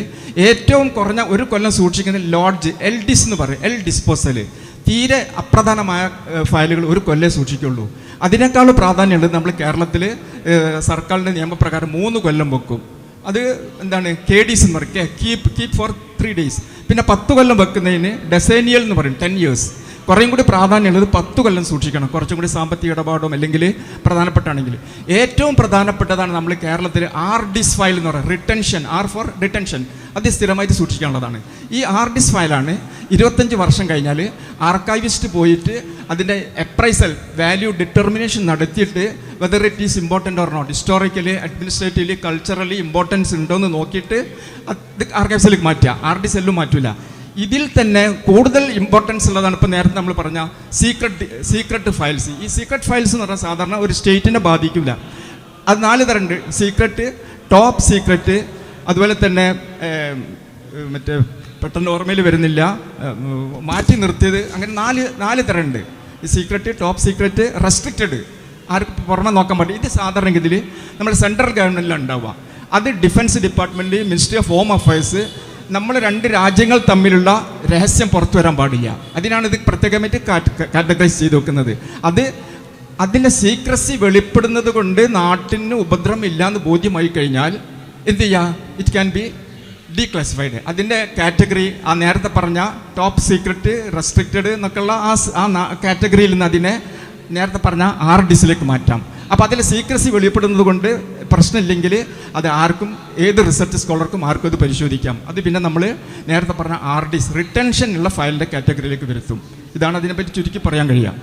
A: ഏറ്റവും കുറഞ്ഞ ഒരു കൊല്ലം സൂക്ഷിക്കുന്ന ലോഡ്ജ് LDIS എന്ന് പറയും, ഡിസ്പോസൽ. തീരെ അപ്രധാനമായ ഫയലുകൾ ഒരു കൊല്ലം സൂക്ഷിക്കുള്ളൂ. അതിനേക്കാൾ പ്രാധാന്യമുള്ളത് നമ്മൾ കേരളത്തിൽ സർക്കാരിൻ്റെ നിയമപ്രകാരം 3 കൊല്ലം വെക്കും. അത് എന്താണ് KDs എന്ന് പറയും, കീപ്പ് ഫോർ 3 days. പിന്നെ 10 കൊല്ലം വെക്കുന്നതിന് ഡെസേനിയൽ എന്ന് പറയും, 10 years. കുറേയും കൂടി പ്രാധാന്യമുള്ളത് 10 കൊല്ലം സൂക്ഷിക്കണം, കുറച്ചും കൂടി സാമ്പത്തിക ഇടപാടും അല്ലെങ്കിൽ പ്രധാനപ്പെട്ടാണെങ്കിൽ. ഏറ്റവും പ്രധാനപ്പെട്ടതാണ് നമ്മൾ കേരളത്തിൽ RDIS ഫയൽ എന്ന് പറയുന്നത്, റിട്ടൻഷൻ, R for റിട്ടൻഷൻ. അത് സ്ഥിരമായിട്ട് സൂക്ഷിക്കാനുള്ളതാണ്. ഈ RDIS ഫയലാണ് 25 വർഷം കഴിഞ്ഞാൽ ആർക്കൈവിസ്റ്റ് പോയിട്ട് അതിൻ്റെ അപ്രൈസൽ വാല്യൂ ഡിറ്റർമിനേഷൻ നടത്തിയിട്ട് whether it is important or not, historically administratively culturally importance ഉണ്ടോയെന്ന് നോക്കിയിട്ട് അത് ആർക്കൈവ്സിലേക്ക് മാറ്റുക. RDIS എല്ലാം മാറ്റില്ല. ഇതിൽ തന്നെ കൂടുതൽ ഇമ്പോർട്ടൻസ് ഉള്ളതാണ് ഇപ്പോൾ നേരത്തെ നമ്മൾ പറഞ്ഞ സീക്രട്ട് ഫയൽസ്. ഈ സീക്രട്ട് ഫയൽസ് എന്ന് പറഞ്ഞാൽ സാധാരണ ഒരു സ്റ്റേറ്റിനെ ബാധിക്കില്ല. അത് 4 തരമുണ്ട്. സീക്രട്ട്, ടോപ്പ് സീക്രട്ട്, അതുപോലെ തന്നെ മറ്റേ പെട്ടെന്ന് ഓർമ്മയിൽ വരുന്നില്ല, മാറ്റി നിർത്തിയത്, അങ്ങനെ 4 തരമുണ്ട്. ഈ സീക്രട്ട്, ടോപ്പ് സീക്രട്ട്, റെസ്ട്രിക്റ്റഡ്, ആർക്ക് പുറമെ നോക്കാൻ പറ്റും. ഇത് സാധാരണഗതിയിൽ നമ്മുടെ സെൻട്രൽ ഗവൺമെൻറ്റിലാണ് ഉണ്ടാവുക. അത് defence department, ministry of home affairs, നമ്മൾ 2 രാജ്യങ്ങൾ തമ്മിലുള്ള രഹസ്യം പുറത്തു വരാൻ പാടില്ല. അതിനാണ് ഇത് പ്രത്യേകമായിട്ട് കാറ്റഗറൈസ് ചെയ്ത് വെക്കുന്നത്. അതിൻ്റെ സീക്രസി വെളിപ്പെടുന്നത് കൊണ്ട് നാട്ടിന് ഉപദ്രവം ഇല്ലയെന്ന് ബോധ്യമായി കഴിഞ്ഞാൽ എന്ത് ചെയ്യുക? It can be declassified. അതിൻ്റെ കാറ്റഗറി ആ നേരത്തെ പറഞ്ഞ ടോപ്പ് സീക്രട്ട്, റെസ്ട്രിക്റ്റഡ് എന്നൊക്കെയുള്ള ആ കാറ്റഗറിയിൽ നിന്ന് അതിനെ നേരത്തെ പറഞ്ഞ RDISലേക്ക് മാറ്റാം. അപ്പോൾ അതിൽ സീക്രസി വെളിപ്പെടുന്നത് കൊണ്ട് പ്രശ്നമില്ലെങ്കിൽ അത് ആർക്കും, ഏത് റിസർച്ച് സ്കോളർക്കും ആർക്കും അത് പരിശോധിക്കാം. അത് പിന്നെ നമ്മൾ നേരത്തെ പറഞ്ഞ RDIS റിട്ടൻഷൻ ഉള്ള ഫയലിൻ്റെ കാറ്റഗറിയിലേക്ക് വരുത്തും. ഇതാണ് അതിനെപ്പറ്റി ചുരുക്കി പറയാൻ കഴിയുക.